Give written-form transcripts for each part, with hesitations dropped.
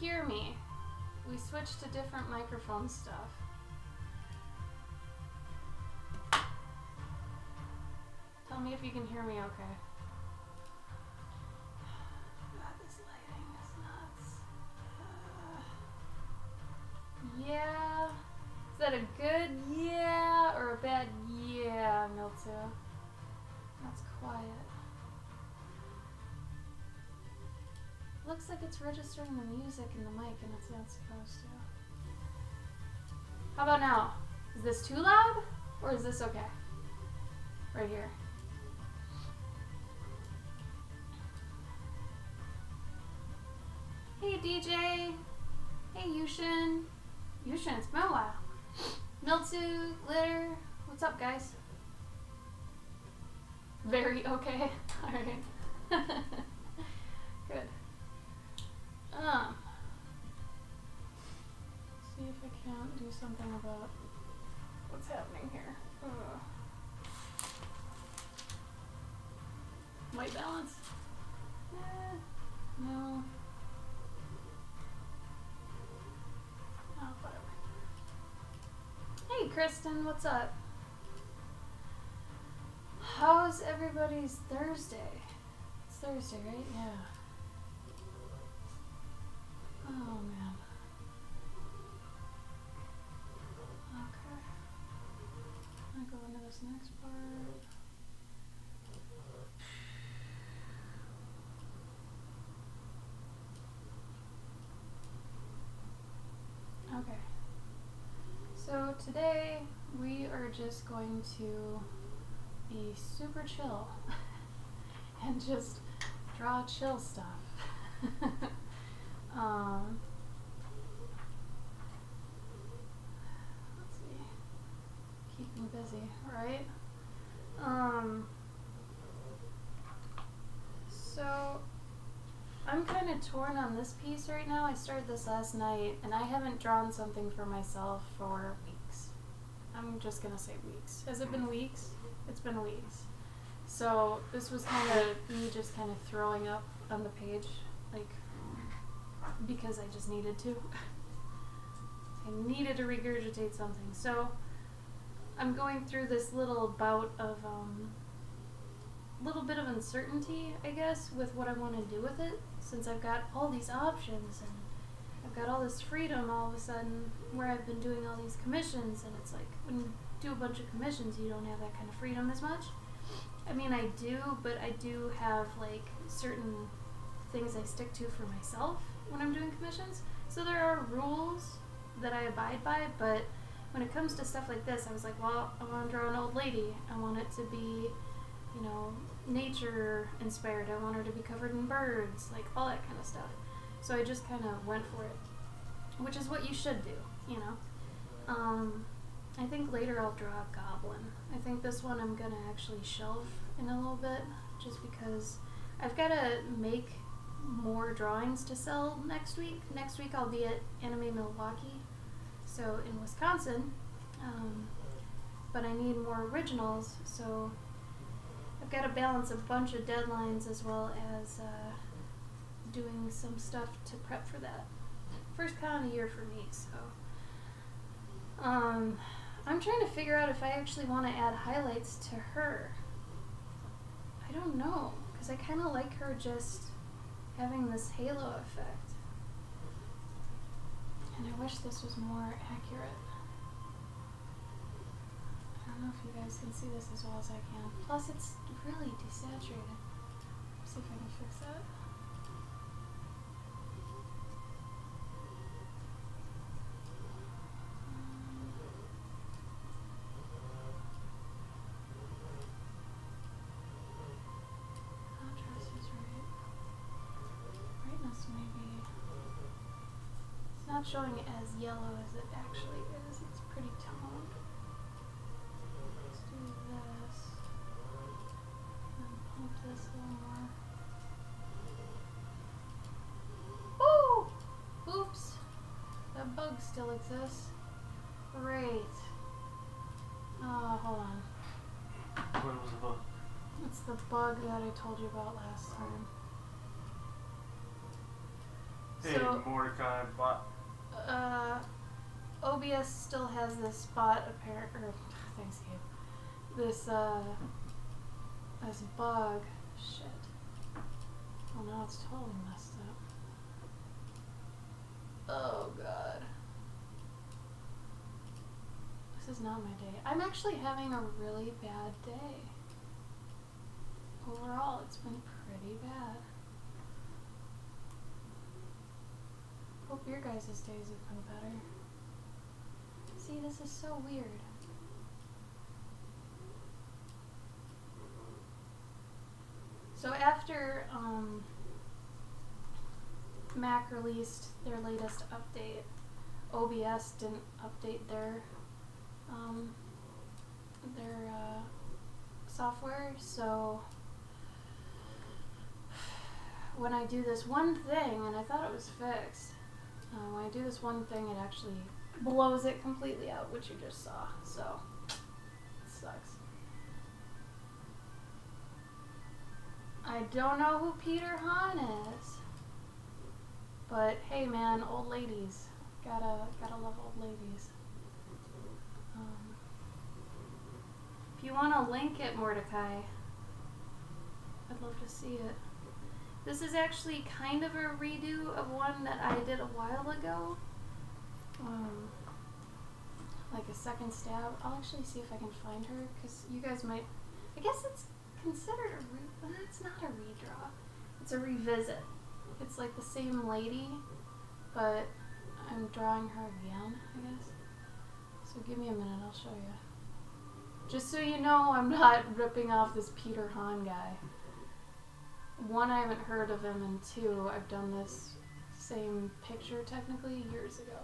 hear me? We switched to different microphone stuff. Tell me if you can hear me okay. God, this lighting is nuts. Yeah. Is that a good yeah or a bad yeah, Miltu? That's quiet. Looks like it's registering the music in the mic and it's not supposed to. How about now? Is this too loud or is this okay? Right here. Hey DJ. Hey Yushin. Yushin, it's been a while. Miltu, Glitter. What's up, guys? Very okay. Alright. Good. See if I can't do something about what's happening here. White balance. No. Oh, whatever. Hey, Kristen, what's up? How's everybody's Thursday? It's Thursday, right? Yeah. Oh, man. Okay. I'm gonna go into this next part. Okay. So today we are just going to be super chill and just draw chill stuff. Let's see. Keep me busy, right? So I'm kind of torn on this piece right now. I started this last night and I haven't drawn something for myself for weeks. I'm just gonna say weeks. Has it been weeks? It's been weeks. So this was kind of me just kind of throwing up on the page, like, because I just needed to. I needed to regurgitate something. So I'm going through this little bout of little bit of uncertainty, I guess, with what I want to do with it, since I've got all these options and I've got all this freedom all of a sudden where I've been doing all these commissions, and it's like when you do a bunch of commissions you don't have that kind of freedom as much. I mean, I do, but I do have like certain things I stick to for myself when I'm doing commissions. So there are rules that I abide by, but when it comes to stuff like this, I was like, well, I want to draw an old lady. I want it to be, you know, nature inspired. I want her to be covered in birds, like all that kind of stuff. So I just kind of went for it, which is what you should do, you know. I think later I'll draw a goblin. I think this one I'm gonna actually shelve in a little bit, just because I've got to make more drawings to sell next week. Next week I'll be at Anime Milwaukee, so in Wisconsin, but I need more originals, so I've got to balance a bunch of deadlines as well as doing some stuff to prep for that. First con of the year for me, so I'm trying to figure out if I actually want to add highlights to her. I don't know, because I kind of like her just having this halo effect. And I wish this was more accurate. I don't know if you guys can see this as well as I can. Plus, it's really desaturated. Let's see if I can fix that. Contrast is right. Brightness maybe. It's not showing as yellow as it actually is. It's pretty toned. Let's do this. And pump this a little more. Woo! Oops. That bug still exists. Great. Oh, hold on. What was the bug? It's the bug that I told you about last time. Hey, So- Mordecai bot. OBS still has this spot thanks Gabe. This bug. Shit. Oh, now it's totally messed up. Oh god. This is not my day. I'm actually having a really bad day. Overall, it's been pretty bad. Hope your guys' days have been better. See, this is so weird. So after Mac released their latest update, OBS didn't update their software, so when I do this one thing, and I thought it was fixed, when I do this one thing, it actually blows it completely out, which you just saw, so it sucks. I don't know who Peter Hahn is, but hey man, old ladies, gotta love old ladies. If you want to link it, Mordecai, I'd love to see it. This is actually kind of a redo of one that I did a while ago. Like a second stab. I'll actually see if I can find her, because you guys might... I guess it's considered it's not a redraw. It's a revisit. It's like the same lady, but I'm drawing her again, I guess. So give me a minute, I'll show you. Just so you know, I'm not ripping off this Peter Hahn guy. One, I haven't heard of him, and two, I've done this same picture technically years ago.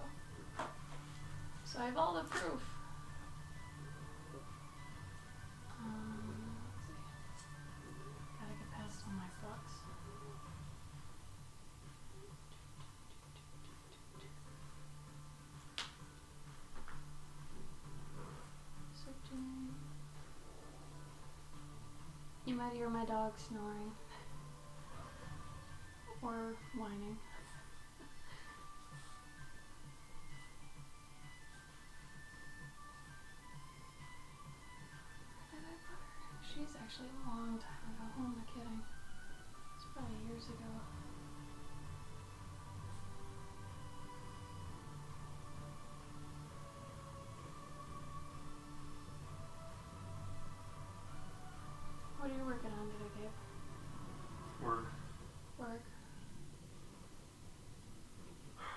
So I have all the proof. Let's see. Gotta get past all my books. Searching. You might hear my dog snoring. Or whining. Where did I put her? She's actually a long time ago. Who am I kidding? It's probably years ago. What are you working on today, Gabe? Work. Work.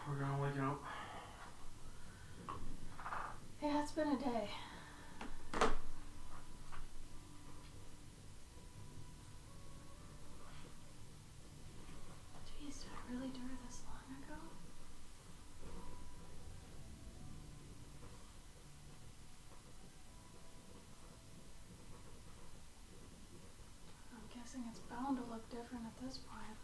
We're gonna wake up. Yeah, it's been a day. Jeez, did I really do her this long ago? I'm guessing it's bound to look different at this point.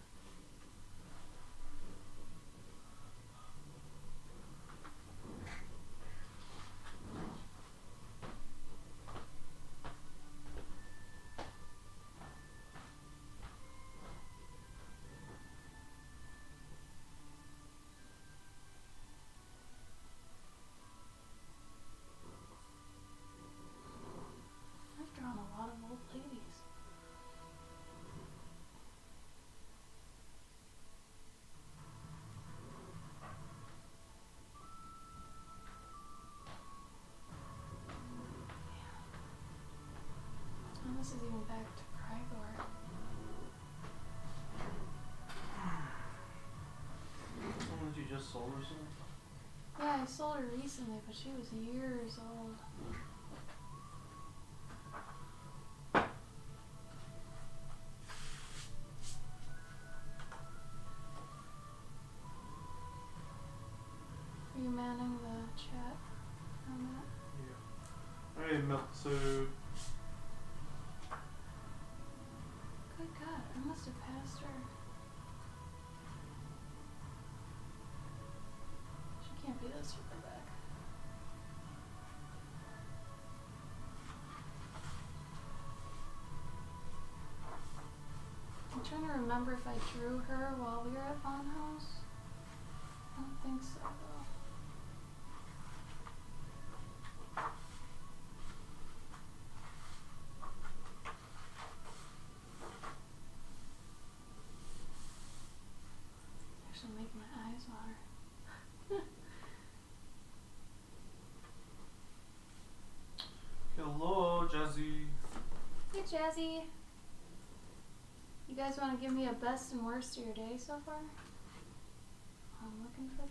I've drawn a lot of old ladies. And this is even back to Krygor. Someone that you just sold or something? Yeah, I sold her recently, but she was years old. Are you manning the chat on that? Yeah. Alright, milk soup. Good God, I must have passed her. She can't be this far back. I'm trying to remember if I drew her while we were at Von House. think so, though. Actually making my eyes water. Hello, Jazzy. Hey, Jazzy. You guys want to give me a best and worst of your day so far? I'm looking for this.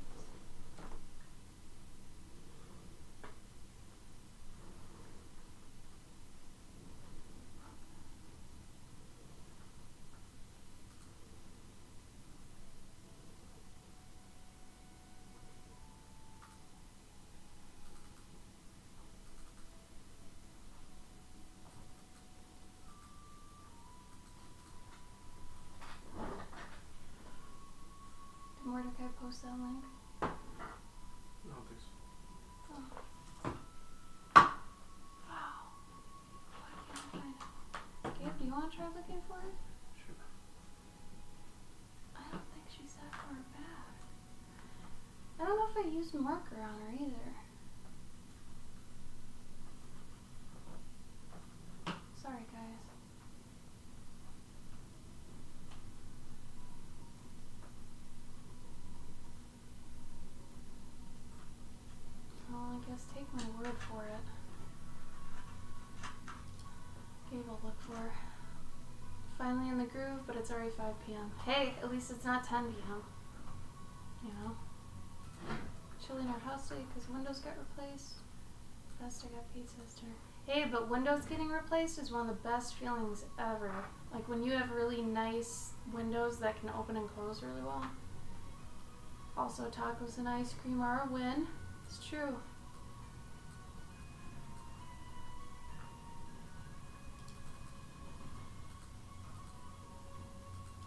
Did Mordecai post that link? I don't think so. Oh. Wow. Why can't I find it? Gabe, do you want to try looking for it? Sure. I don't think she's that far back. I don't know if I used marker on her either. Sorry, guys. Well, I guess take my word for it. Gabe will look for her. Finally in the groove, but it's already 5 p.m. Hey, at least it's not 10 p.m. You know? Chilling our house today because windows got replaced. Best I got pizzas dinner. Hey, but windows getting replaced is one of the best feelings ever. Like when you have really nice windows that can open and close really well. Also, tacos and ice cream are a win. It's true.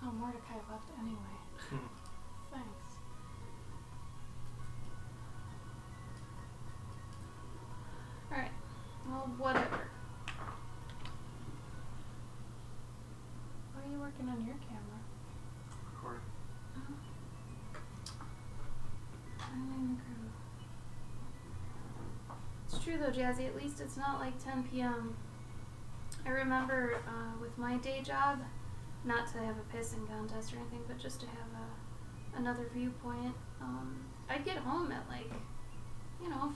Oh, Mordecai left anyway. Thanks. Alright. Well, whatever. Why are you working on your camera? Recording. Oh. Finally in the groove. It's true though, Jazzy, at least it's not like 10 p.m. I remember with my day job, not to have a pissing contest or anything, but just to have another viewpoint, I'd get home at like,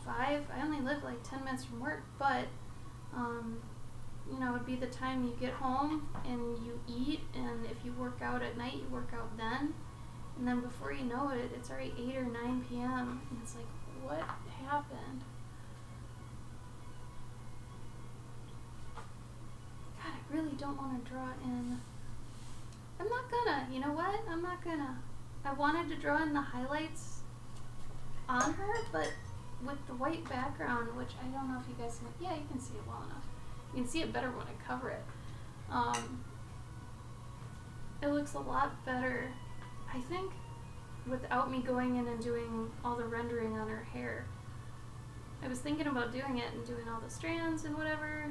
5. I only live like 10 minutes from work, but, it'd be the time you get home and you eat, and if you work out at night, you work out then. And then before you know it, it's already 8 or 9 p.m. And it's like, what happened? God, I really don't want to draw in. I'm not gonna. You know what? I'm not gonna. I wanted to draw in the highlights on her, but with the white background, which I don't know if you guys can. Yeah, you can see it well enough. You can see it better when I cover it. It looks a lot better, I think, without me going in and doing all the rendering on her hair. I was thinking about doing it and doing all the strands and whatever,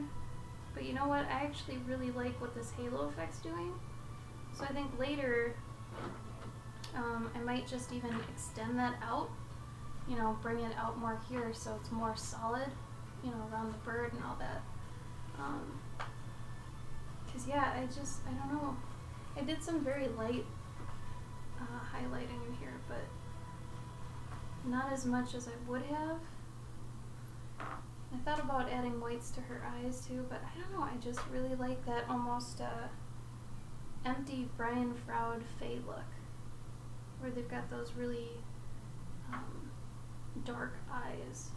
but you know what? I actually really like what this halo effect's doing. So I think later, I might just even extend that out, bring it out more here so it's more solid, around the bird and all that. 'Cause yeah, I don't know. I did some very light highlighting in here, but not as much as I would have. I thought about adding whites to her eyes too, but I don't know, I just really like that almost empty Brian Froud fade look, where they've got those really dark eyes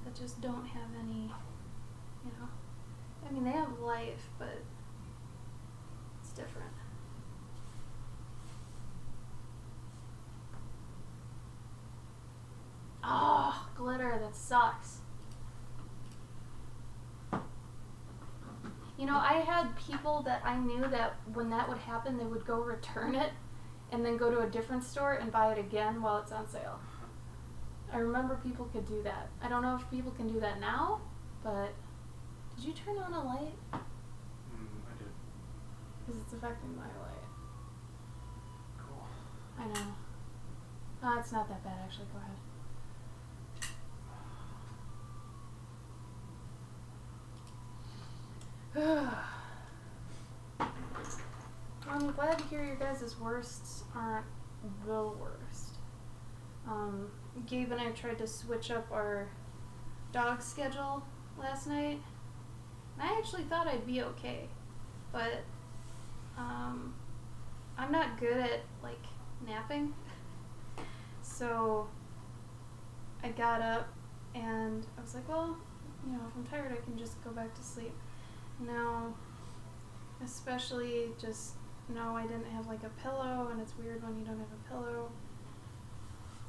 that just don't have any, I mean, they have life, but it's different. Oh, glitter, that sucks. I had people that I knew that when that would happen, they would go return it and then go to a different store and buy it again while it's on sale. I remember people could do that. I don't know if people can do that now, but did you turn on a light? I did. Because it's affecting my light. Cool. I know. It's not that bad actually. Go ahead. I'm glad to hear your guys' worsts aren't the worst. Gabe and I tried to switch up our dog schedule last night. And I actually thought I'd be okay. But I'm not good at like napping. So I got up and I was like, well, you know, if I'm tired I can just go back to sleep. No, especially just no, I didn't have like a pillow, and it's weird when you don't have a pillow.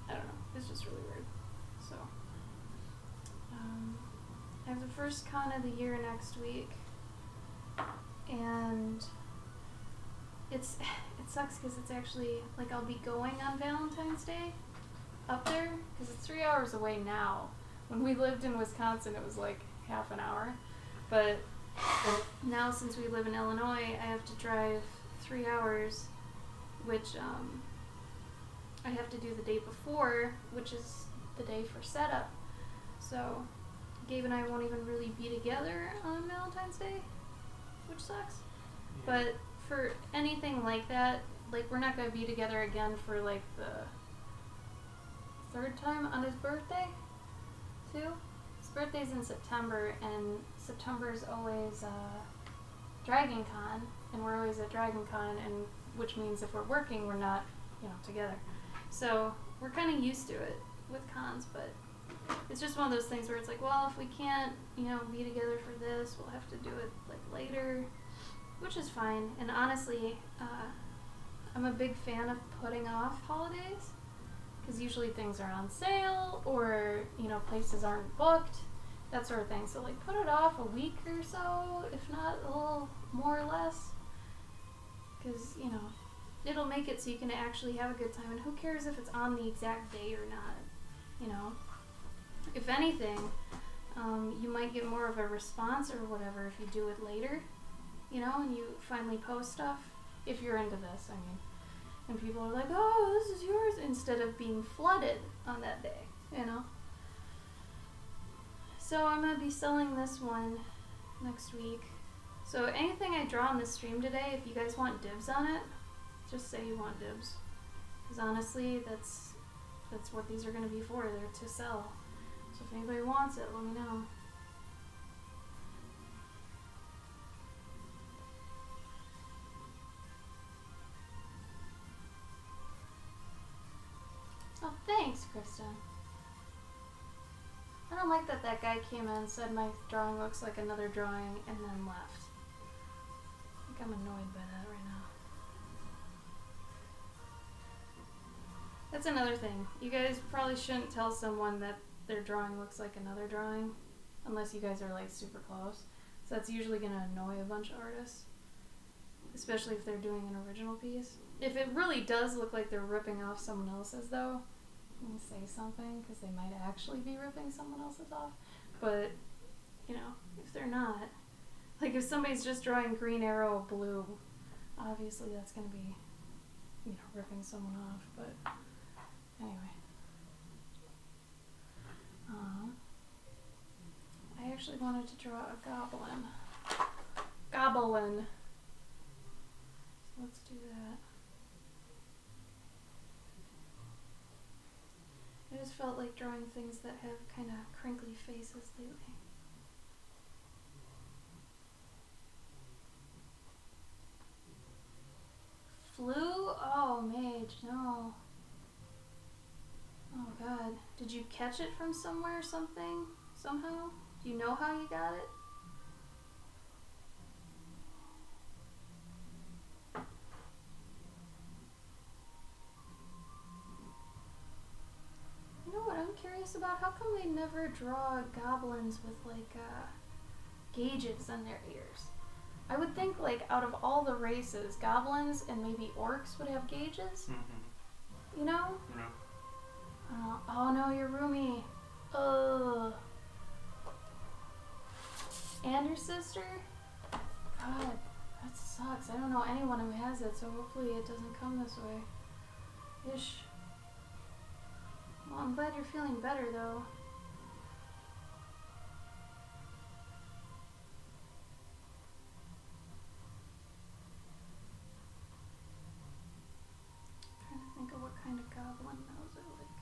I don't know, it's just really weird. So I have the first con of the year next week, and it sucks because it's actually like I'll be going on Valentine's Day up there because it's 3 hours away now. When we lived in Wisconsin it was like half an hour, but now since we live in Illinois I have to drive 3 hours, which I have to do the day before, which is the day for setup. So Gabe and I won't even really be together on Valentine's Day, which sucks. Yeah. But for anything like that, like we're not going to be together again for like the third time on his birthday too. His birthday's in September, and September is always Dragon Con, and we're always at Dragon Con, and which means if we're working we're not, you know, together. So we're kind of used to it with cons, but it's just one of those things where it's like, well, if we can't, you know, be together for this, we'll have to do it like later, which is fine. And honestly, I'm a big fan of putting off holidays because usually things are on sale or, you know, places aren't booked, that sort of thing. So like put it off a week or so, if not a little more or less, because, you know, it'll make it so you can actually have a good time. And who cares if it's on the exact day or not, you know? If anything, you might get more of a response or whatever if you do it later, you know, and you finally post stuff, if you're into this, I mean. And people are like, oh, this is yours, instead of being flooded on that day, you know? So I'm going to be selling this one next week. So anything I draw on this stream today, if you guys want dibs on it, just say you want dibs. Because honestly, that's what these are going to be for. They're to sell. So if anybody wants it, let me know. Oh, thanks, Krista. I don't like that guy came in and said my drawing looks like another drawing and then left. I think I'm annoyed by that right now. That's another thing. You guys probably shouldn't tell someone that their drawing looks like another drawing unless you guys are like super close. So that's usually going to annoy a bunch of artists, especially if they're doing an original piece. If it really does look like they're ripping off someone else's though, I'm going to say something because they might actually be ripping someone else's off. But, you know, if they're not, like if somebody's just drawing Green Arrow blue, obviously that's going to be, you know, ripping someone off. But anyway. I actually wanted to draw a goblin. Goblin. So let's do that. I just felt like drawing things that have kind of crinkly faces lately. Flu? Oh, mage, no. Oh god. Did you catch it from somewhere or something? Somehow? Do you know how you got it? You know what I'm curious about? How come they never draw goblins with like gauges in their ears? I would think like out of all the races, goblins and maybe orcs would have gauges. Mm-hmm. You know? No. Oh no, you're roomy. Ugh. And your sister? God, that sucks. I don't know anyone who has it, so hopefully it doesn't come this way. Ish. Well, I'm glad you're feeling better, though. I'm trying to think of what kind of goblin those are like.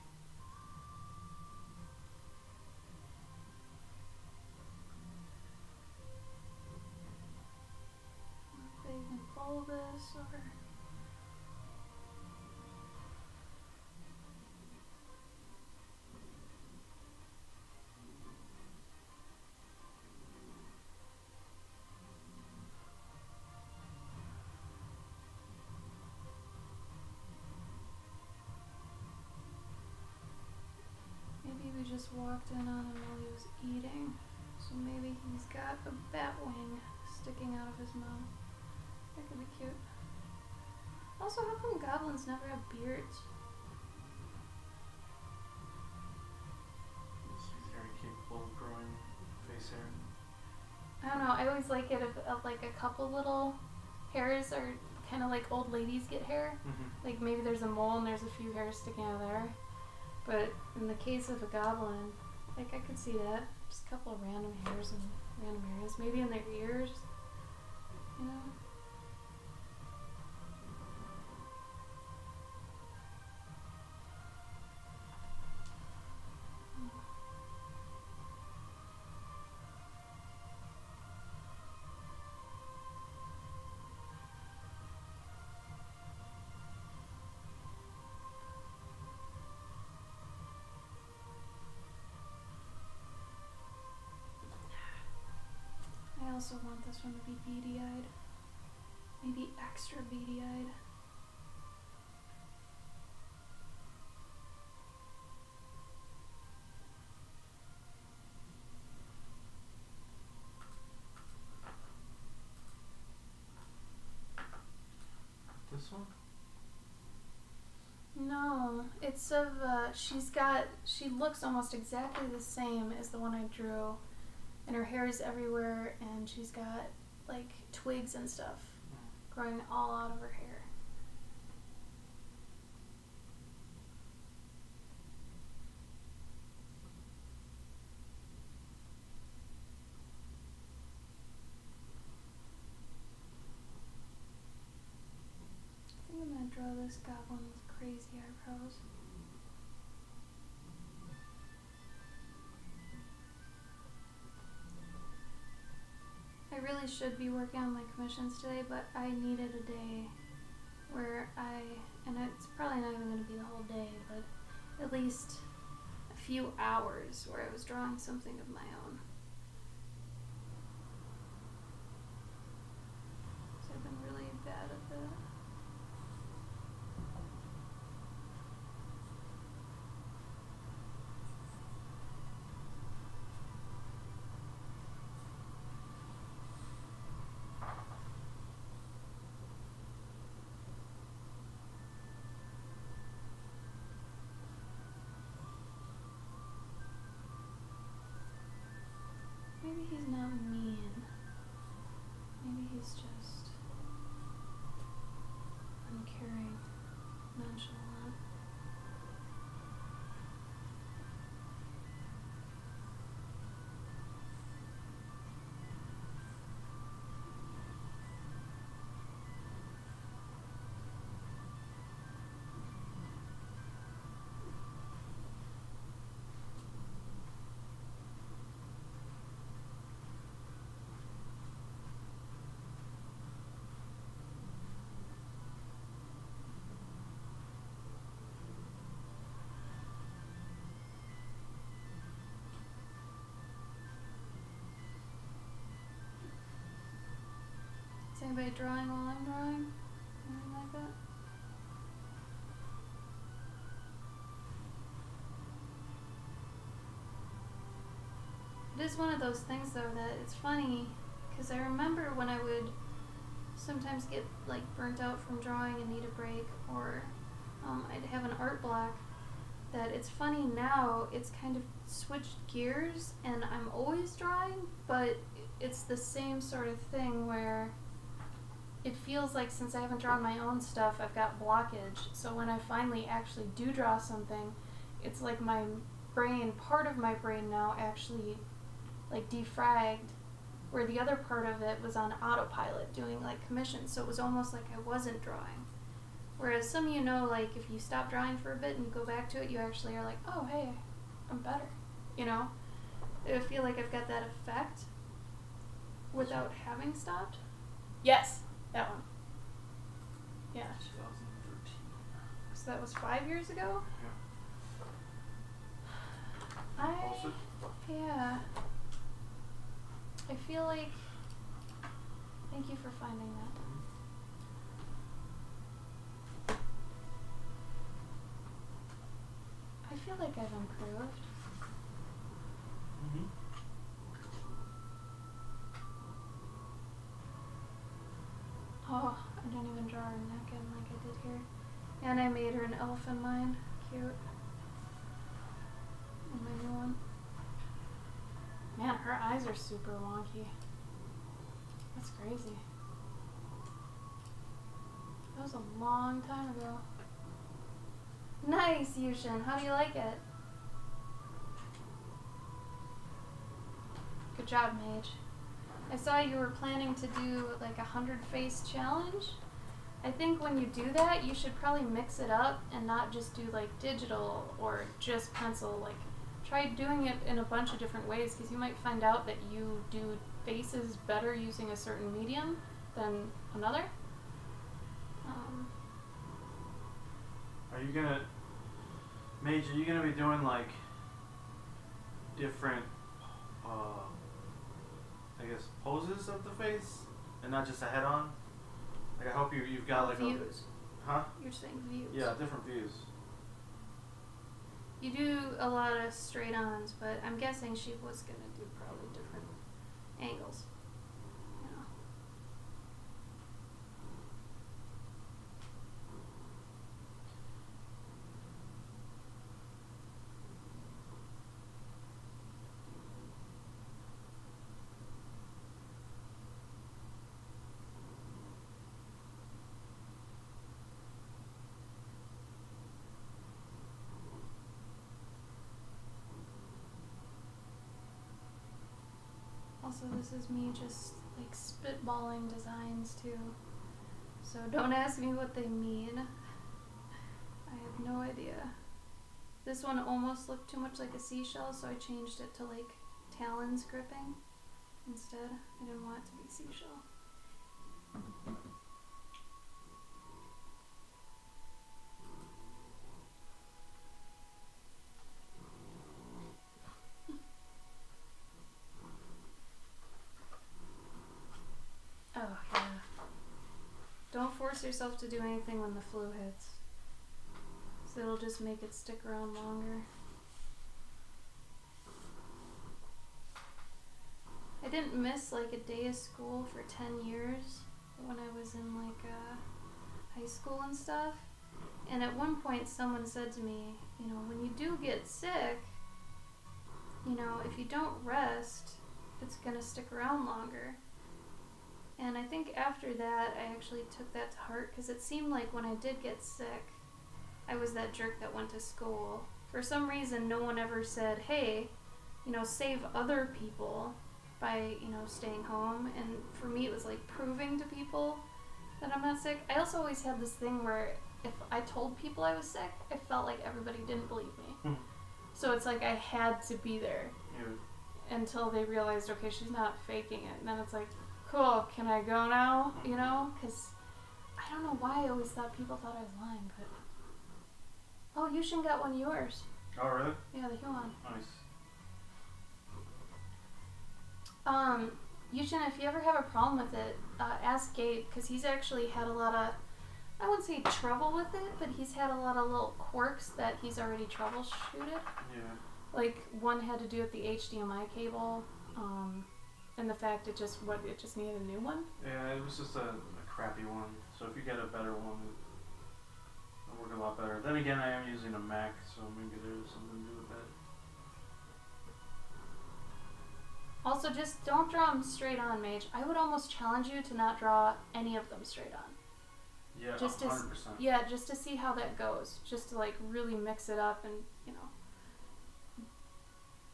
Big and bulbous, or... Maybe we just walked in on him while he was eating, so maybe he's got a bat wing sticking out of his mouth. That could be cute. Also, how come goblins never have beards? He's very capable of growing face hair. I don't know, I always like it if like a couple little hairs are kind of like old ladies get hair. Mm-hmm. Like maybe there's a mole and there's a few hairs sticking out of there. But in the case of a goblin, like I could see that. Just a couple of random hairs in random areas. Maybe in their ears, you know? I also want this one to be beady-eyed. Maybe extra beady-eyed. This one? No, it's of, she looks almost exactly the same as the one I drew. And her hair is everywhere, and she's got, like, twigs and stuff growing all out of her hair. I think I'm gonna draw this goblin with crazy eyebrows. I really should be working on my commissions today, but I needed a day where and it's probably not even going to be the whole day, but at least a few hours where I was drawing something of my own. So I've been really bad at that. Maybe he's not mean. Maybe he's just uncaring, nonchalant. Is anybody drawing while I'm drawing? Anything like that? It is one of those things though that it's funny, because I remember when I would sometimes get like burnt out from drawing and need a break, or I'd have an art block, that it's funny now it's kind of switched gears and I'm always drawing, but it's the same sort of thing where it feels like since I haven't drawn my own stuff, I've got blockage. So when I finally actually do draw something, it's like my brain, part of my brain now actually like defragged, where the other part of it was on autopilot doing like commissions, so it was almost like I wasn't drawing. Whereas some of you know, like if you stop drawing for a bit and you go back to it, you actually are like, oh hey, I'm better, you know? I feel like I've got that effect without having stopped. Yes, that one. Yeah. 2013. So that was 5 years ago? Yeah. Pulse it? Yeah. I feel like, thank you for finding that. I feel like I've improved. Mm-hmm. Oh, I didn't even draw her neck in like I did here. And I made her an elf in mine. Cute. And my new one. Man, her eyes are super wonky. That's crazy. That was a long time ago. Nice, Yushin. How do you like it? Good job, Mage. I saw you were planning to do like a 100-face challenge. I think when you do that, you should probably mix it up and not just do like digital or just pencil. Like, try doing it in a bunch of different ways, because you might find out that you do faces better using a certain medium than another. Are you gonna, Mage, are you gonna be doing like different, I guess, poses of the face and not just a head on? Like, I hope you've got like views. Huh? You're saying views. Yeah, different views. You do a lot of straight ons, but I'm guessing she was gonna do probably different angles. Yeah. Also, this is me just like spitballing designs too. So don't ask me what they mean. I have no idea. This one almost looked too much like a seashell, so I changed it to like talons gripping instead. I didn't want it to be seashell. Oh, yeah. Don't force yourself to do anything when the flu hits. So it'll just make it stick around longer. I didn't miss like a day of school for 10 years when I was in like high school and stuff. And at one point someone said to me, you know, when you do get sick, you know, if you don't rest, it's gonna stick around longer. And I think after that, I actually took that to heart, because it seemed like when I did get sick, I was that jerk that went to school. For some reason, no one ever said, hey, you know, save other people by, you know, staying home. And for me, it was like proving to people that I'm not sick. I also always had this thing where if I told people I was sick, I felt like everybody didn't believe me. So it's like I had to be there until they realized, okay, she's not faking it. And then it's like, cool, can I go now? You know? Because I don't know why I always thought people thought I was lying, but... Oh, Yushin got one of yours. Oh, really? Yeah, the Huan. Nice. Yushin, if you ever have a problem with it, ask Gabe, because he's actually had a lot of, I wouldn't say trouble with it, but he's had a lot of little quirks that he's already troubleshooted. Yeah. Like, one had to do with the HDMI cable, and the fact it just needed a new one. Yeah, it was just a crappy one. So if you get a better one, it'll work a lot better. Then again, I am using a Mac, so maybe there's something to do with that. Also, just don't draw them straight on, Mage. I would almost challenge you to not draw any of them straight on. Yeah, just to 100%. yeah, just to see how that goes. Just to like really mix it up and, you know,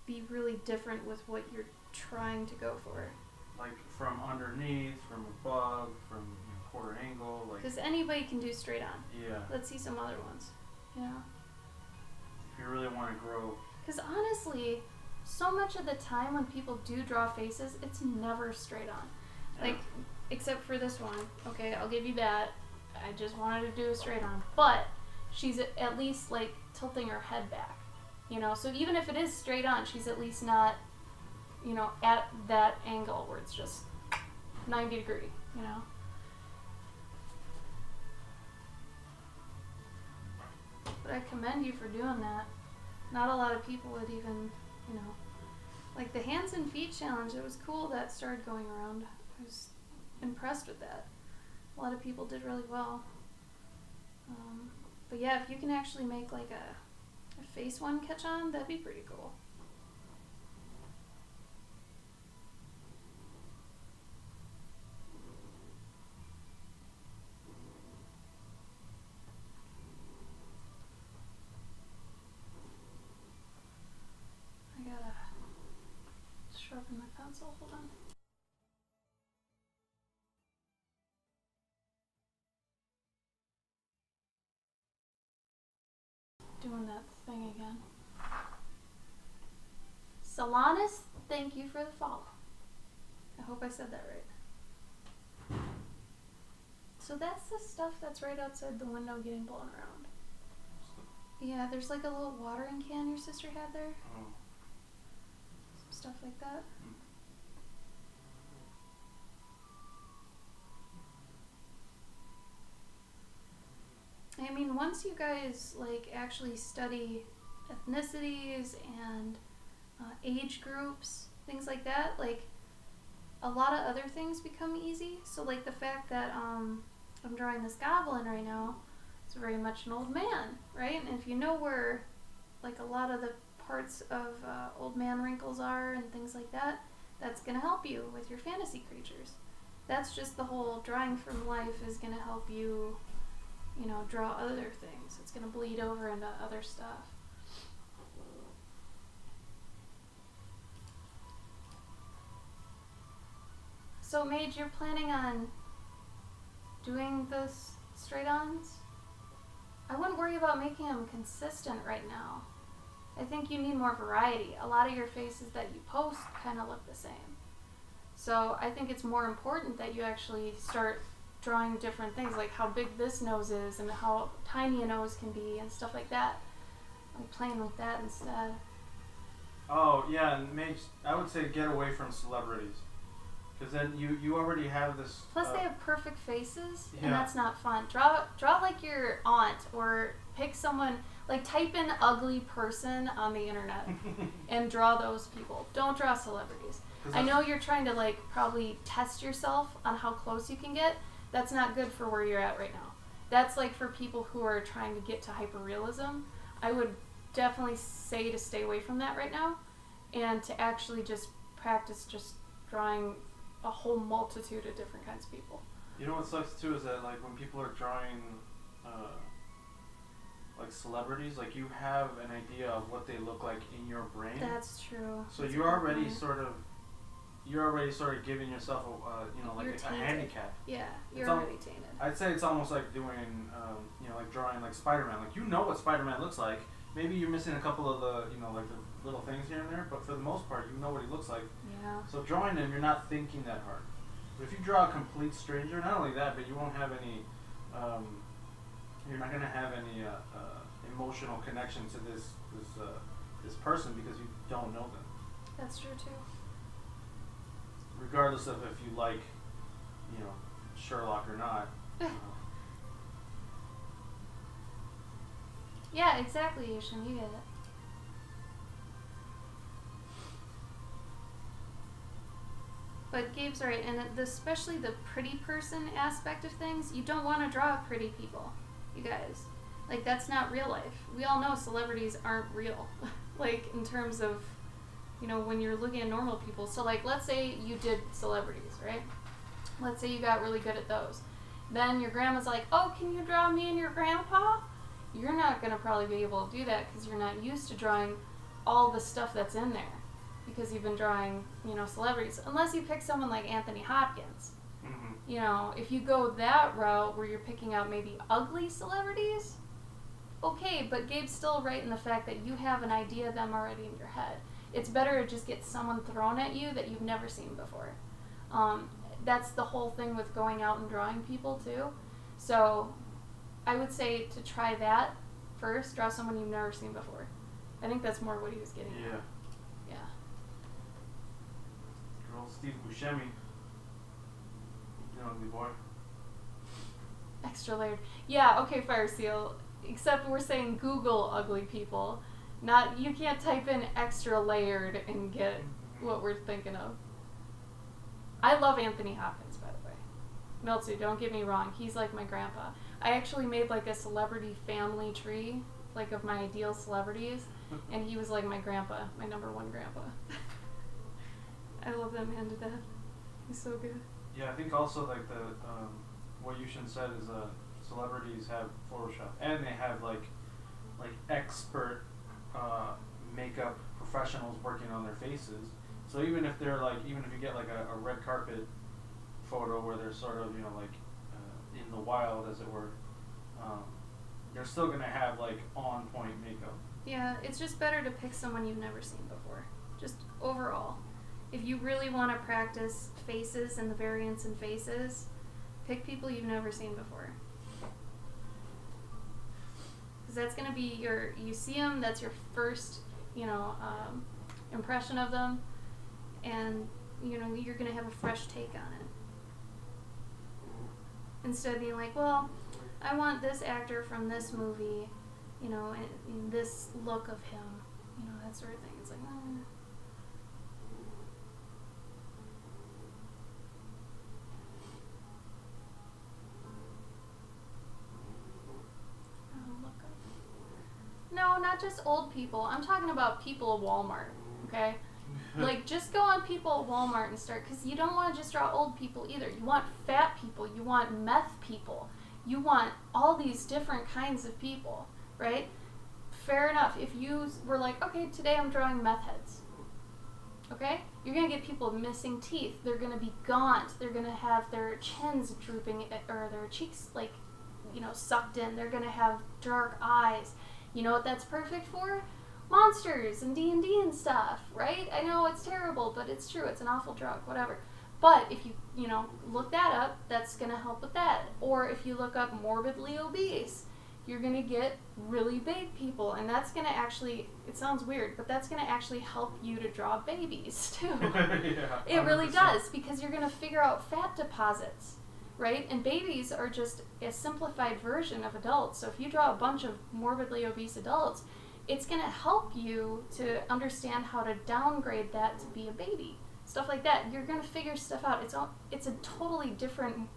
be really different with what you're trying to go for. Like from underneath, from above, from quarter angle, like. Because anybody can do straight on. Yeah. Let's see some other ones. You know. If you really want to grow. Because honestly, so much of the time when people do draw faces, it's never straight on. Yeah. Like, except for this one. Okay, I'll give you that. I just wanted to do a straight on. But she's at least, like, tilting her head back. You know, so even if it is straight on, she's at least not, you know, at that angle where it's just 90 degree, you know. But I commend you for doing that. Not a lot of people would even, you know, like the hands and feet challenge, it was cool that started going around. I was impressed with that. A lot of people did really well. But yeah, if you can actually make like a face one catch on, that'd be pretty cool. I gotta sharpen my pencil, hold on. Doing that thing again. Solanas, thank you for the follow. I hope I said that right. So that's the stuff that's right outside the window getting blown around. Yeah, there's like a little watering can your sister had there. Oh. Some stuff like that. I mean, once you guys like actually study ethnicities and age groups, things like that, like a lot of other things become easy. So like the fact that I'm drawing this goblin right now, it's very much an old man, right? And if you know where like a lot of the parts of old man wrinkles are and things like that, that's going to help you with your fantasy creatures. That's just the whole drawing from life is going to help you, you know, draw other things. It's going to bleed over into other stuff. So, Mage, you're planning on doing the straight-ons? I wouldn't worry about making them consistent right now. I think you need more variety. A lot of your faces that you post kind of look the same. So I think it's more important that you actually start drawing different things, like how big this nose is and how tiny a nose can be and stuff like that. I'm playing with that instead. Oh, yeah, and Mage, I would say get away from celebrities. Because then you already have this... Plus they have perfect faces, yeah. and that's not fun. Draw like your aunt, or pick someone, like type in ugly person on the internet and draw those people. Don't draw celebrities. I know you're trying to like probably test yourself on how close you can get. That's not good for where you're at right now. That's like for people who are trying to get to hyperrealism. I would definitely say to stay away from that right now and to actually just practice just drawing a whole multitude of different kinds of people. You know what sucks too is that like when people are drawing like celebrities, like you have an idea of what they look like in your brain. That's true. So you're already sort of giving yourself a handicap. Yeah, you're already tainted. I'd say it's almost like doing like drawing like Spider-Man. Like you know what Spider-Man looks like. Maybe you're missing a couple of the like the little things here and there, but for the most part you know what he looks like. Yeah. So drawing him, you're not thinking that hard. But if you draw a complete stranger, not only that, but you won't have any. You're not going to have any emotional connection to this person because you don't know them. That's true too. Regardless of if you like, Sherlock or not. Yeah, exactly, Yushin. You get it. But Gabe's right, and especially the pretty person aspect of things, you don't want to draw pretty people, you guys. Like, that's not real life. We all know celebrities aren't real. Like, in terms of, when you're looking at normal people. So, like, let's say you did celebrities, right? Let's say you got really good at those. Then your grandma's like, oh, can you draw me and your grandpa? You're not going to probably be able to do that because you're not used to drawing all the stuff that's in there because you've been drawing, celebrities. Unless you pick someone like Anthony Hopkins. Mm-hmm. If you go that route where you're picking out maybe ugly celebrities, okay, but Gabe's still right in the fact that you have an idea of them already in your head. It's better to just get someone thrown at you that you've never seen before. That's the whole thing with going out and drawing people too. So I would say to try that first, draw someone you've never seen before. I think that's more what he was getting at. Yeah. Good old Steve Buscemi. Ugly boy. Extra layered. Yeah, okay, Fire Seal. Except we're saying Google ugly people. You can't type in extra layered and get what we're thinking of. I love Anthony Hopkins, by the way. Meltsu, don't get me wrong. He's like my grandpa. I actually made like a celebrity family tree, like of my ideal celebrities, and he was like my grandpa, my number one grandpa. I love that man to death. He's so good. Yeah, I think also like what Yushin said is celebrities have Photoshop and they have like expert makeup professionals working on their faces. So even if you get like a red carpet photo where they're sort of in the wild as it were, they're still gonna have like on point makeup. Yeah, it's just better to pick someone you've never seen before. Just overall. If you really want to practice faces and the variance in faces, pick people you've never seen before. Because that's going to be you see them, that's your first, impression of them, and, you're going to have a fresh take on it. Instead of being like, well, I want this actor from this movie, in this look of him, that sort of thing. It's like, No, not just old people. I'm talking about people at Walmart, okay? Like, just go on people at Walmart and start, because you don't want to just draw old people either. You want fat people. You want meth people. You want all these different kinds of people, right? Fair enough. If you were like, okay, today I'm drawing meth heads, okay? You're going to get people with missing teeth. They're going to be gaunt. They're going to have their chins drooping, or their cheeks, sucked in. They're going to have dark eyes. You know what that's perfect for? Monsters and D&D and stuff, right? I know it's terrible, but it's true. It's an awful drug, whatever. But if you, look that up, that's going to help with that. Or if you look up morbidly obese, you're going to get really big people. And that's going to actually, it sounds weird, but that's going to actually help you to draw babies, too. Yeah, it really does, because you're going to figure out fat deposits. Right? And babies are just a simplified version of adults. So if you draw a bunch of morbidly obese adults, it's going to help you to understand how to downgrade that to be a baby. Stuff like that. You're going to figure stuff out. It's a totally different,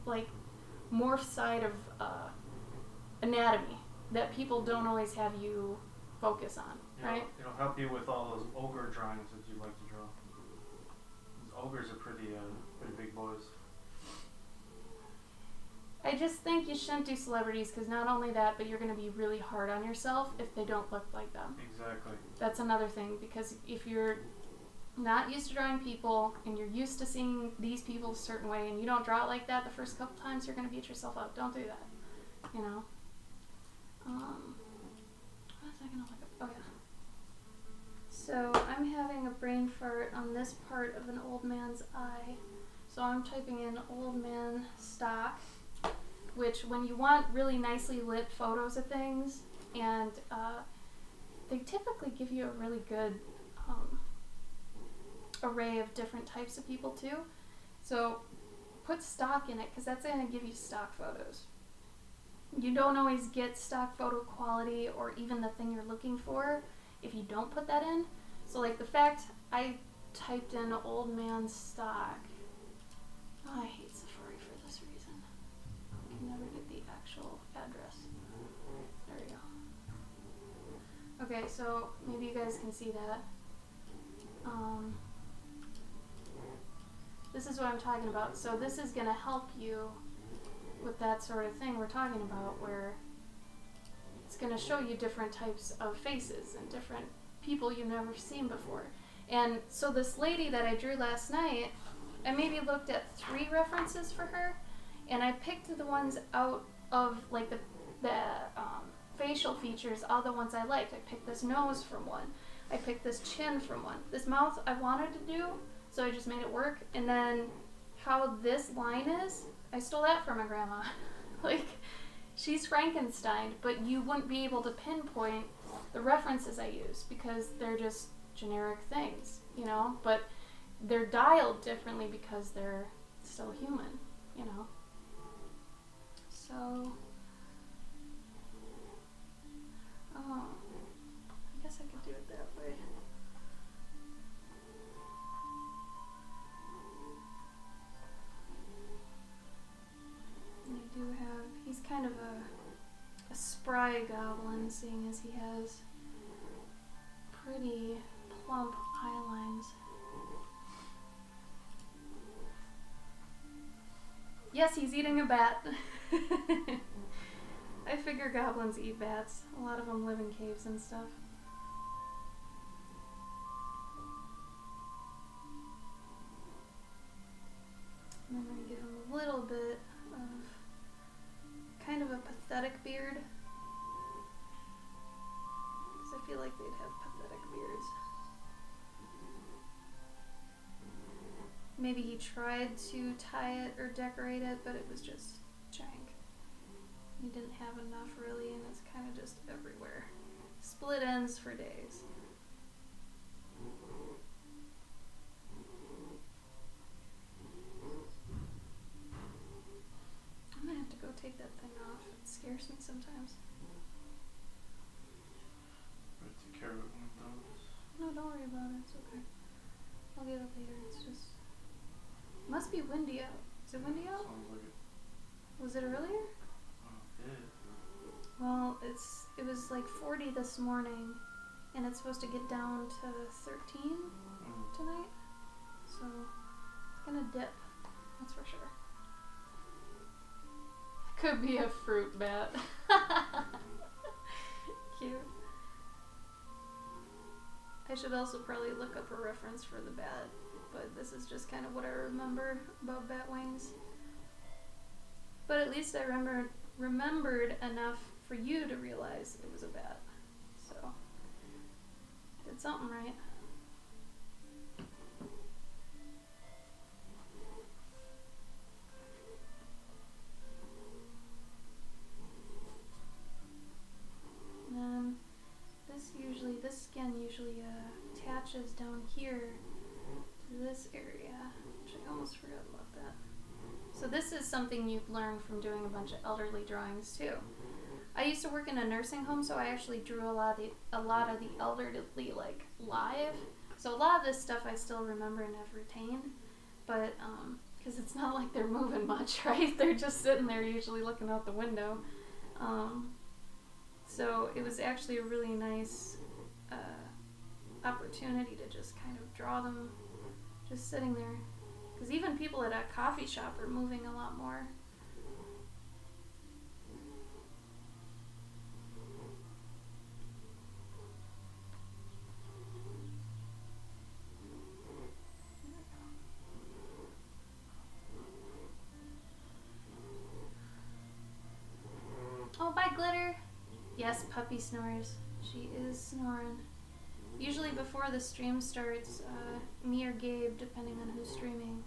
morph side of anatomy that people don't always have you focus on, right? It'll help you with all those ogre drawings that you like to draw. Those ogres are pretty big boys. I just think you shouldn't do celebrities because not only that, but you're going to be really hard on yourself if they don't look like them. Exactly. That's another thing, because if you're not used to drawing people and you're used to seeing these people a certain way and you don't draw it like that the first couple times, you're going to beat yourself up. Don't do that. What was I going to look up? Oh, yeah. So I'm having a brain fart on this part of an old man's eye. So I'm typing in old man stock, which when you want really nicely lit photos of things, and they typically give you a really good array of different types of people too. So put stock in it, because that's going to give you stock photos. You don't always get stock photo quality or even the thing you're looking for if you don't put that in. So like the fact I typed in old man stock. Oh, I hate Safari for this reason. I can never get the actual address. There we go. Okay, so maybe you guys can see that. This is what I'm talking about. So this is going to help you with that sort of thing we're talking about, where it's going to show you different types of faces and different people you've never seen before. And so this lady that I drew last night, I maybe looked at 3 references for her, and I picked the ones out of like the facial features, all the ones I liked. I picked this nose from one. I picked this chin from one. This mouth I wanted to do, so I just made it work. And then how this line is, I stole that from my grandma. Like, she's Frankenstein, but you wouldn't be able to pinpoint the references I use because they're just generic things, you know? But they're dialed differently because they're still human, you know? So, I guess I could do it that way. And I do have, he's kind of a spry goblin, seeing as he has pretty plump eye lines. Yes, he's eating a bat. I figure goblins eat bats. A lot of them live in caves and stuff. And I'm going to give him a little bit of kind of a pathetic beard. Because I feel like they'd have pathetic beards. Maybe he tried to tie it or decorate it, but it was just jank. He didn't have enough really, and it's kind of just everywhere. Split ends for days. I'm gonna have to go take that thing off. It scares me sometimes. We'll take care of it when it does. No, don't worry about it. It's okay. I'll get it later. It's just... Must be windy out. Is it windy out? Sounds like it. Was it earlier? Well, it was like 40 this morning, and it's supposed to get down to 13 tonight. So it's gonna dip. That's for sure. Could be a fruit bat. Cute. I should also probably look up a reference for the bat, but this is just kind of what I remember about bat wings. But at least I remembered enough for you to realize it was a bat. So, I did something right. And this skin usually attaches down here to this area, which I almost forgot about that. So this is something you've learned from doing a bunch of elderly drawings too. I used to work in a nursing home, so I actually drew a lot of the elderly like live. So a lot of this stuff I still remember and have retained, but because it's not like they're moving much, right? They're just sitting there usually looking out the window. So it was actually a really nice opportunity to just kind of draw them just sitting there. Because even people at a coffee shop are moving a lot more. Oh, bye, Glitter. Yes, puppy snores. She is snoring. Usually before the stream starts, me or Gabe, depending on who's streaming,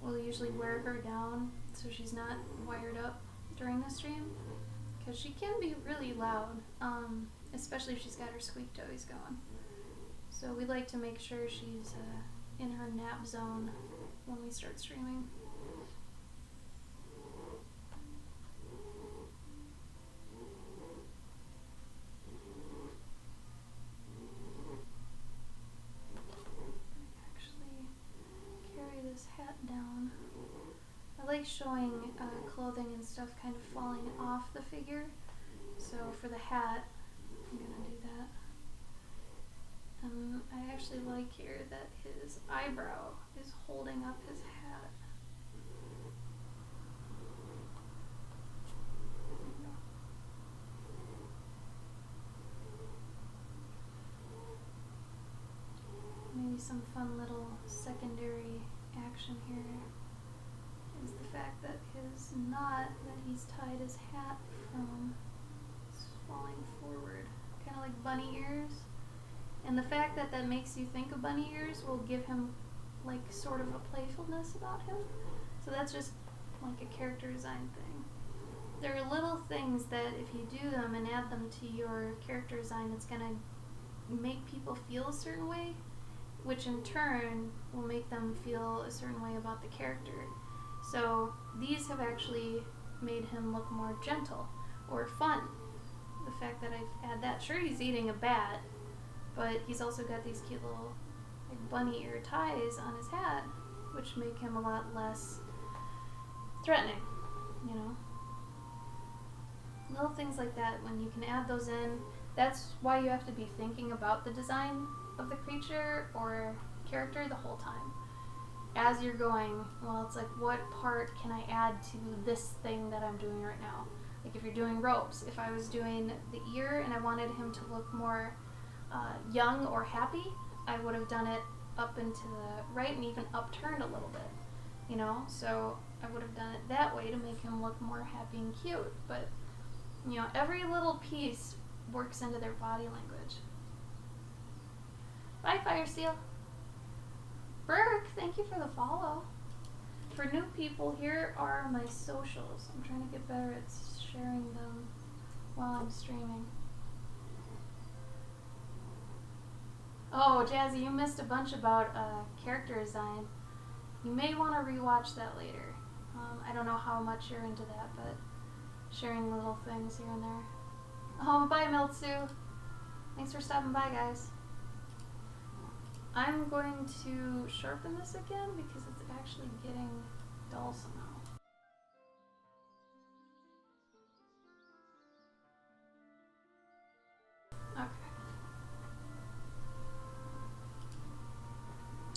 will usually wear her down so she's not wired up during the stream. Because she can be really loud, especially if she's got her squeak toys going. So we like to make sure she's in her nap zone when we start streaming. This hat down. I like showing clothing and stuff kind of falling off the figure. So for the hat, I'm gonna do that. I actually like here that his eyebrow is holding up his hat. some fun little secondary action here is the fact that his knot that he's tied his hat from is falling forward, kind of like bunny ears. And the fact that that makes you think of bunny ears will give him like sort of a playfulness about him. So that's just like a character design thing. There are little things that if you do them and add them to your character design, it's gonna make people feel a certain way, which in turn will make them feel a certain way about the character. So these have actually made him look more gentle or fun. The fact that I've had that, sure he's eating a bat, but he's also got these cute little like bunny ear ties on his hat, which make him a lot less threatening, you know? Little things like that, when you can add those in, that's why you have to be thinking about the design of the creature or character the whole time. As you're going, well, it's like, what part can I add to this thing that I'm doing right now? Like if you're doing robes, if I was doing the ear and I wanted him to look more young or happy, I would have done it up and to the right and even upturned a little bit, you know? So I would have done it that way to make him look more happy and cute. But, you know, every little piece works into their body language. Bye, Fire Seal. Burke, thank you for the follow. For new people, here are my socials. I'm trying to get better at sharing them while I'm streaming. Oh, Jazzy, you missed a bunch about character design. You may want to rewatch that later. I don't know how much you're into that, but sharing little things here and there. Oh, bye, Miltsu. Thanks for stopping by, guys. I'm going to sharpen this again because it's actually getting dull somehow.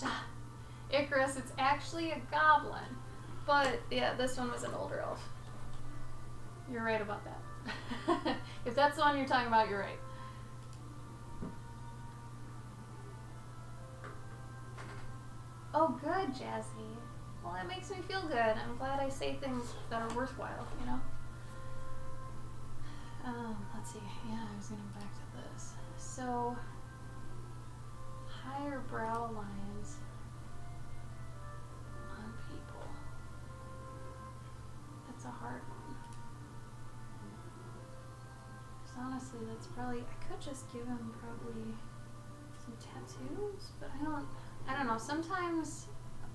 Okay. Icarus, it's actually a goblin. But, yeah, this one was an older elf. You're right about that. If that's the one you're talking about, you're right. Oh, good, Jazzy. Well, that makes me feel good. I'm glad I say things that are worthwhile, you know? Let's see. Yeah, I was gonna go back to this. So, higher brow lines on people. That's a hard one. 'Cause honestly, that's probably, I could just give him probably some tattoos, but I don't know. Sometimes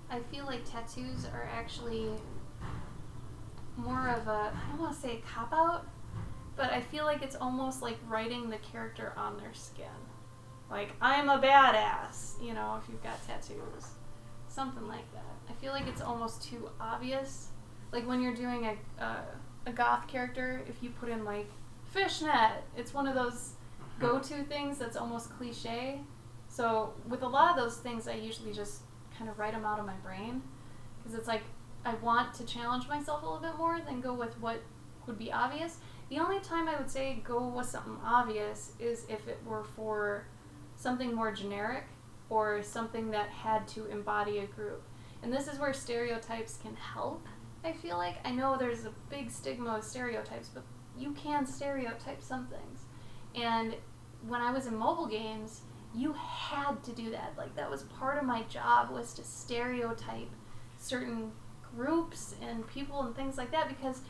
I feel like tattoos are actually more of a, I don't want to say a cop-out, but I feel like it's almost like writing the character on their skin. Like, I'm a badass, you know, if you've got tattoos. Something like that. I feel like it's almost too obvious. Like when you're doing a goth character, if you put in like, fishnet, it's one of those go-to things that's almost cliche. So with a lot of those things, I usually just kind of write them out of my brain because it's like I want to challenge myself a little bit more than go with what would be obvious. The only time I would say go with something obvious is if it were for something more generic or something that had to embody a group. And this is where stereotypes can help, I feel like. I know there's a big stigma of stereotypes, but you can stereotype some things. And when I was in mobile games, you had to do that. Like, that was part of my job, was to stereotype certain groups and people and things like that, because,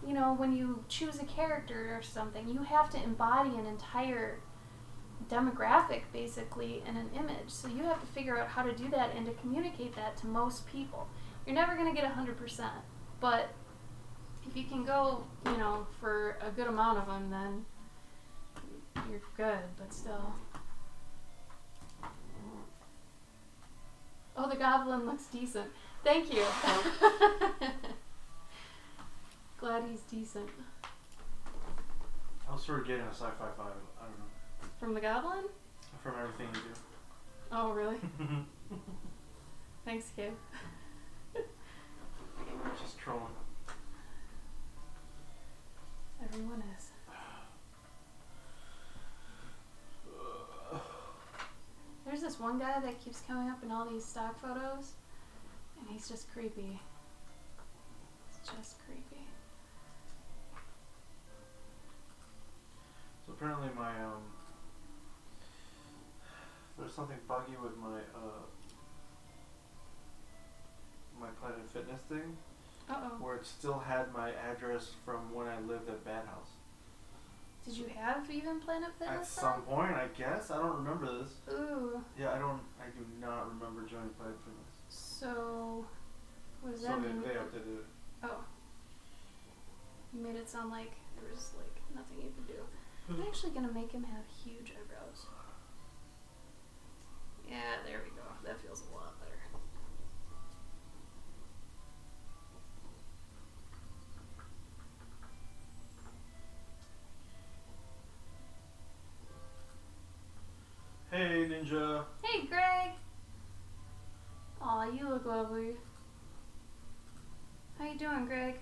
you know, when you choose a character or something, you have to embody an entire demographic, basically, in an image. So you have to figure out how to do that and to communicate that to most people. You're never going to get 100%, but if you can go, you know, for a good amount of them, then you're good, but still. Oh, the goblin looks decent. Thank you. Glad he's decent. I was sort of getting a sci-fi vibe. I don't know. From the goblin? From everything you do. Oh, really? Thanks, kid. Just trolling. Everyone is. There's this this one guy that keeps coming up in all these stock photos, and he's just creepy. It's just creepy. So apparently my there's something buggy with my my Planet Fitness thing, where it still had my address from when I lived at Bad House. Did you have even Planet Fitness? At some point, I guess. I don't remember this. Ooh. Yeah, I do not remember joining Planet Fitness. So, what does that mean? They updated it. Oh. You made it sound like there was like nothing you could do. I'm actually gonna make him have huge eyebrows. Yeah, there we go. That feels a lot better. Hey, Ninja. Hey, Greg. Aw, you look lovely. How you doing, Greg?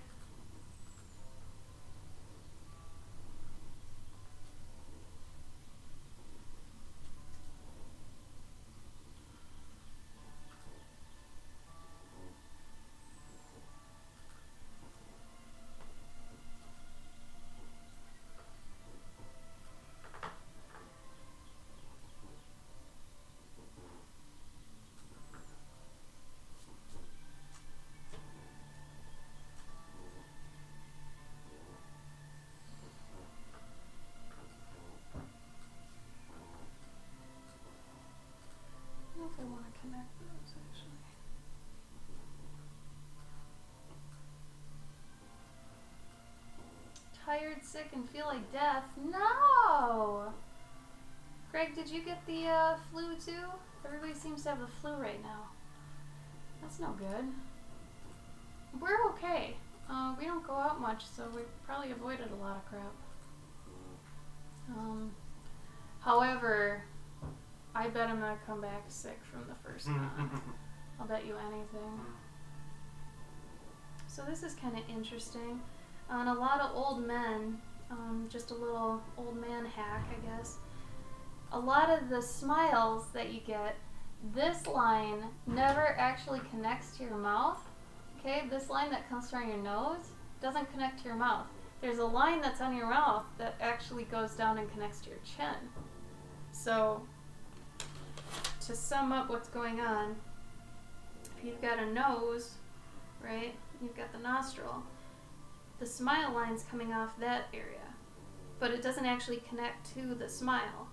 I don't know if I want to connect those, actually. Tired, sick, and feel like death? No! Greg, did you get the flu too? Everybody seems to have the flu right now. That's no good. We're okay. We don't go out much, so we probably avoided a lot of crap. However, I bet I'm gonna come back sick from the first one. I'll bet you anything. So this is kind of interesting. On a lot of old men, just a little old man hack, I guess. A lot of the smiles that you get, this line never actually connects to your mouth. Okay, this line that comes from your nose doesn't connect to your mouth. There's a line that's on your mouth that actually goes down and connects to your chin. So, to sum up what's going on, if you've got a nose, right, you've got the nostril, the smile line's coming off that area, but it doesn't actually connect to the smile.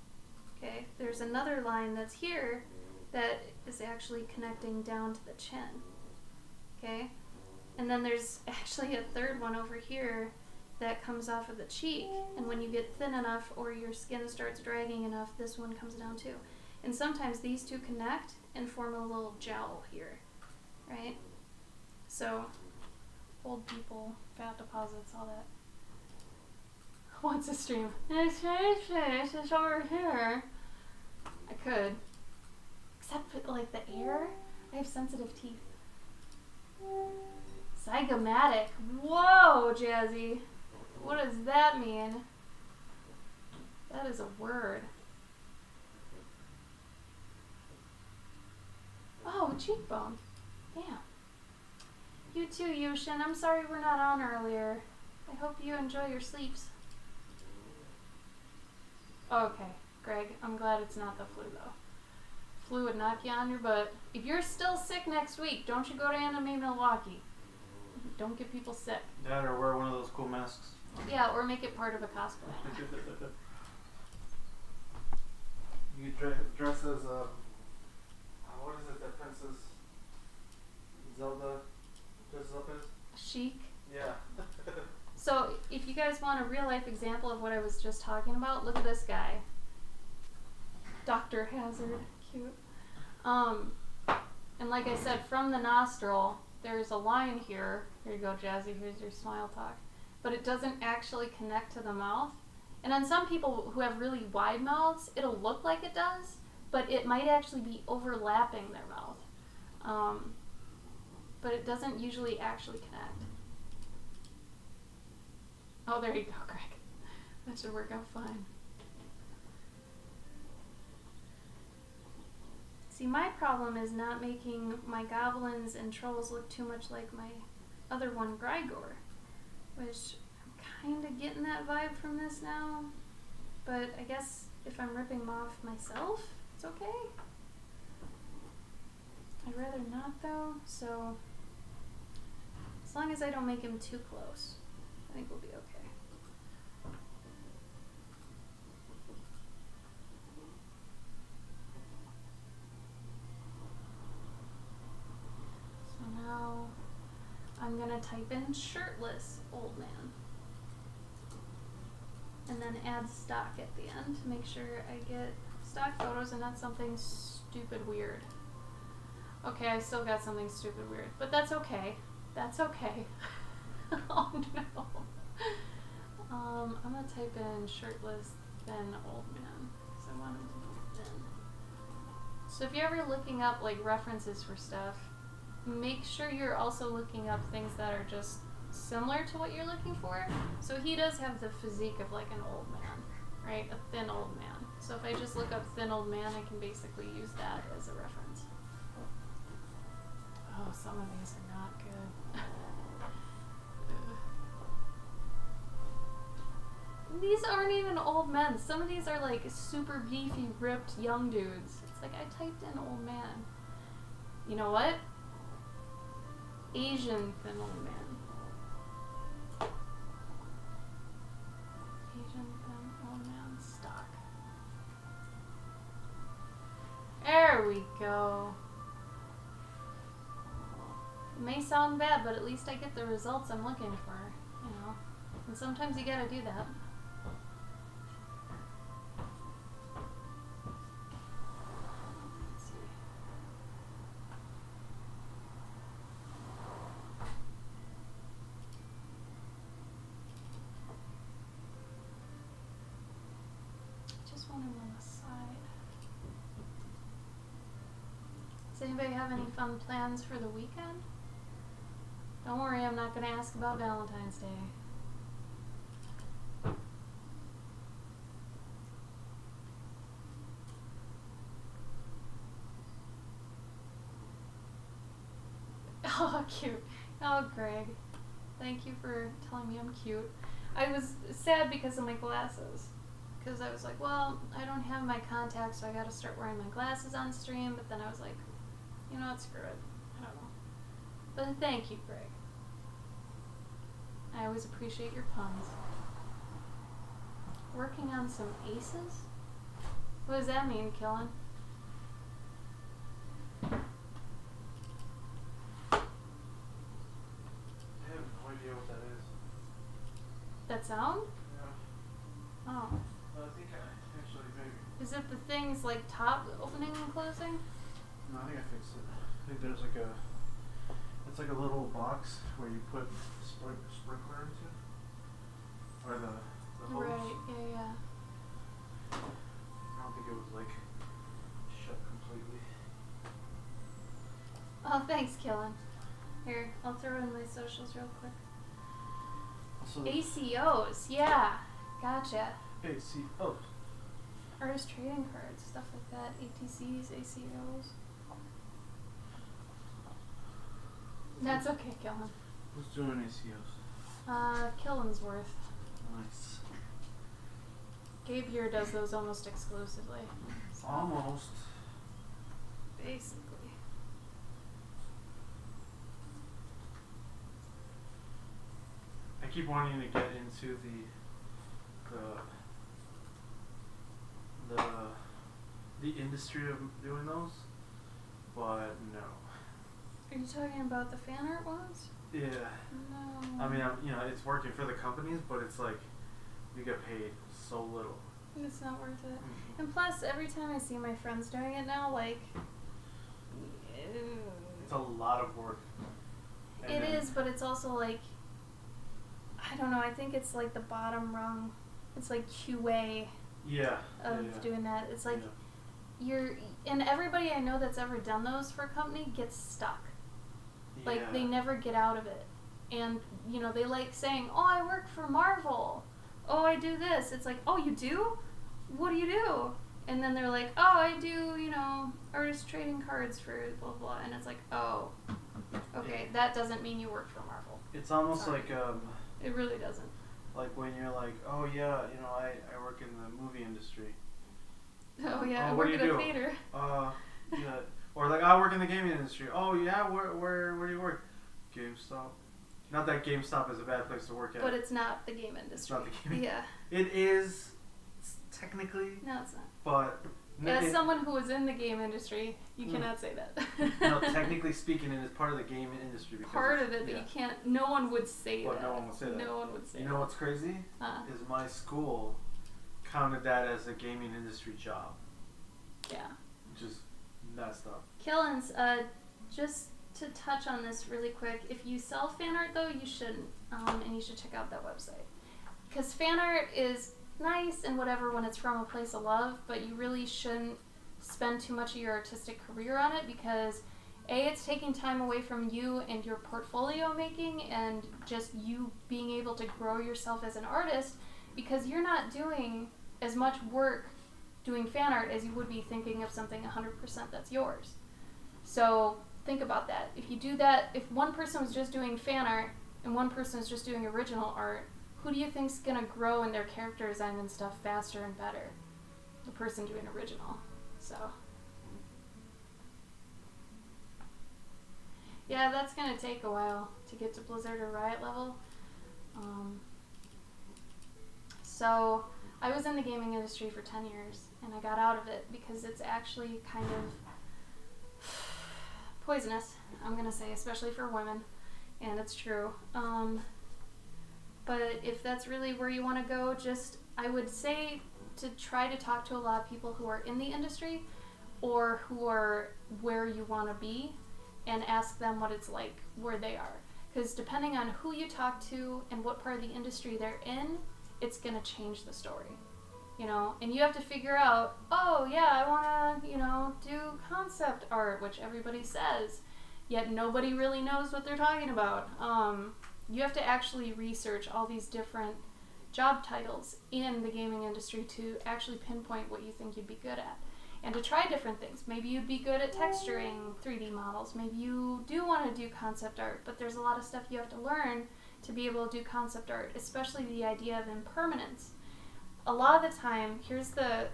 Okay, there's another line that's here that is actually connecting down to the chin. Okay, and then there's actually a third one over here that comes off of the cheek, and when you get thin enough or your skin starts dragging enough, this one comes down too. And sometimes these two connect and form a little jowl here, right? So, old people, fat deposits, all that. What's a stream? It's over here. I could. Except like the air, I have sensitive teeth. Zygomatic. Whoa, Jazzy. What does that mean? That is a word. Oh, cheekbone. Damn. You too, Yushin. I'm sorry we're not on earlier. I hope you enjoy your sleeps. Okay, Greg, I'm glad it's not the flu, though. Flu would knock you on your butt. If you're still sick next week, don't you go to Anime Milwaukee. Don't get people sick. That or wear one of those cool masks. Yeah, or make it part of a cosplay. You dress as what is it that Princess Zelda dresses up as? Chic. Yeah. So, if you guys want a real life example of what I was just talking about, look at this guy. Dr. Hazard. Cute. And like I said, from the nostril, there's a line here. Here you go, Jazzy. Here's your smile talk. But it doesn't actually connect to the mouth. And on some people who have really wide mouths, it'll look like it does, but it might actually be overlapping their mouth. But it doesn't usually actually connect. Oh, there you go, Greg. That should work out fine. See, my problem is not making my goblins and trolls look too much like my other one, Grigor, which I'm kind of getting that vibe from this now. But I guess if I'm ripping them off myself, it's okay. I'd rather not though, so as long as I don't make him too close, I think we'll be okay. So now I'm gonna type in shirtless old man. And then add stock at the end to make sure I get stock photos and not something stupid weird. Okay, I still got something stupid weird, but that's okay. That's okay. Oh no. I'm gonna type in shirtless thin old man because I want him to be thin. So if you're ever looking up like references for stuff, make sure you're also looking up things that are just similar to what you're looking for. So he does have the physique of like an old man, right? A thin old man. So if I just look up thin old man, I can basically use that as a reference. Oh, some of these are not good. These aren't even old men. Some of these are like super beefy, ripped young dudes. It's like I typed in old man. You know what? Asian thin old man. Asian thin old man stock. There we go. It may sound bad, but at least I get the results I'm looking for, you know. And sometimes you gotta do that. Let's see. Just want him on the side. Does anybody have any fun plans for the weekend? Don't worry, I'm not going to ask about Valentine's Day. Oh, cute. Oh, Greg. Thank you for telling me I'm cute. I was sad because of my glasses. Because I was like, well, I don't have my contacts, so I got to start wearing my glasses on stream. But then I was like, you know what, screw it. I don't know. But thank you, Greg. I always appreciate your puns. Working on some aces? What does that mean, Kellen? I have no idea what that is. That sound? Yeah. Oh. I think I actually maybe. Is it the things like top opening and closing? No, I think I fixed it. I think there's like a. It's like a little box where you put sprinkler into, or the hose. Right. Yeah. I don't think it was like shut completely. Oh, thanks, Kellen. Here, I'll throw in my socials real quick. Also, ACOs, yeah. Gotcha. ACOs. Artist trading cards, stuff like that. ATCs, ACOs. That's okay, Kellen. Who's doing ACOs? Killensworth. Nice. Gabe here does those almost exclusively. So Almost. basically. I keep wanting to get into the industry of doing those, but no. Are you talking about the fan art ones? Yeah. No. I mean, it's working for the companies, but it's like you get paid so little. It's not worth it. Mm-hmm. And plus, every time I see my friends doing it now, like, It's a lot of work. And it then- is, but it's also like, I don't know. I think it's like the bottom rung. It's like QA Yeah. of yeah. doing that. It's like yeah. and everybody I know that's ever done those for a company gets stuck. Like Yeah. they never get out of it. And they like saying, "Oh, I work for Marvel. Oh, I do this." It's like, "Oh, you do? What do you do?" and then they're like, oh, I do, artist trading cards for blah, blah, and it's like, oh, okay, that doesn't mean you work for Marvel. It's almost Sorry. like, It really doesn't. like when you're like, oh yeah, I work in the movie industry. Oh, yeah, I what work do you at a do? theater. Yeah. Or like, I work in the gaming industry. Oh yeah, where do you work? GameStop. Not that GameStop is a bad place to work at. But it's not the game industry. It's not the game. Yeah. It is, technically. No, it's not. But As someone who was in the game industry, you cannot say that. no, technically speaking, it is part of the game industry. Because Part of it, but you can't. No one would say But that. no one would say that. No one would say that. You know what's crazy? Is my school counted that as a gaming industry job. Yeah. Which is messed up. Killens, just to touch on this really quick, if you sell fan art though, you shouldn't, and you should check out that website. Because fan art is nice and whatever when it's from a place of love, but you really shouldn't spend too much of your artistic career on it because A, it's taking time away from you and your portfolio making and just you being able to grow yourself as an artist because you're not doing as much work doing fan art as you would be thinking of something 100% that's yours. So think about that. If you do that, if one person was just doing fan art and one person is just doing original art, who do you think's gonna grow in their character design and stuff faster and better? The person doing original. So yeah, that's gonna take a while to get to Blizzard or Riot level. So I was in the gaming industry for 10 years and I got out of it because it's actually kind of poisonous, I'm gonna say, especially for women, and it's true. But if that's really where you want to go, I would say to try to talk to a lot of people who are in the industry or who are where you want to be and ask them what it's like where they are. Because depending on who you talk to and what part of the industry they're in, it's going to change the story. And you have to figure out, oh yeah, I want to, do concept art, which everybody says, yet nobody really knows what they're talking about. You have to actually research all these different job titles in the gaming industry to actually pinpoint what you think you'd be good at. And to try different things. Maybe you'd be good at texturing 3D models. Maybe you do want to do concept art, but there's a lot of stuff you have to learn to be able to do concept art, especially the idea of impermanence. A lot of the time, here's the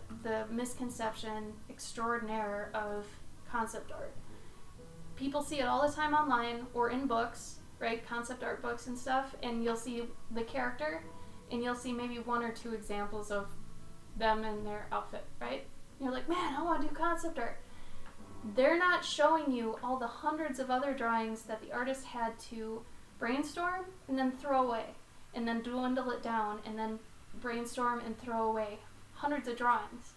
misconception extraordinaire of concept art. People see it all the time online or in books, right? Concept art books and stuff, and you'll see the character, and you'll see maybe one or two examples of them in their outfit, right? And you're like, man, I want to do concept art. They're not showing you all the hundreds of other drawings that the artist had to brainstorm and then throw away, and then dwindle it down, and then brainstorm and throw away hundreds of drawings,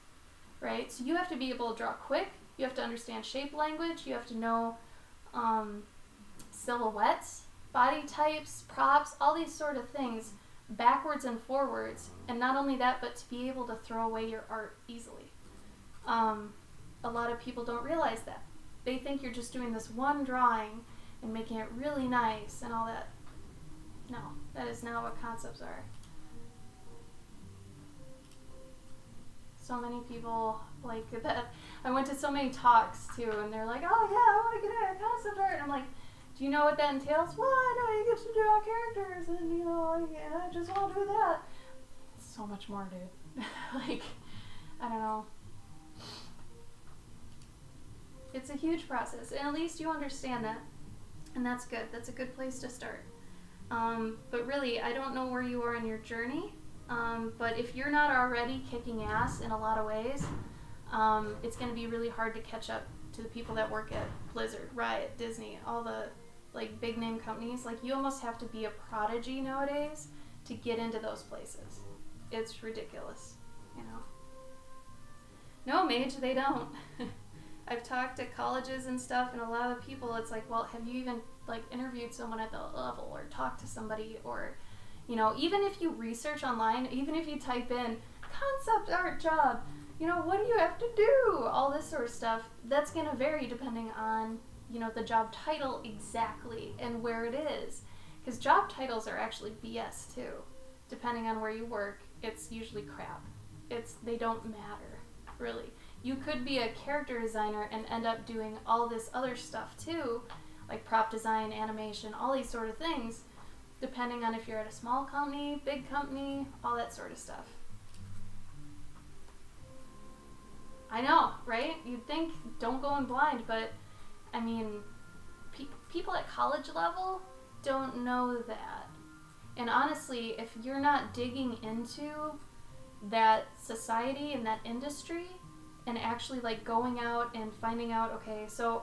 right? So you have to be able to draw quick, you have to understand shape language, you have to know silhouettes, body types, props, all these sort of things backwards and forwards, and not only that, but to be able to throw away your art easily. A lot of people don't realize that. They think you're just doing this one drawing and making it really nice and all that. No, that is not what concepts are. So many people like that. I went to so many talks too, and they're like, oh yeah, I want to get into concept art. And I'm like, do you know what that entails? Well, I know you get to draw characters, and I just want to do that. It's so much more, dude. Like, I don't know. It's a huge process, and at least you understand that, and that's good. That's a good place to start. But really, I don't know where you are in your journey, but if you're not already kicking ass in a lot of ways, it's going to be really hard to catch up to the people that work at Blizzard, Riot, Disney, all the big name companies. Like, you almost have to be a prodigy nowadays to get into those places. It's ridiculous, No, Mage, they don't. I've talked to colleges and stuff, and a lot of people, it's like, well, have you even interviewed someone at the level or talked to somebody, or even if you research online, even if you type in concept art job, what do you have to do? All this sort of stuff. That's going to vary depending on, the job title exactly and where it is. Because job titles are actually BS too. Depending on where you work, it's usually crap. They don't matter. really. You could be a character designer and end up doing all this other stuff too, like prop design, animation, all these sort of things, depending on if you're at a small company, big company, all that sort of stuff. I know, right? You'd think don't go in blind, but I mean, people at college level don't know that. And honestly, if you're not digging into that society and that industry and actually like going out and finding out, okay, so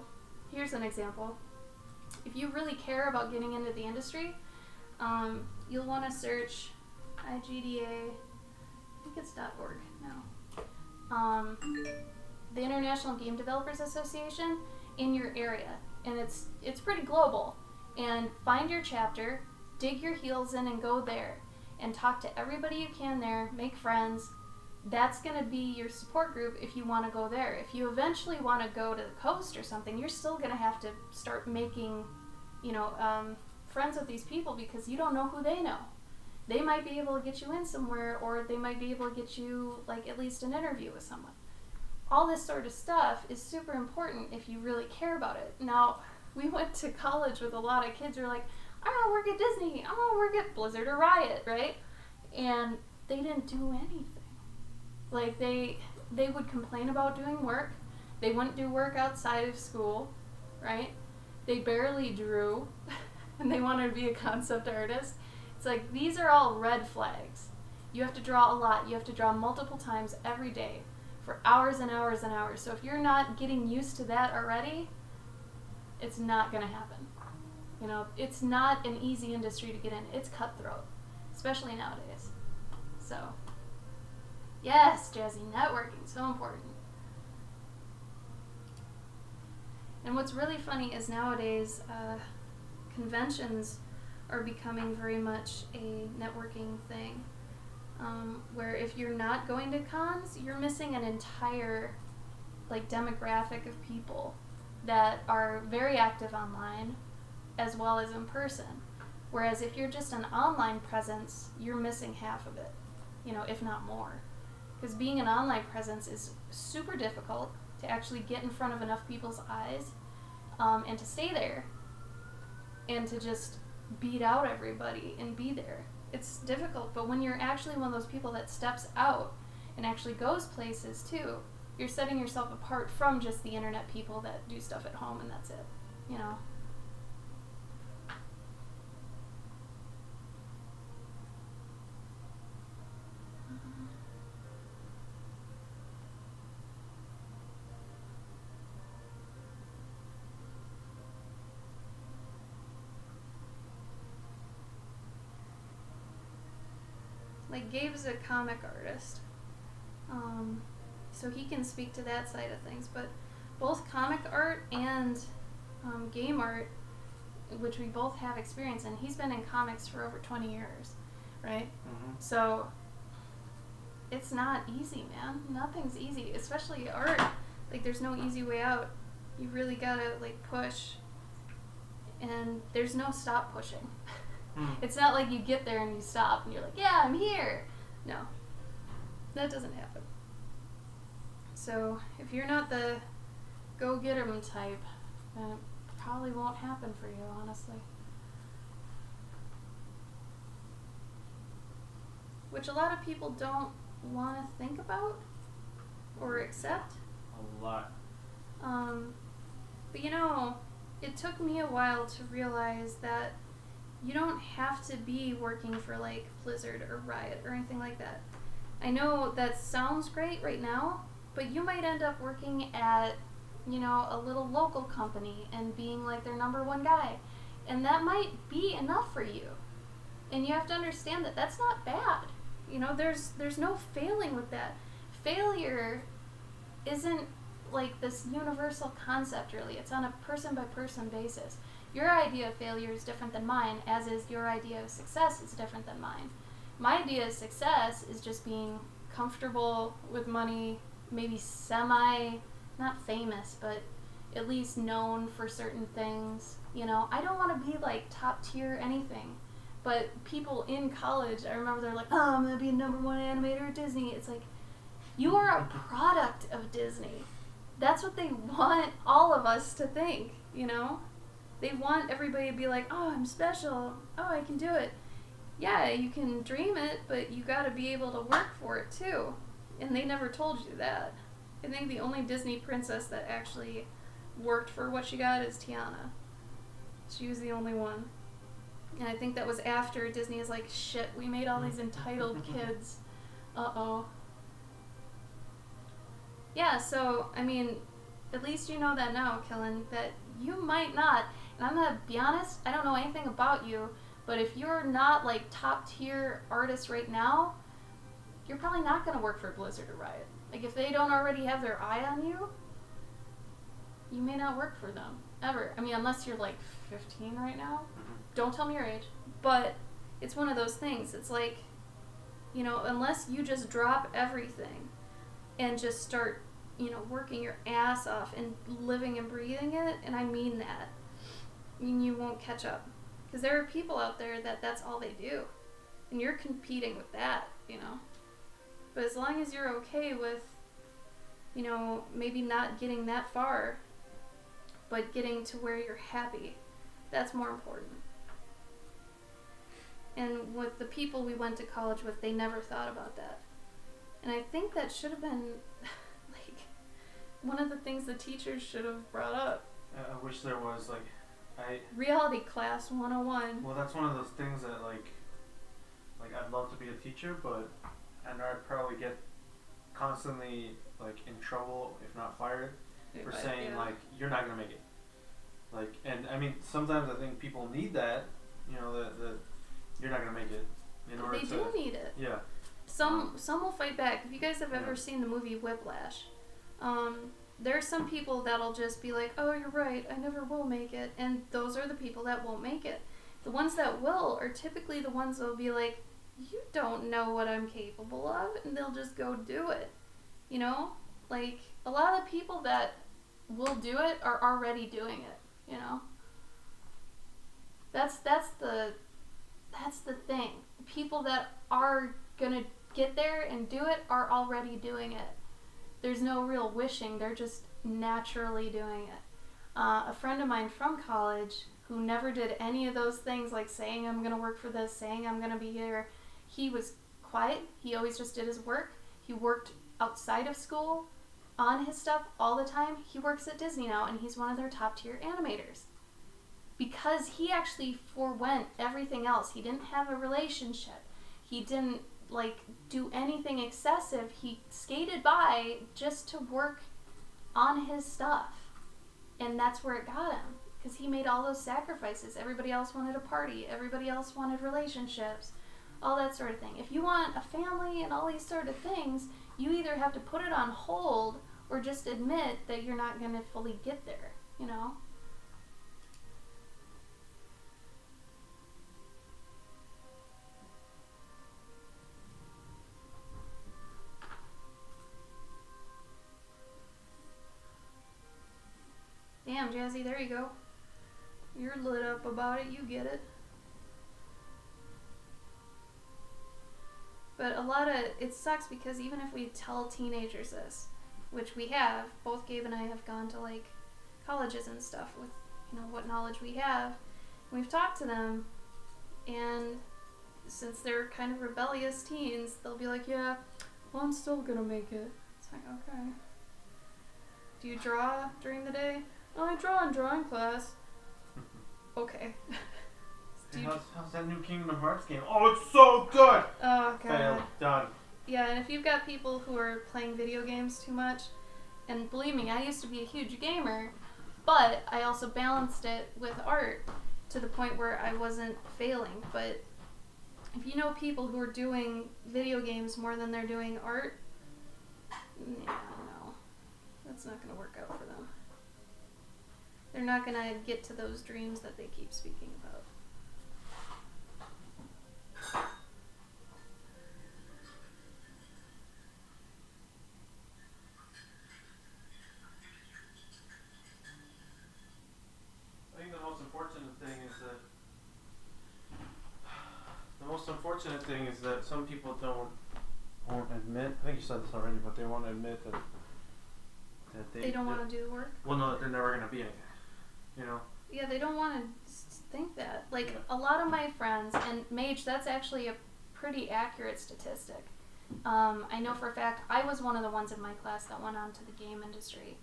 here's an example. If you really care about getting into the industry, you'll want to search IGDA, I think it's .org now, the International Game Developers Association in your area. And it's pretty global. And find your chapter, dig your heels in and go there. And talk to everybody you can there, make friends. That's going to be your support group if you want to go there. If you eventually want to go to the coast or something, you're still going to have to start making, friends with these people because you don't know who they know. They might be able to get you in somewhere, or they might be able to get you, like, at least an interview with someone. All this sort of stuff is super important if you really care about it. Now, we went to college with a lot of kids who are like, I want to work at Disney, I want to work at Blizzard or Riot, right? And they didn't do anything. Like, they would complain about doing work. They wouldn't do work outside of school, right? They barely drew, and they wanted to be a concept artist. It's like, these are all red flags. You have to draw a lot. You have to draw multiple times every day for hours and hours and hours. So if you're not getting used to that already, it's not going to happen. It's not an easy industry to get in. It's cutthroat, especially nowadays. So, yes, Jazzy, networking, so important. And what's really funny is nowadays, conventions are becoming very much a networking thing. Where if you're not going to cons, you're missing an entire demographic of people that are very active online as well as in person. Whereas if you're just an online presence, you're missing half of it, if not more. Because being an online presence is super difficult to actually get in front of enough people's eyes and to stay there and to just beat out everybody and be there. It's difficult, but when you're actually one of those people that steps out and actually goes places too, you're setting yourself apart from just the internet people that do stuff at home and that's it, Like, Gabe's a comic artist, so he can speak to that side of things, but both comic art and game art, which we both have experience in, he's been in comics for over 20 years, right? Mm-hmm. So it's not easy, man. Nothing's easy, especially art. Like, there's no easy way out. You really gotta, push, and there's no stop pushing. It's not like you get there and you stop and you're like, yeah, I'm here. No, that doesn't happen. So if you're not the go-get-'em type, then it probably won't happen for you, honestly. Which a lot of people don't want to think about or accept. A lot. But it took me a while to realize that you don't have to be working for Blizzard or Riot or anything like that. I know that sounds great right now, but you might end up working at, a little local company and being their number one guy. And that might be enough for you. And you have to understand that that's not bad. There's no failing with that. Failure isn't this universal concept, really. It's on a person-by-person basis. Your idea of failure is different than mine, as is your idea of success is different than mine. My idea of success is just being comfortable with money, maybe not famous, but at least known for certain things. I don't want to be top tier anything. But people in college, I remember they're like, oh, I'm going to be a number one animator at Disney. It's like, You are a product of Disney. That's what they want all of us to think, you know? They want everybody to be like, oh, I'm special. Oh, I can do it. Yeah, you can dream it, but you gotta be able to work for it too. And they never told you that. I think the only Disney princess that actually worked for what she got is Tiana. She was the only one. And I think that was after Disney is like, shit, we made all these entitled kids. Uh-oh. Yeah, so, I mean, at least you know that now, Killen, that you might not, and I'm gonna be honest, I don't know anything about you, but if you're not, like, top tier artist right now, you're probably not gonna work for Blizzard or Riot. Like, if they don't already have their eye on you, you may not work for them, ever. I mean, unless you're, like, 15 right now. Don't tell me your age. But it's one of those things. It's like, you know, unless you just drop everything and just start, you know, working your ass off and living and breathing it, and I mean that, I mean, you won't catch up. Because there are people out there that that's all they do. And you're competing with that, you know. But as long as you're okay with, you know, maybe not getting that far, but getting to where you're happy, that's more important. And with the people we went to college with, they never thought about that. And I think that should have been, like, one of the things the teachers should have brought up. I wish there was, like, Reality class 101. Well, that's one of those things that, like I'd love to be a teacher, but I'd probably get constantly, like, in trouble, if not fired, for saying, like, you're not going to make it. Like, and, I mean, sometimes I think people need that, you know, that you're not going to make it in order They to... do need it. Yeah. Some will fight back. If you guys have ever seen the movie Whiplash, there are some people that'll just be like, oh, you're right, I never will make it. And those are the people that won't make it. The ones that will are typically the ones that'll be like, you don't know what I'm capable of, and they'll just go do it. You know? Like, a lot of the people that will do it are already doing it, you know? That's the thing. The people that are gonna get there and do it are already doing it. There's no real wishing, they're just naturally doing it. A friend of mine from college who never did any of those things, like saying I'm gonna work for this, saying I'm gonna be here, he was quiet, he always just did his work. He worked outside of school on his stuff all the time. He works at Disney now, and he's one of their top tier animators. Because he actually forewent everything else. He didn't have a relationship. He didn't, like, do anything excessive. He skated by just to work on his stuff. And that's where it got him. Because he made all those sacrifices. Everybody else wanted a party. Everybody else wanted relationships. All that sort of thing. If you want a family and all these sort of things, you either have to put it on hold or just admit that you're not going to fully get there, you know? Damn, Jazzy, there you go. You're lit up about it, you get it. But it sucks because even if we tell teenagers this, which we have, both Gabe and I have gone to, like, colleges and stuff with, you know, what knowledge we have, we've talked to them, and since they're kind of rebellious teens, they'll be like, yeah, well, I'm still gonna make it. It's like, okay. Do you draw during the day? Oh, I draw in drawing class. Okay. Hey, how's that new Kingdom Hearts game? Oh, it's so good! Oh, God. Failed. Done. Yeah, and if you've got people who are playing video games too much, and believe me, I used to be a huge gamer, but I also balanced it with art to the point where I wasn't failing. But if you know people who are doing video games more than they're doing art, yeah, no. That's not going to work out for them. They're not going to get to those dreams that they keep speaking about. I think the most unfortunate thing is that some people don't won't admit. I think you said this already, but they won't admit that They don't want to do the work. Well, no, that they're never gonna be anything. You know. Yeah, they don't want to think that. Like, Yeah. a lot of my friends, and Mage, that's actually a pretty accurate statistic. I know for a fact I was one of the ones in my class that went on to the game industry,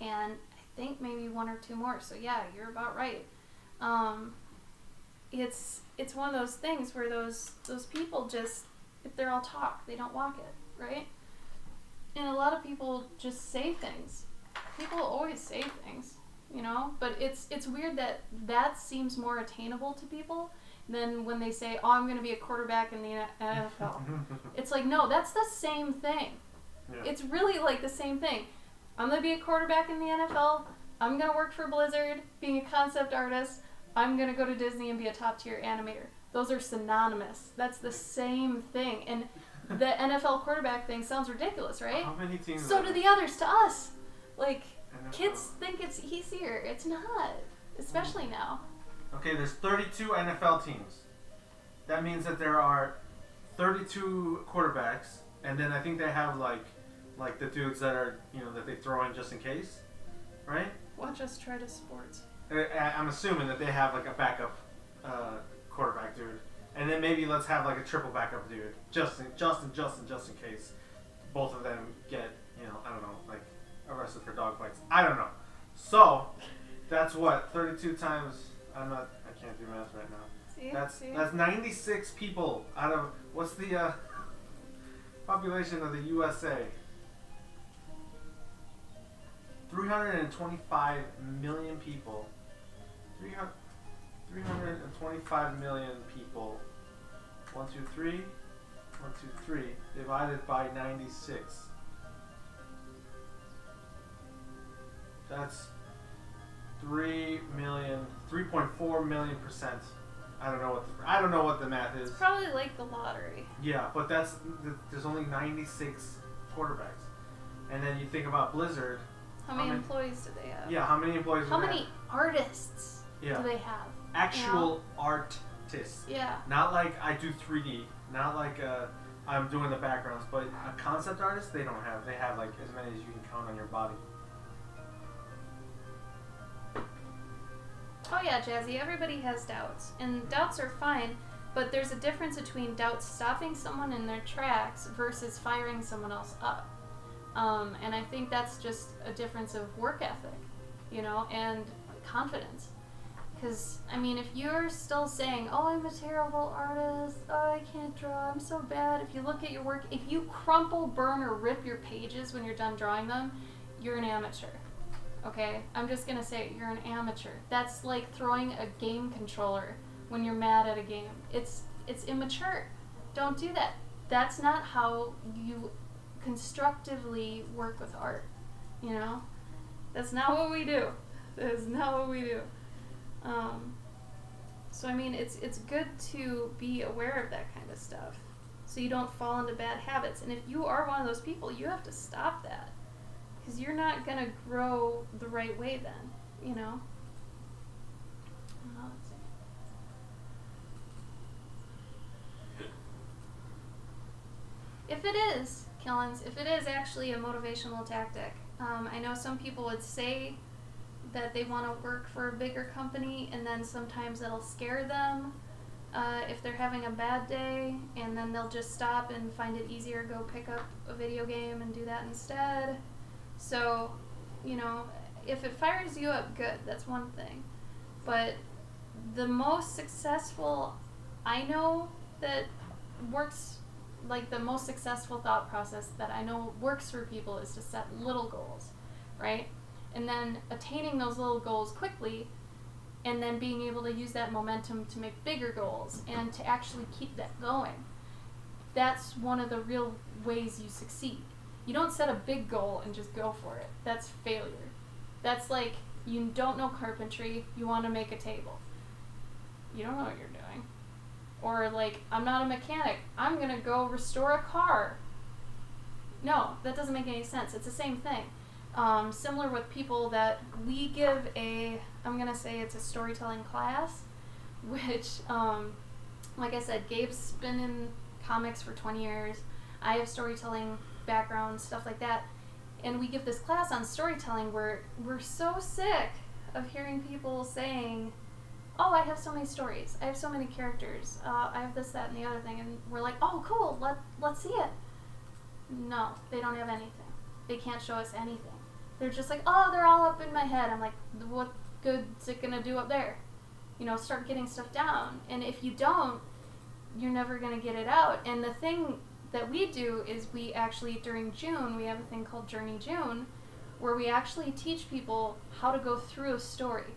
and I think maybe one or two more. So yeah, you're about right. It's one of those things where those people just, if they're all talk, they don't walk it, right? And a lot of people just say things. People always say things, you know? But it's weird that seems more attainable to people than when they say, oh, I'm going to be a quarterback in the NFL. It's like, no, that's the same thing. Yeah. It's really like the same thing. I'm going to be a quarterback in the NFL. I'm going to work for Blizzard, being a concept artist. I'm going to go to Disney and be a top-tier animator. Those are synonymous. That's the same thing. And the NFL quarterback thing sounds ridiculous, right? How many teams? So do the others to us. Like, NFL. kids think it's easier. It's not. Especially now. Okay, there's 32 NFL teams. That means that there are 32 quarterbacks, and then I think they have like the dudes that are, you know, that they throw in just in case, right? Watch us try to sports. I'm assuming that they have like a backup quarterback dude, and then maybe let's have like a triple backup dude, just in case both of them get, you know, I don't know, like arrested for dog fights. I don't know. So that's what 32 times. I can't do math right now. See? That's 96 people out of, what's the population of the USA? 325 million people. 325 million people. 1, 2, 3. 1, 2, 3. Divided by 96. That's 3.4 million %. I don't know what the math is. It's probably like the lottery. Yeah, but there's only 96 quarterbacks, and then you think about Blizzard. How many employees do they have? Yeah, how many employees? How many artists do they have? Actual artists. Yeah. Not like I do 3D. Not like I'm doing the backgrounds, but a concept artist they don't have. They have like as many as you can count on your body. Oh yeah, Jazzy, everybody has doubts. And doubts are fine, but there's a difference between doubts stopping someone in their tracks versus firing someone else up. And I think that's just a difference of work ethic, you know, and confidence. Because, I mean, if you're still saying, oh, I'm a terrible artist, oh, I can't draw, I'm so bad. If you look at your work, if you crumple, burn, or rip your pages when you're done drawing them, you're an amateur. Okay, I'm just gonna say you're an amateur. That's like throwing a game controller when you're mad at a game. It's immature. Don't do that. That's not how you constructively work with art. You know, that's not what we do. That is not what we do. So I mean, it's good to be aware of that kind of stuff, so you don't fall into bad habits. And if you are one of those people, you have to stop that. Because you're not going to grow the right way then, you know? Let's see. If it is, Killens, if it is actually a motivational tactic, I know some people would say that they want to work for a bigger company, and then sometimes that'll scare them if they're having a bad day, and then they'll just stop and find it easier to go pick up a video game and do that instead. So, you know, if it fires you up, good, that's one thing. But the most successful, I know that works, like the most successful thought process that I know works for people is to set little goals, right? And then attaining those little goals quickly, and then being able to use that momentum to make bigger goals and to actually keep that going. That's one of the real ways you succeed. You don't set a big goal and just go for it. That's failure. That's like, you don't know carpentry, you want to make a table. You don't know what you're doing. Or like, I'm not a mechanic, I'm going to go restore a car. No, that doesn't make any sense. It's the same thing. Similar with people that we give I'm going to say it's a storytelling class, which, like I said, Gabe's been in comics for 20 years. I have storytelling background, stuff like that. And we give this class on storytelling where we're so sick of hearing people saying, oh, I have so many stories, I have so many characters, I have this, that, and the other thing, and we're like, oh, cool, let's see it. No, they don't have anything. They can't show us anything. They're just like, oh, they're all up in my head. I'm like, what good's it gonna do up there? You know, start getting stuff down. And if you don't, you're never gonna get it out. And the thing that we do is we actually, during June, we have a thing called Journey June, where we actually teach people how to go through a story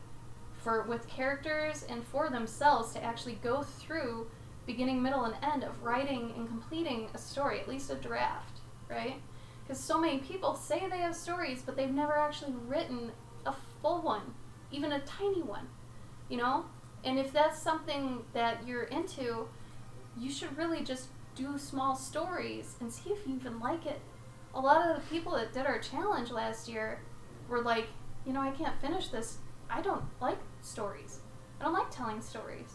with characters and for themselves to actually go through beginning, middle, and end of writing and completing a story, at least a draft, right? Because so many people say they have stories, but they've never actually written a full one, even a tiny one, you know? And if that's something that you're into, you should really just do small stories and see if you even like it. A lot of the people that did our challenge last year were like, you know, I can't finish this. I don't like stories. I don't like telling stories.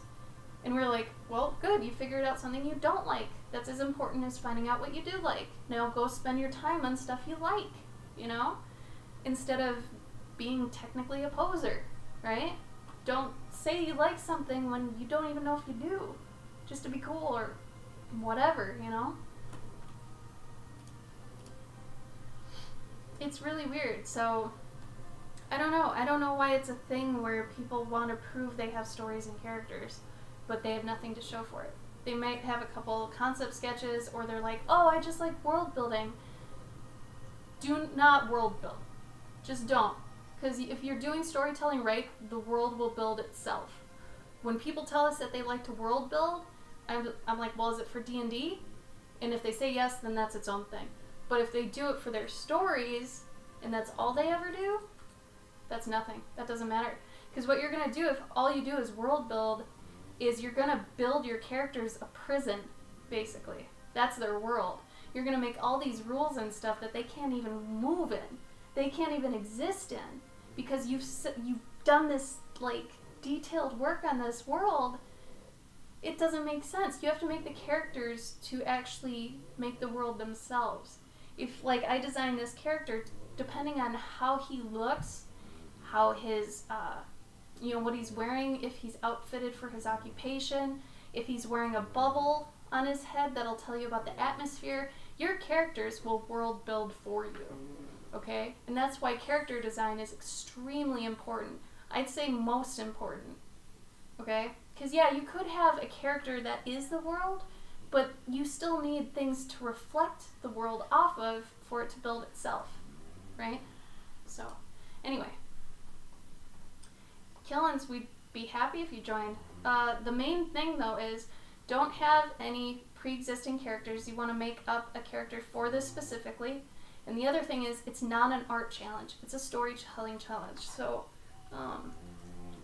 And we're like, well, good, you figured out something you don't like. That's as important as finding out what you do like. Now go spend your time on stuff you like, you know? Instead of being technically a poser, right? Don't say you like something when you don't even know if you do, just to be cool or whatever, you know? It's really weird. So I don't know. I don't know why it's a thing where people want to prove they have stories and characters, but they have nothing to show for it. They might have a couple concept sketches, or they're like, oh, I just like world building. Do not world build. Just don't. Because if you're doing storytelling right, the world will build itself. When people tell us that they like to world build, I'm like, well, is it for D&D? And if they say yes, then that's its own thing. But if they do it for their stories, and that's all they ever do, that's nothing. That doesn't matter. Because what you're going to do if all you do is world build is you're going to build your characters a prison, basically. That's their world. You're going to make all these rules and stuff that they can't even move in. They can't even exist in. Because you've done this, like, detailed work on this world. It doesn't make sense. You have to make the characters to actually make the world themselves. If, like, I design this character, depending on how he looks, how his, what he's wearing, if he's outfitted for his occupation, if he's wearing a bubble on his head that'll tell you about the atmosphere, your characters will world build for you, okay? And that's why character design is extremely important. I'd say most important, okay? Because, yeah, you could have a character that is the world, but you still need things to reflect the world off of for it to build itself, right? So, anyway. Killins, we'd be happy if you joined. The main thing, though, is don't have any pre-existing characters. You want to make up a character for this specifically. And the other thing is, it's not an art challenge. It's a storytelling challenge. So,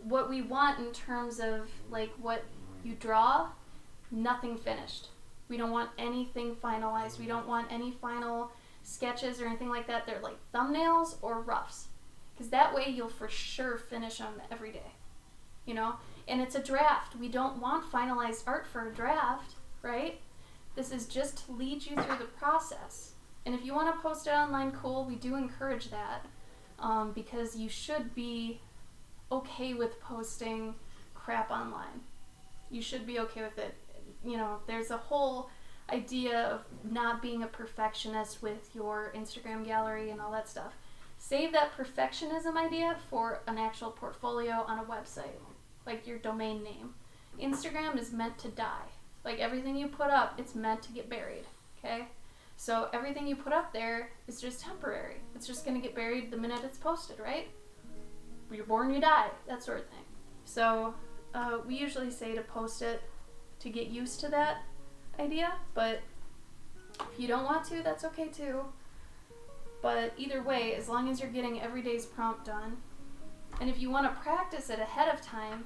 what we want in terms of, like, what you draw, nothing finished. We don't want anything finalized. We don't want any final sketches or anything like that. They're like thumbnails or roughs. Because that way you'll for sure finish them every day, you know? And it's a draft. We don't want finalized art for a draft, right? This is just to lead you through the process. And if you want to post it online, cool, we do encourage that, because you should be okay with posting crap online. You should be okay with it. You know, there's a whole idea of not being a perfectionist with your Instagram gallery and all that stuff. Save that perfectionism idea for an actual portfolio on a website, like your domain name. Instagram is meant to die. Like everything you put up, it's meant to get buried, okay? So everything you put up there is just temporary. It's just going to get buried the minute it's posted, right? You're born, you die, that sort of thing. So we usually say to post it to get used to that idea, but if you don't want to, that's okay too. But either way, as long as you're getting every day's prompt done, and if you want to practice it ahead of time,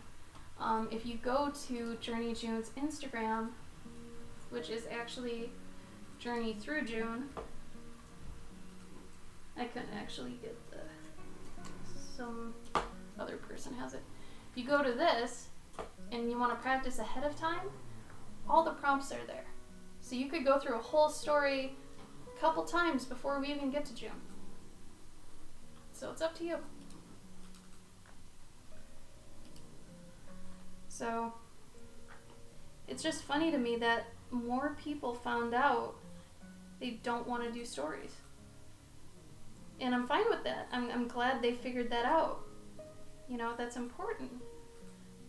if you go to Journey June's Instagram, which is actually Journey Through June, I couldn't actually get some other person has it. If you go to this, and you want to practice ahead of time, all the prompts are there. So you could go through a whole story a couple times before we even get to June. So it's up to you. So it's just funny to me that more people found out they don't want to do stories. And I'm fine with that. I'm glad they figured that out. You know, that's important.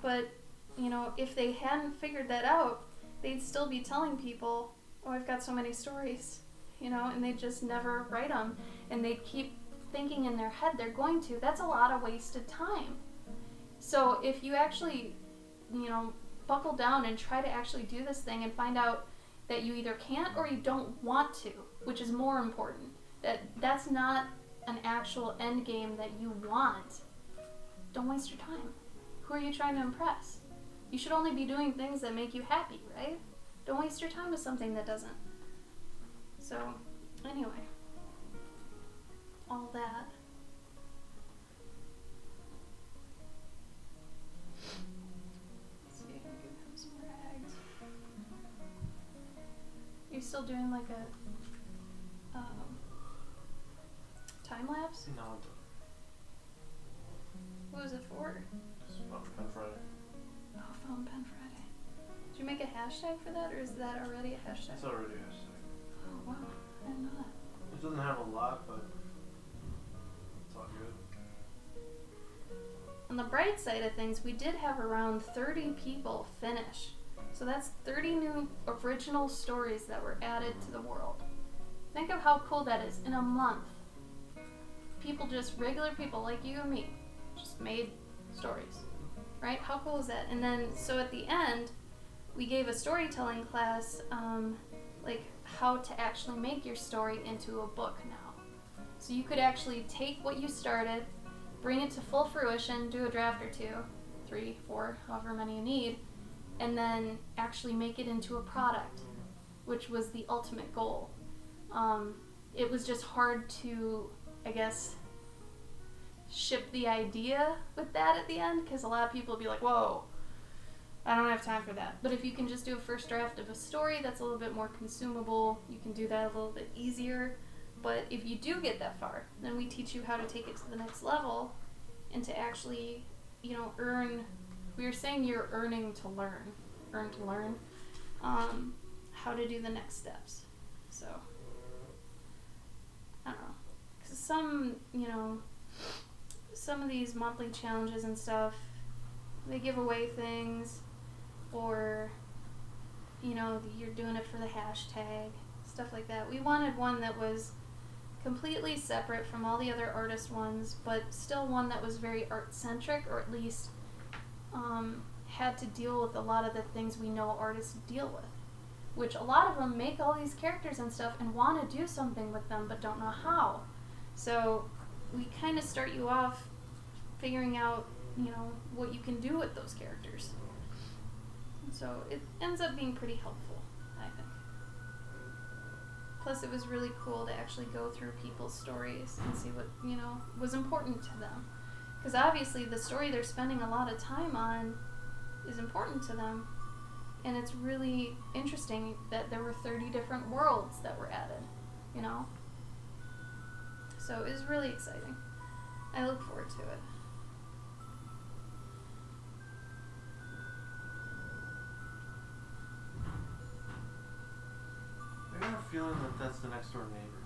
But, you know, if they hadn't figured that out, they'd still be telling people, oh, I've got so many stories, you know, and they'd just never write them. And they'd keep thinking in their head they're going to. That's a lot of wasted time. So if you actually, you know, buckle down and try to actually do this thing and find out that you either can't or you don't want to, which is more important, that's not an actual end game that you want, don't waste your time. Who are you trying to impress? You should only be doing things that make you happy, right? Don't waste your time with something that doesn't. So, anyway, all that. Let's see, I can give him some rags. You still doing like a time lapse? No, What was it for? it's about Pen Friday. Oh, Found Pen Friday. Did you make a hashtag for that, or is that already a hashtag? It's already a hashtag. Oh wow, I didn't know that. It doesn't have a lot, but it's all good. On the bright side of things, we did have around 30 people finish. So that's 30 new original stories that were added to the world. Think of how cool that is in a month. People, just regular people like you and me, just made stories, right? How cool is that? And then, so at the end, we gave a storytelling class, like how to actually make your story into a book now. So you could actually take what you started, bring it to full fruition, do a draft or 2, 3, 4, however many you need, and then actually make it into a product, which was the ultimate goal. It was just hard to, I guess, ship the idea with that at the end, because a lot of people would be like, whoa, I don't have time for that. But if you can just do a first draft of a story that's a little bit more consumable, you can do that a little bit easier. But if you do get that far, then we teach you how to take it to the next level and to actually, you know, we were saying you're earn to learn, how to do the next steps. So, I don't know. Because some, you know, some of these monthly challenges and stuff, they give away things, or, you know, you're doing it for the hashtag, stuff like that. We wanted one that was completely separate from all the other artist ones, but still one that was very art-centric, or at least had to deal with a lot of the things we know artists deal with. Which a lot of them make all these characters and stuff and want to do something with them, but don't know how. So we kind of start you off figuring out, you know, what you can do with those characters. So it ends up being pretty helpful, I think. Plus it was really cool to actually go through people's stories and see what, you know, was important to them. Because obviously the story they're spending a lot of time on is important to them. And it's really interesting that there were 30 different worlds that were added, you know? So it was really exciting. I look forward to it. I got a feeling that that's the next door neighbor.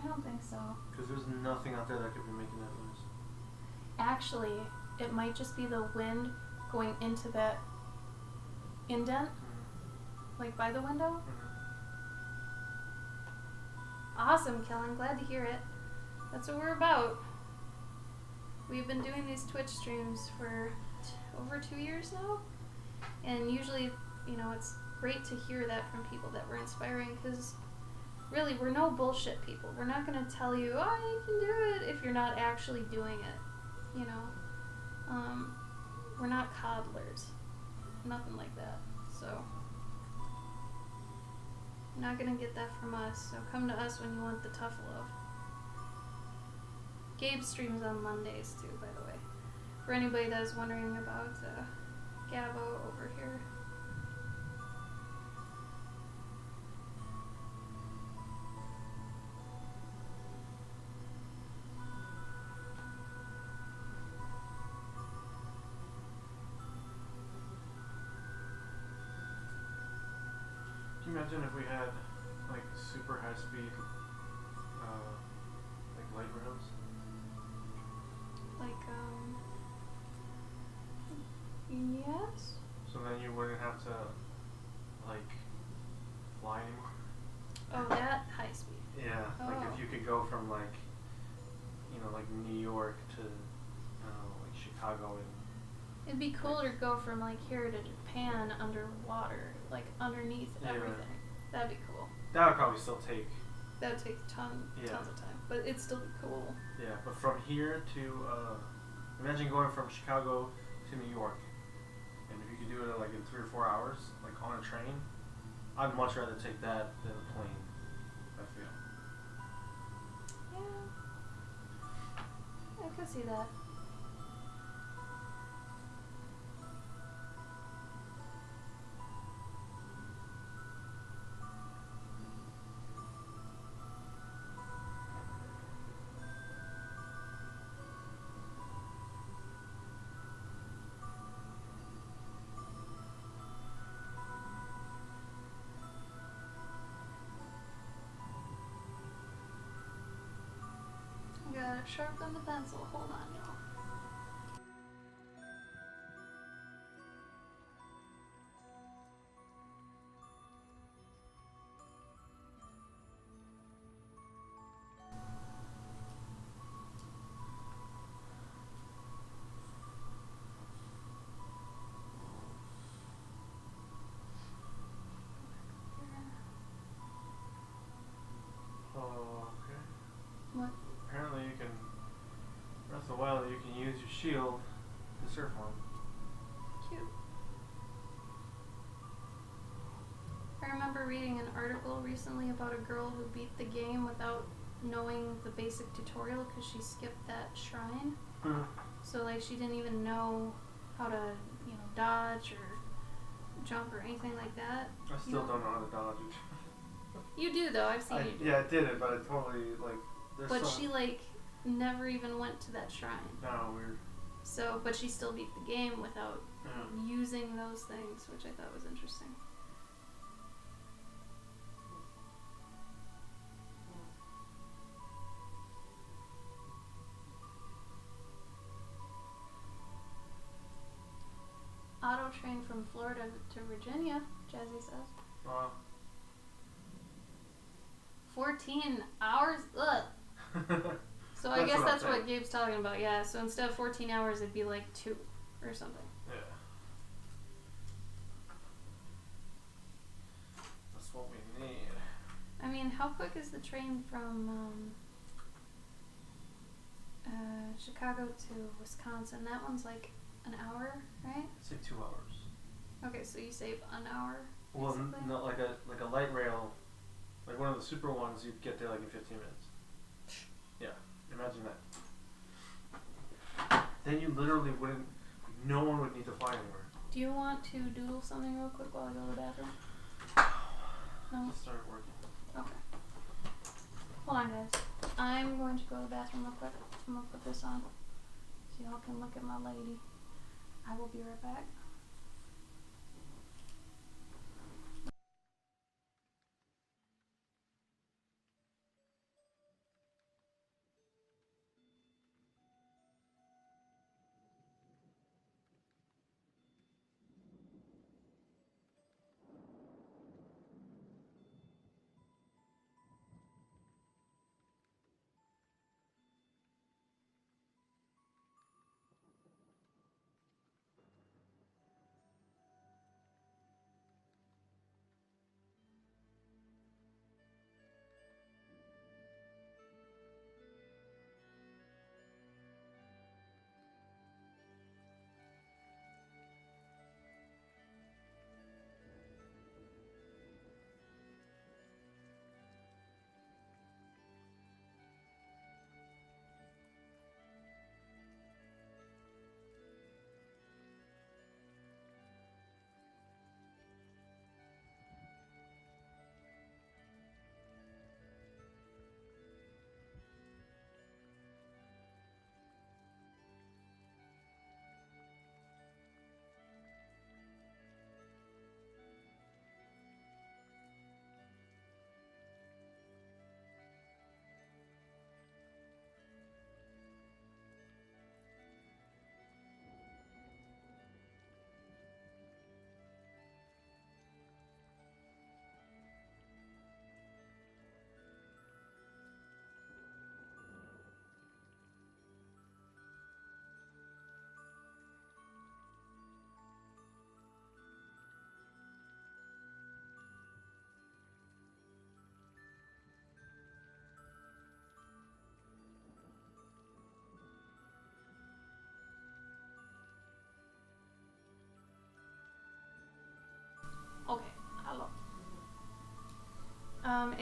I don't think so. Because there's nothing out there that could be making that noise. Actually, it might just be the wind going into that indent, like by the window. Awesome, Kellen. Glad to hear it. That's what we're about. We've been doing these Twitch streams for over 2 years now. And usually, you know, it's great to hear that from people that we're inspiring, because really, we're no bullshit people. We're not going to tell you, oh, you can do it, if you're not actually doing it, you know. We're not coddlers. Nothing like that. So, you're not going to get that from us. So come to us when you want the tough love. Gabe streams on Mondays too, by the way. For anybody that is wondering about Gabo over here. Can you imagine if we had like super high speed, like light rails? Like, yes? So then you wouldn't have to like fly anymore. Oh, that high speed. Yeah, like Oh. if you could go from like, like New York to, I don't know, like Chicago and. It'd be cool to go from like here to Japan underwater, like underneath Yeah. everything. That'd be cool. That would probably still take. That would take tons of time, but it'd still be cool. Yeah, but from here to, imagine going from Chicago to New York, and if you could do it like in 3 or 4 hours, like on a train, I'd much rather take that than a plane. I feel. Yeah, I could see that. I gotta sharpen the pencil. Hold on, y'all. Oh, okay. What? Apparently you can, Breath of the Wild, you can use your shield to surf on. Cute. I remember reading an article recently about a girl who beat the game without knowing the basic tutorial because she skipped that shrine. So like she didn't even know how to, dodge or jump or anything like that. I still don't know how to dodge it. You do though. I've seen you do. Yeah, I did it, but I totally But she never even went to that shrine. No, weird. So, but she still beat the game without using those things, which I thought was interesting. Auto train from Florida to Virginia, Jazzy says. 14 hours? Ugh. So I guess that's what Gabe's talking about, yeah. So instead of 14 hours, it'd be like 2 or something. Yeah. That's what we need. I mean, how quick is the train from Chicago to Wisconsin? That one's like an hour, right? It's like 2 hours. Okay, so you save an hour. Well, basically? not like a light rail, like one of the super ones. You'd get there like in 15 minutes. Yeah, imagine that. Then you literally wouldn't. No one would need to fly anywhere. Do you want to doodle something real quick while I go to the bathroom? No? Just start working. Okay. Hold on, guys. I'm going to go to the bathroom real quick. I'm going to put this on so y'all can look at my lady. I will be right back.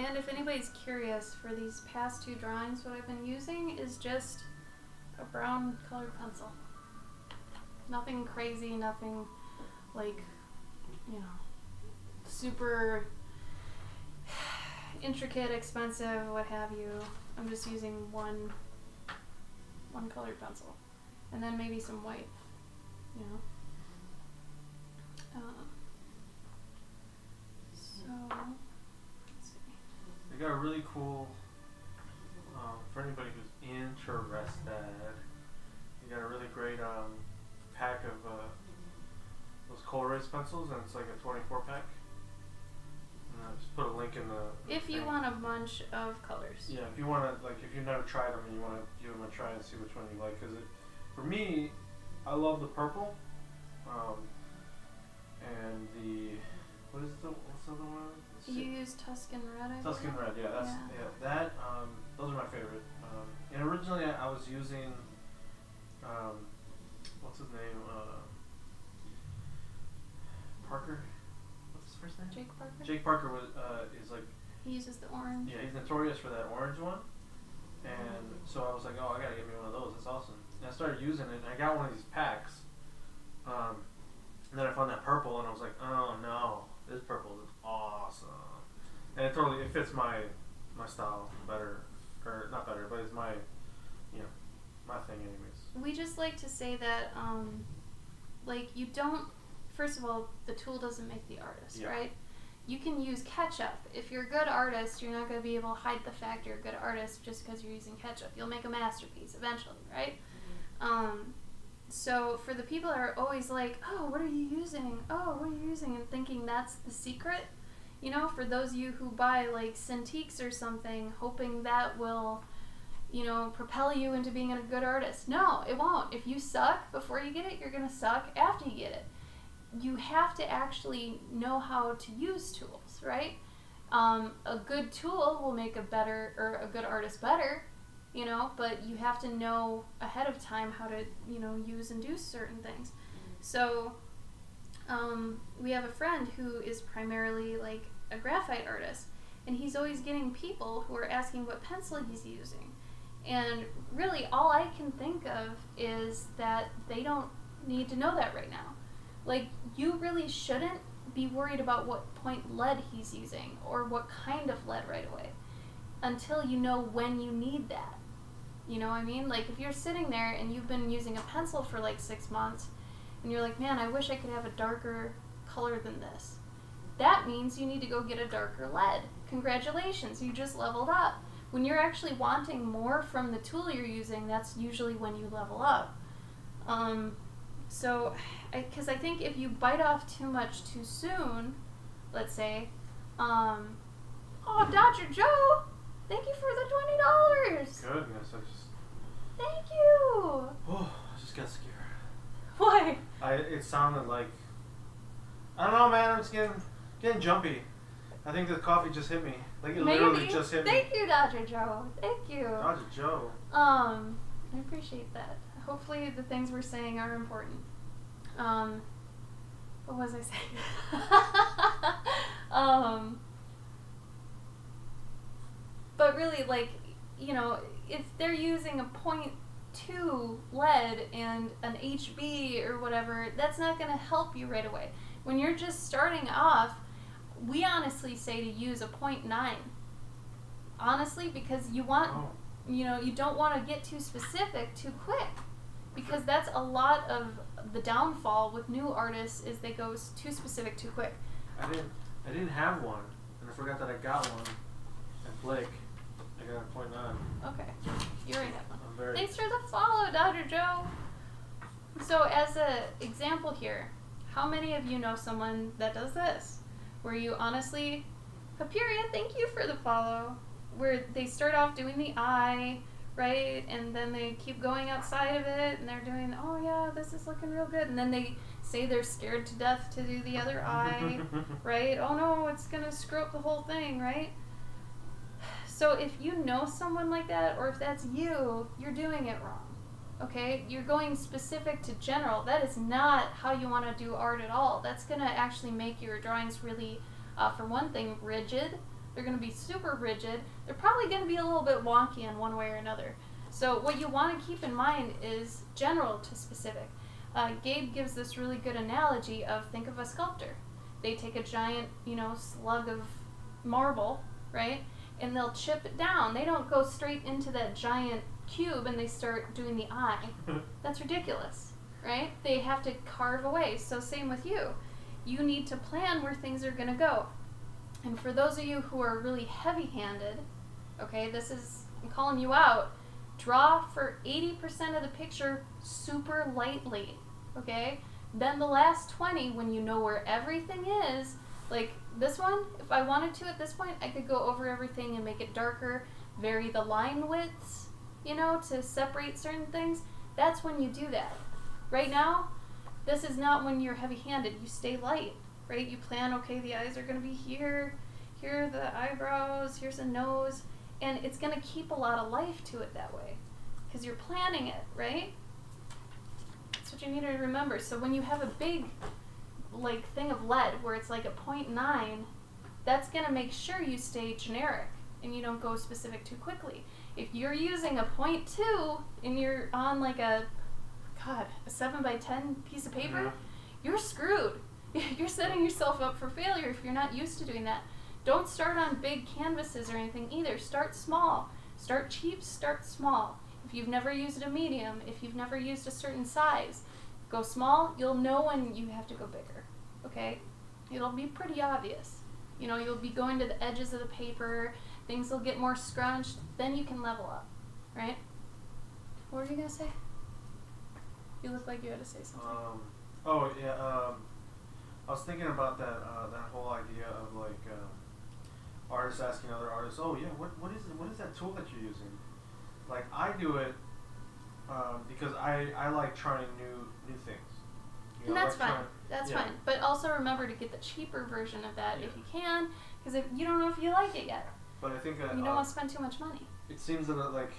And if anybody's curious, for these past 2 drawings, what I've been using is just a brown colored pencil. Nothing crazy, nothing like, super intricate, expensive, what have you. I'm just using one colored pencil. And then maybe some white, So, let's see. They got a really cool, for anybody who's interested, they got a really great pack of those Colorace pencils, and it's like a 24 pack. And I just put a link in the If you thing. want a bunch of colors. Yeah, if you want to, like, if you've never tried them and you want to give them a try and see which one you like, because for me, I love the purple, and what's the other one? You use Tuscan Red, I Tuscan believe? Red, yeah, those are my favorite. And originally I was using, what's his name? Parker. What's his first name? Jake Parker? Jake Parker is like, He uses the orange. yeah, he's notorious for that orange one. And so I was like, oh, I gotta get me one of those. That's awesome. And I started using it, and I got one of these packs. And then I found that purple, and I was like, oh no, this purple is awesome. And it fits my style better, or not better, but it's my thing anyways. We just like to say that, you don't, first of all, the tool doesn't make the artist, Yeah. right? You can use ketchup. If you're a good artist, you're not going to be able to hide the fact you're a good artist just because you're using ketchup. You'll make a masterpiece eventually, right? So for the people that are always like, oh, what are you using? Oh, what are you using? And thinking that's the secret, for those of you who buy like Cintiqs or something, hoping that will, propel you into being a good artist. No, it won't. If you suck before you get it, you're going to suck after you get it. You have to actually know how to use tools, right? A good tool will make a good artist better, but you have to know ahead of time how to, use and do certain things. So, we have a friend who is primarily like a graphite artist, and he's always getting people who are asking what pencil he's using. And really, all I can think of is that they don't need to know that right now. Like, you really shouldn't be worried about what point lead he's using or what kind of lead right away until you know when you need that. You know what I mean? Like, if you're sitting there and you've been using a pencil for like 6 months and you're like, man, I wish I could have a darker color than this. That means you need to go get a darker lead. Congratulations, you just leveled up. When you're actually wanting more from the tool you're using, that's usually when you level up. Because I think if you bite off too much too soon, let's say, oh, Dr. Joe, thank you for the $20. Goodness, Thank you. I just got scared. Why? It sounded like, I don't know, man, I'm just getting jumpy. I think the coffee just hit me. Like, it literally just hit me. Thank you, Dr. Joe. Thank you. Dr. Joe. I appreciate that. Hopefully the things we're saying are important. What was I saying? But really, like, if they're using a 0.2 lead and an HB or whatever, that's not going to help you right away. When you're just starting off, we honestly say to use a 0.9. Honestly, because you want, you don't want to get too specific too quick. Because that's a lot of the downfall with new artists is they go too specific too quick. I didn't have one, and I forgot that I got one at Blake. I got a 0.9. Okay, you already have one. I'm very. Thanks for the follow, Dr. Joe. So as an example here, how many of you know someone that does this? Where you honestly, Papiria, thank you for the follow. Where they start off doing the eye, right? And then they keep going outside of it and they're doing, oh yeah, this is looking real good. And then they say they're scared to death to do the other eye, right? Oh no, it's gonna screw up the whole thing, right? So if you know someone like that, or if that's you, you're doing it wrong. Okay? You're going specific to general. That is not how you want to do art at all. That's going to actually make your drawings really, for one thing, rigid. They're going to be super rigid. They're probably going to be a little bit wonky in one way or another. So what you want to keep in mind is general to specific. Gabe gives this really good analogy of, think of a sculptor. They take a giant, slug of marble, right? And they'll chip it down. They don't go straight into that giant cube and they start doing the eye. That's ridiculous, right? They have to carve away. So same with you. You need to plan where things are going to go. And for those of you who are really heavy-handed, okay, I'm calling you out. Draw for 80% of the picture super lightly, okay? Then the last 20, when you know where everything is, like this one, if I wanted to at this point, I could go over everything and make it darker, vary the line widths, to separate certain things. That's when you do that. Right now, this is not when you're heavy-handed. You stay light, right? You plan, okay, the eyes are going to be here, here are the eyebrows, here's the nose, and it's going to keep a lot of life to it that way because you're planning it, right? That's what you need to remember. So when you have a big thing of lead where it's like a 0.9, that's going to make sure you stay generic and you don't go specific too quickly. If you're using a 0.2 and you're on a 7x10 piece of paper, you're screwed. You're setting yourself up for failure if you're not used to doing that. Don't start on big canvases or anything either. Start small. Start cheap, start small. If you've never used a medium, if you've never used a certain size, go small. You'll know when you have to go bigger, okay? It'll be pretty obvious. You'll be going to the edges of the paper, things will get more scrunched, then you can level up, right? What were you going to say? You look like you had to say something. I was thinking about that whole idea of artists asking other artists, oh yeah, what is that tool that you're using? Like I do it because I like trying new things. And that's fine. That's fine. But also remember to get the cheaper version of that if you can, because if you don't know if you like it yet. But I think you don't want to spend too much money. It seems that like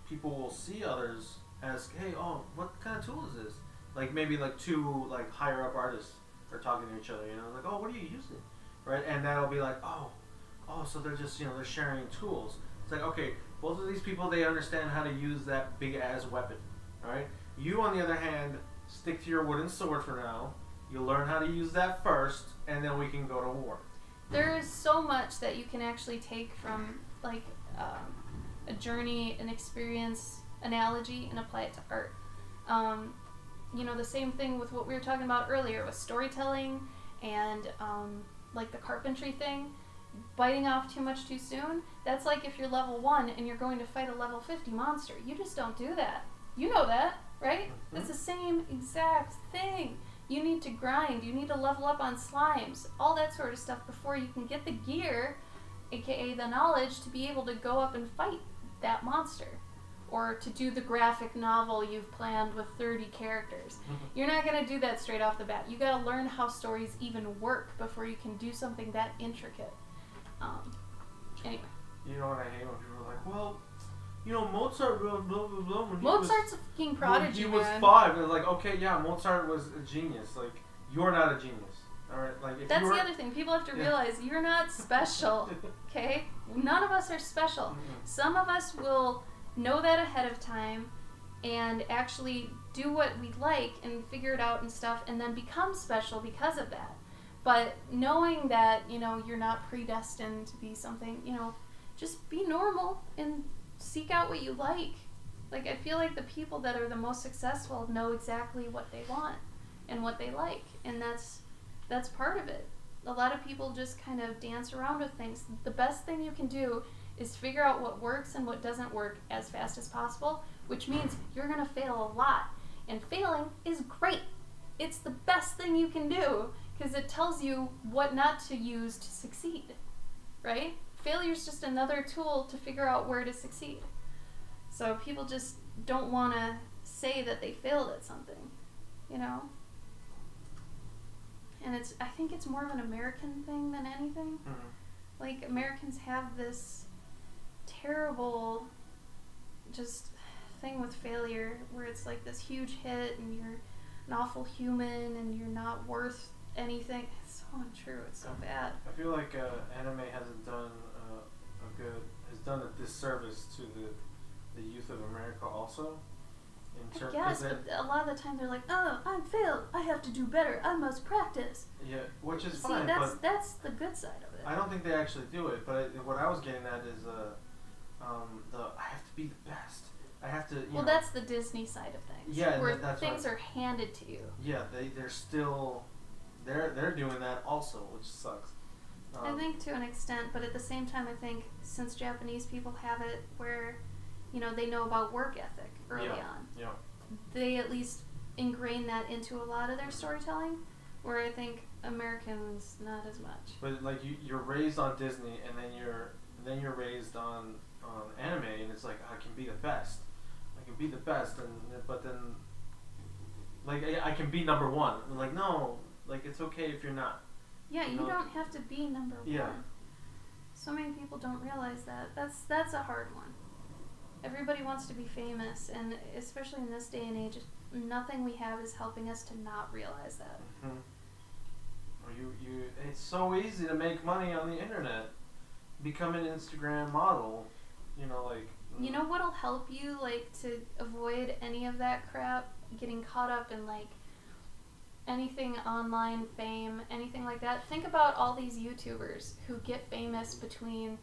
people will see others ask, hey, oh, what kind of tool is this? Like maybe two higher up artists are talking to each other, like, oh, what are you using, right? And that'll be like, oh, so they're just they're sharing tools. It's like, okay, both of these people, they understand how to use that big ass weapon, all right? You on the other hand, stick to your wooden sword for now. You learn how to use that first, and then we can go to war. There is so much that you can actually take from a journey, an experience, analogy, and apply it to art. The same thing with what we were talking about earlier with storytelling and the carpentry thing. Biting off too much too soon, that's like if you're level 1 and you're going to fight a level 50 monster. You just don't do that. You know that, right? Mm-hmm. It's the same exact thing. You need to grind. You need to level up on slimes, all that sort of stuff before you can get the gear, aka the knowledge, to be able to go up and fight that monster. Or to do the graphic novel you've planned with 30 characters. Mm-hmm. You're not going to do that straight off the bat. You got to learn how stories even work before you can do something that intricate. Anyway. You know what I hate when people are like, well, Mozart wrote blah, blah, blah. Mozart's a fucking prodigy, He was 5. And they're like, okay, yeah, Mozart was a genius. Like, you're not a genius. All right? If that's the other thing. People have to realize you're not special, okay? None of us are special. Mm-hmm. Some of us will know that ahead of time and actually do what we like and figure it out and stuff and then become special because of that. But knowing that, you're not predestined to be something, just be normal and seek out what you like. I feel like the people that are the most successful know exactly what they want and what they like. And that's part of it. A lot of people just kind of dance around with things. The best thing you can do is figure out what works and what doesn't work as fast as possible, which means you're going to fail a lot. And failing is great. It's the best thing you can do because it tells you what not to use to succeed, right? Failure is just another tool to figure out where to succeed. So people just don't want to say that they failed at something, And I think it's more of an American thing than anything. Mm-hmm. Americans have this terrible just thing with failure where it's this huge hit and you're an awful human and you're not worth anything. It's so untrue. It's so bad. I feel like anime hasn't done has done a disservice to the youth of America also. Yes, but a lot of the time they're like, "Oh, I failed. I have to do better. I must practice." Yeah, which is See, fine. that's the good side of it. I don't think they actually do it. But what I was getting at is I have to be the best. I have to. Well, that's the Disney side of things. Yeah, where that's things are handed to you. Yeah, they're still they're doing that also, which sucks. I think to an extent, but at the same time, I think since Japanese people have it where, they know about work ethic early on. Yeah. They at least ingrain that into a lot of their storytelling, where I think Americans not as much. But like you're raised on Disney, and then you're raised on anime, and it's like I can be the best. I can be the best, but then like I can be number one. And like no, like it's okay if you're not. Yeah, you don't have to be number one. So many people don't realize that. That's a hard one. Everybody wants to be famous, and especially in this day and age, nothing we have is helping us to not realize that. Mm-hmm. Or it's so easy to make money on the internet. Become an Instagram model, like. You know what'll help you, to avoid any of that crap, getting caught up in, anything online fame, anything like that? Think about all these YouTubers who get famous between,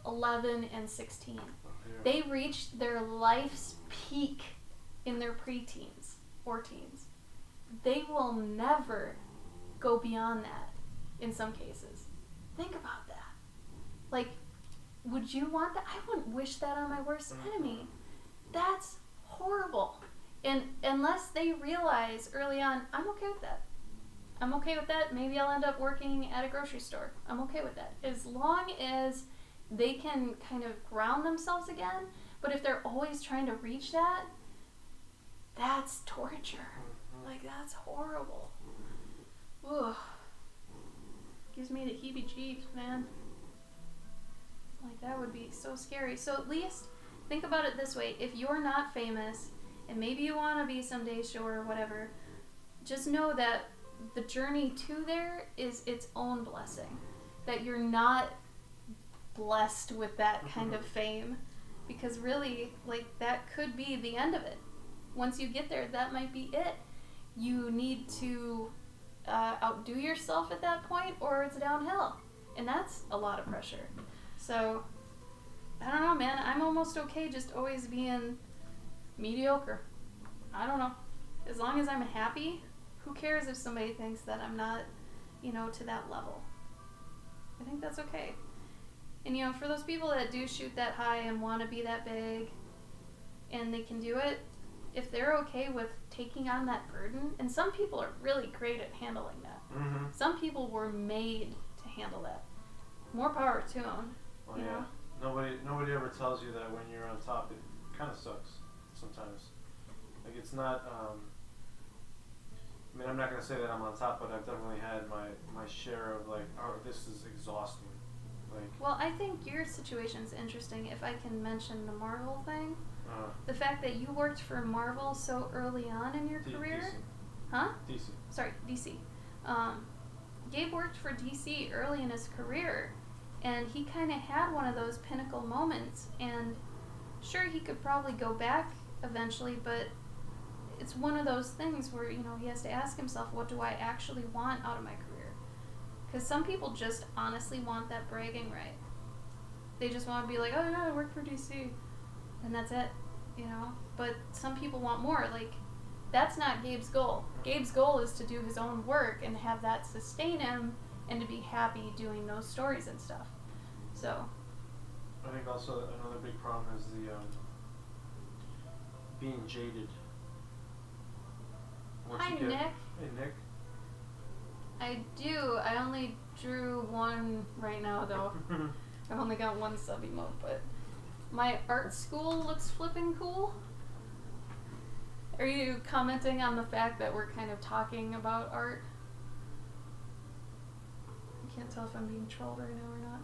11 and 16. Yeah. They reached their life's peak in their preteens or teens. They will never go beyond that in some cases. Think about that. Would you want that? I wouldn't wish that on my worst enemy. That's horrible. And unless they realize early on, I'm okay with that. I'm okay with that. Maybe I'll end up working at a grocery store. I'm okay with that. As long as they can kind of ground themselves again. But if they're always trying to reach that, that's torture. That's horrible. Ugh. Gives me the heebie-jeebies, man. That would be so scary. So at least think about it this way. If you're not famous, and maybe you want to be someday, sure, or whatever, just know that the journey to there is its own blessing. That you're not blessed with that kind of fame. Because really, that could be the end of it. Once you get there, that might be it. You need to outdo yourself at that point, or it's downhill. And that's a lot of pressure. So, I don't know, man. I'm almost okay just always being mediocre. I don't know. As long as I'm happy, who cares if somebody thinks that I'm not, to that level. I think that's okay. And, for those people that do shoot that high and want to be that big, and they can do it, if they're okay with taking on that burden, and some people are really great at handling that. Mm-hmm. Some people were made to handle that. More power to them. Well, yeah. Nobody ever tells you that when you're on top, it kind of sucks sometimes. It's not. I'm not gonna say that I'm on top, but I've definitely had my share of this is exhausting. Well, I think your situation's interesting. If I can mention the Marvel thing, the fact that you worked for Marvel so early on in your career, DC. Huh? DC. Sorry, DC. Gabe worked for DC early in his career, and he kind of had one of those pinnacle moments. And sure, he could probably go back eventually, but it's one of those things where he has to ask himself, what do I actually want out of my career? Because some people just honestly want that bragging right. They just want to be like, oh yeah, I work for DC, and that's it, But some people want more. That's not Gabe's goal. Gabe's goal is to do his own work and have that sustain him and to be happy doing those stories and stuff. So. I think also another big problem is the being jaded. Hi, Nick. Hey, Nick. I do. I only drew one right now, though. I've only got one sub emote, but my art school looks flipping cool. Are you commenting on the fact that we're kind of talking about art? I can't tell if I'm being trolled right now or not.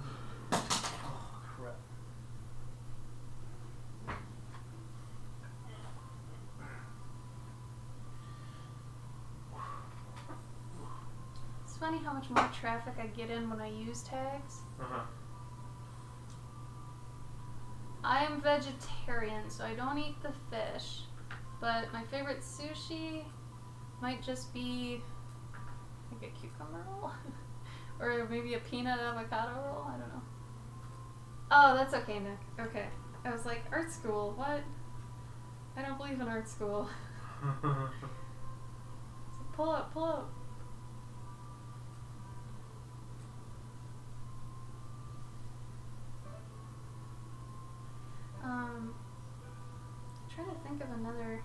Oh, crap. It's funny how much more traffic I get in when I use tags. Uh-huh. I am vegetarian, so I don't eat the fish. But my favorite sushi might just be like a cucumber roll. Or maybe a peanut avocado roll. I don't know. Oh, that's okay, Nick. Okay. I was like, art school? What? I don't believe in art school. So pull up, pull up. I'm trying to think of another.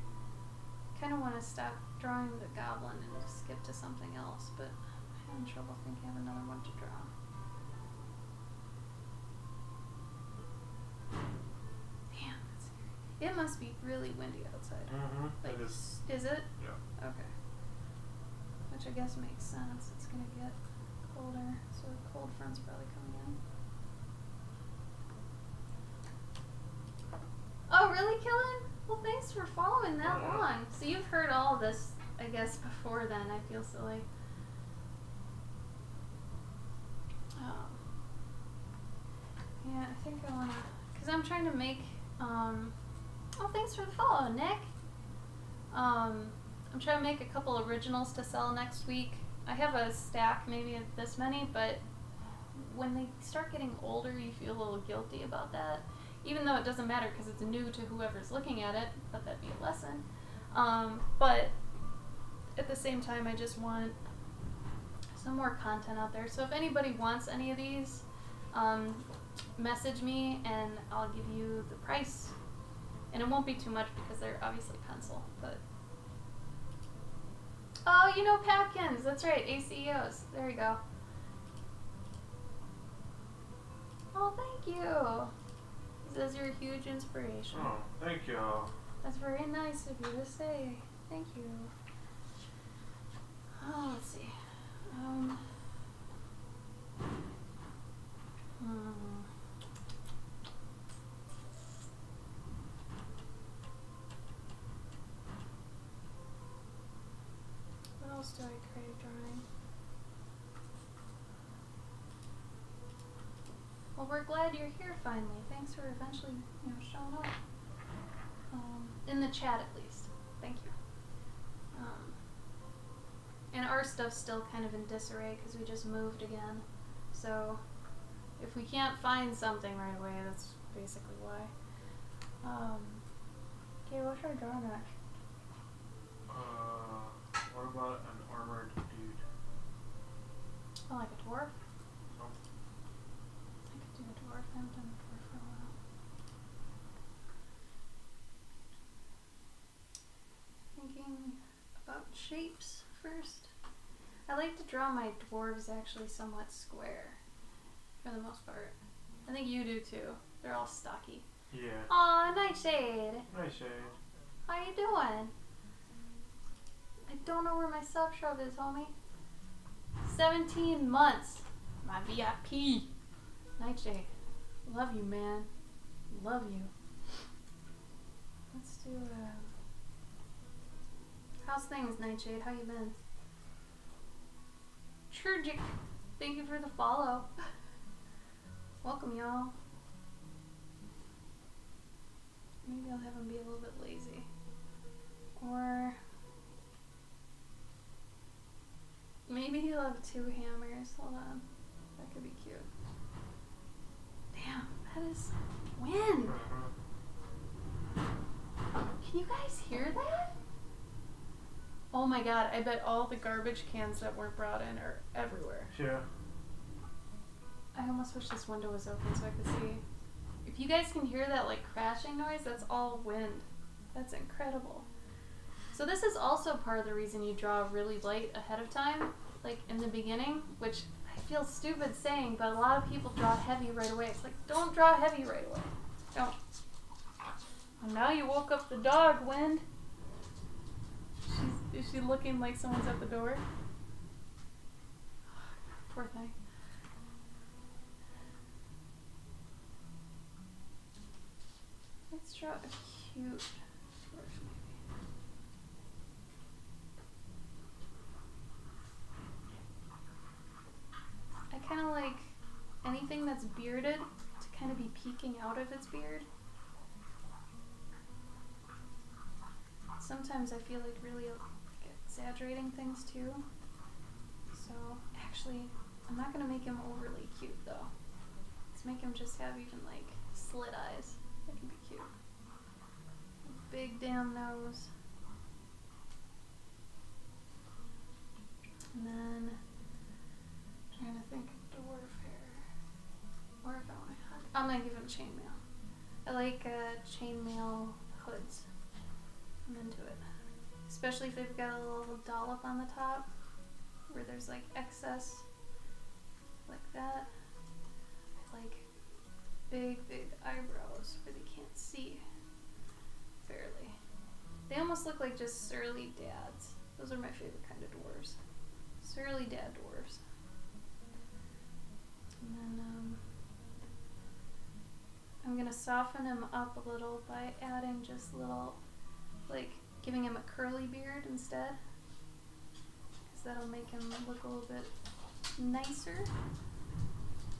I kind of want to stop drawing the goblin and just skip to something else, but I'm having trouble thinking of another one to draw. Damn, that's scary. It must be really windy outside. Mm-hmm. Like, It is. Is it? Yeah. Okay. Which I guess makes sense. It's gonna get colder, so the cold front's probably coming in. Oh, really, Kellen? Well, thanks for following that long. So you've heard all this, I guess, before then. I feel silly. Yeah, I think I wanna, cause I'm trying to make. Oh, thanks for the follow, Nick. I'm trying to make a couple originals to sell next week. I have a stack, maybe of this many, but when they start getting older, you feel a little guilty about that. Even though it doesn't matter because it's new to whoever's looking at it, let that be a lesson. But at the same time, I just want some more content out there. So if anybody wants any of these, message me and I'll give you the price. And it won't be too much because they're obviously pencil, but. Oh, you know Papkins. That's right, ACEOs. There you go. Oh, thank you. He says you're a huge inspiration. Oh, thank you. That's very nice of you to say. Thank you. Oh, let's see. What else do I crave drawing? Well, we're glad you're here finally. Thanks for eventually, showing up. In the chat at least. Thank you. And our stuff's still kind of in disarray because we just moved again. So if we can't find something right away, that's basically why. Okay, what should I draw next? What about an armored dude? Oh, like a dwarf? No. I could do a dwarf. I haven't done a dwarf for a while. Thinking about shapes first. I like to draw my dwarves actually somewhat square, for the most part. I think you do too. They're all stocky. Yeah. Aw, Nightshade. Nightshade. How you doing? I don't know where my sub shrub is, homie. 17 months. My VIP. Nightshade. Love you, man. Love you. Let's do how's things, Nightshade? How you been? Turgic. Thank you for the follow. Welcome, y'all. Maybe I'll have him be a little bit lazy. Or maybe he'll have 2 hammers. Hold on. That could be cute. Damn, that is wind. Can you guys hear that? Oh my god, I bet all the garbage cans that were brought in are everywhere. Yeah. I almost wish this window was open so I could see. If you guys can hear that like crashing noise, that's all wind. That's incredible. So this is also part of the reason you draw really light ahead of time, like in the beginning, which I feel stupid saying, but a lot of people draw heavy right away. It's like, don't draw heavy right away. Don't. Well, now you woke up the dog, Wind. Is she looking like someone's at the door? Poor thing. Let's draw a cute dwarf, maybe. I kind of like anything that's bearded to kind of be peeking out of its beard. sometimes I feel like really exaggerating things too. So actually, I'm not gonna make him overly cute though. Let's make him just have even like slit eyes. That can be cute. Big damn nose. And then I'm trying to think of dwarf hair. Or if I want to hug. I'm gonna give him chainmail. I like chainmail hoods. I'm into it. Especially if they've got a little dollop on the top where there's like excess like that. I like big eyebrows where they can't see fairly. They almost look like just surly dads. Those are my favorite kind of dwarves. Surly dad dwarves. And then I'm gonna soften him up a little by adding just little, like giving him a curly beard instead. Because that'll make him look a little bit nicer.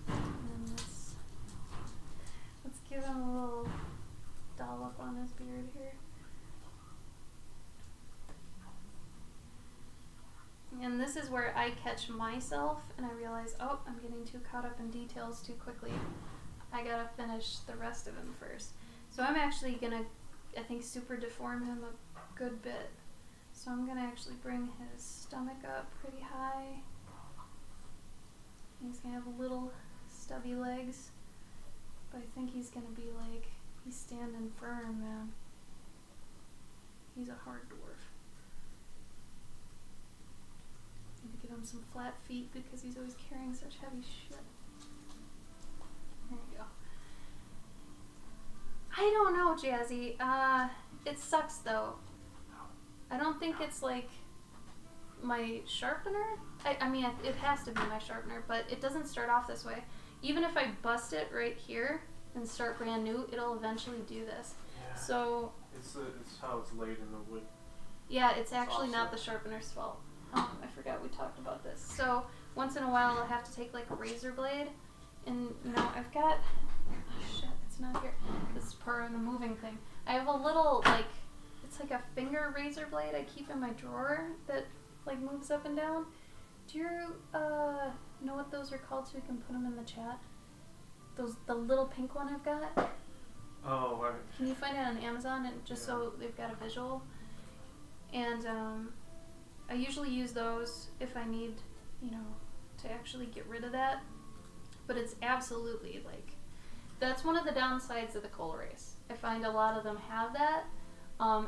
And then let's give him a little dollop on his beard here. And this is where I catch myself and I realize, oh, I'm getting too caught up in details too quickly. I gotta finish the rest of him first. So I'm actually gonna, I think, super deform him a good bit. So I'm gonna actually bring his stomach up pretty high. He's gonna have little stubby legs. But I think he's gonna be like, he's standing firm, man. He's a hard dwarf. Maybe give him some flat feet because he's always carrying such heavy shit. There you go. I don't know, Jazzy. It sucks though. I don't think it's like my sharpener. I mean, it has to be my sharpener, but it doesn't start off this way. Even if I bust it right here and start brand new, it'll eventually do this. Yeah. So It's how it's laid in the wood. yeah, it's actually not the sharpener's fault. I forgot we talked about this. So once in a while I'll have to take like a razor blade and you know, I've got, oh shit, it's not here. This is part of the moving thing. I have a little like, it's like a finger razor blade I keep in my drawer that like moves up and down. Do you know what those are called so we can put them in the chat? The little pink one I've got? Oh, right. Can you find it on Amazon and just so they've got a visual? And I usually use those if I need, you know, to actually get rid of that. But it's absolutely like, that's one of the downsides of the Col-Erase. I find a lot of them have that,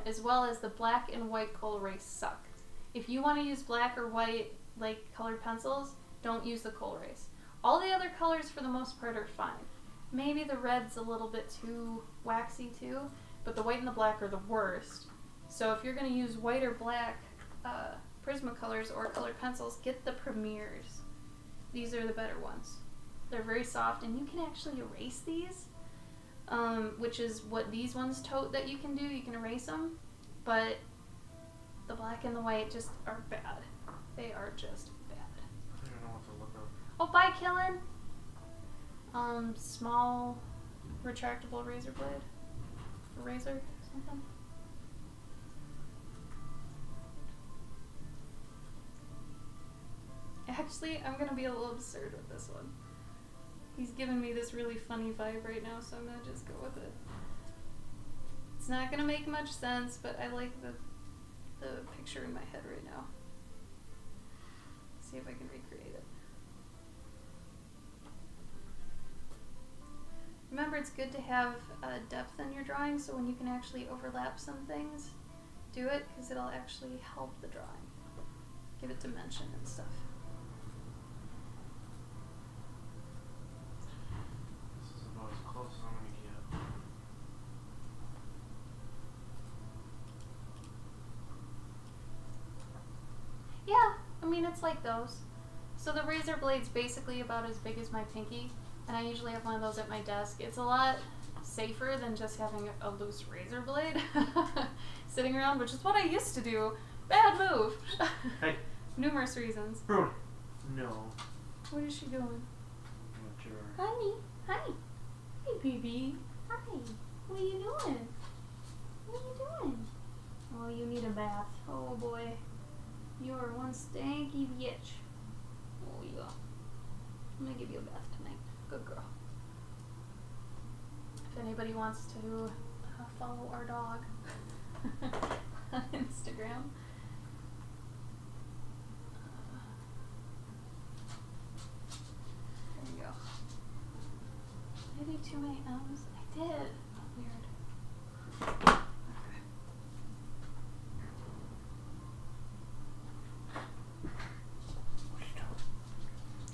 as well as the black and white Col-Erase suck. If you want to use black or white like colored pencils, don't use the Col-Erase. All the other colors for the most part are fine. Maybe the red's a little bit too waxy too, but the white and the black are the worst. So if you're going to use white or black Prismacolors or colored pencils, get the Premiers. These are the better ones. They're very soft and you can actually erase these, which is what these ones tote that you can do. You can erase them, but the black and the white just are bad. They are just bad. I don't even know what to look up. Oh, bye, Kellen. Small retractable razor blade. Razor, something. Actually, I'm gonna be a little absurd with this one. He's giving me this really funny vibe right now, so I'm gonna just go with it. It's not gonna make much sense, but I like the picture in my head right now. See if I can recreate it. Remember, it's good to have depth in your drawing, so when you can actually overlap some things, do it, because it'll actually help the drawing. Give it dimension and stuff. This is about as close as I'm gonna get. Yeah, I mean, it's like those. So the razor blade's basically about as big as my pinky, and I usually have one of those at my desk. It's a lot safer than just having a loose razor blade sitting around, which is what I used to do. Bad move. Hey. Numerous reasons. Brody. No. What is she doing? Not sure. Honey, honey. Hey, baby. Hi. What are you doing? What are you doing? Oh, honey, you need a bath. Oh boy. You are one stanky bitch. Oh yeah. I'm gonna give you a bath tonight. Good girl. If anybody wants to follow our dog on Instagram. There you go. Did I do too many M's? I did. Oh, weird. Okay.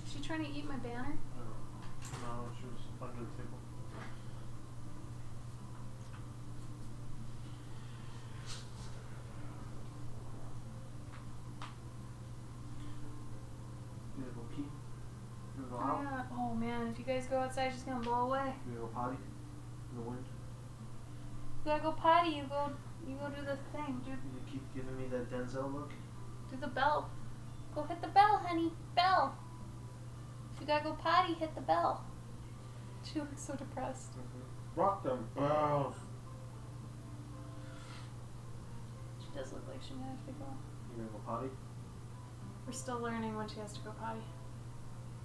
Is she trying to eat my banner? No, she was under the table. You gonna go pee? You gonna go out? Yeah. Oh man, if you guys go outside, she's gonna blow away. You gonna go potty? In the wind? You gotta go potty. You go do the thing. You keep giving me that Denzel look? Do the bell. Go hit the bell, honey. Bell. If you gotta go potty, hit the bell. She looks so depressed. Mm-hmm. Rock them bells. She does look like she might have to go. You gonna go potty? We're still learning when she has to go potty.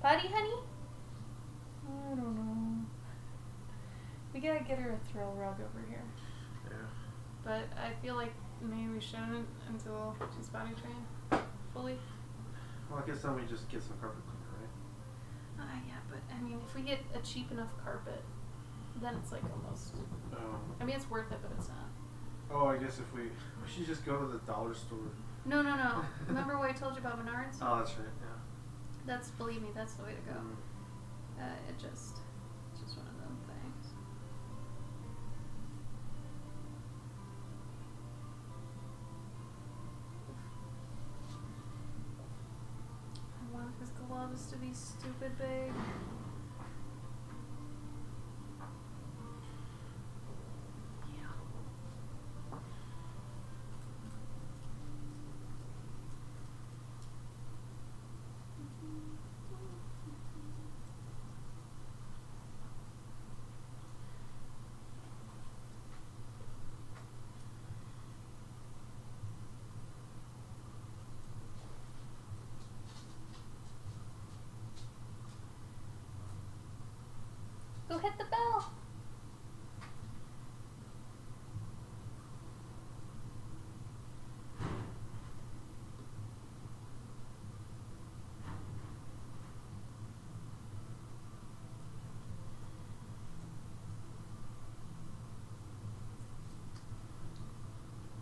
Potty, honey? I don't know. We gotta get her a thrill rug over here. Yeah. But I feel like maybe we shouldn't until she's potty trained fully. Well, I guess then we just get some carpet cleaner, right? Yeah, but I mean, if we get a cheap enough carpet, then it's like almost. I mean, it's worth it, but it's not. Oh, I guess if we should just go to the dollar store. No. Remember what I told you about Menards? Oh, that's right. Yeah. That's, believe me, that's the way to go. Mm. It's just one of them things. I want his gloves to be stupid big. Yeah. Go hit the bell.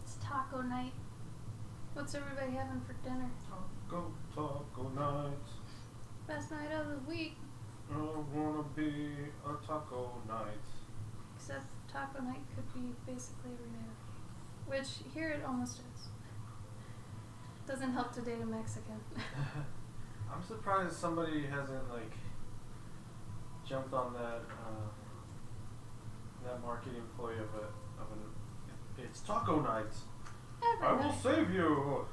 It's taco night. What's everybody having for dinner? Taco night. Best night of the week. I wanna be a taco night. Except taco night could be basically every night of the week. Which, here it almost is. Doesn't help to date a Mexican. I'm surprised somebody hasn't jumped on that marketing ploy of an it's taco night. Every I will night. save you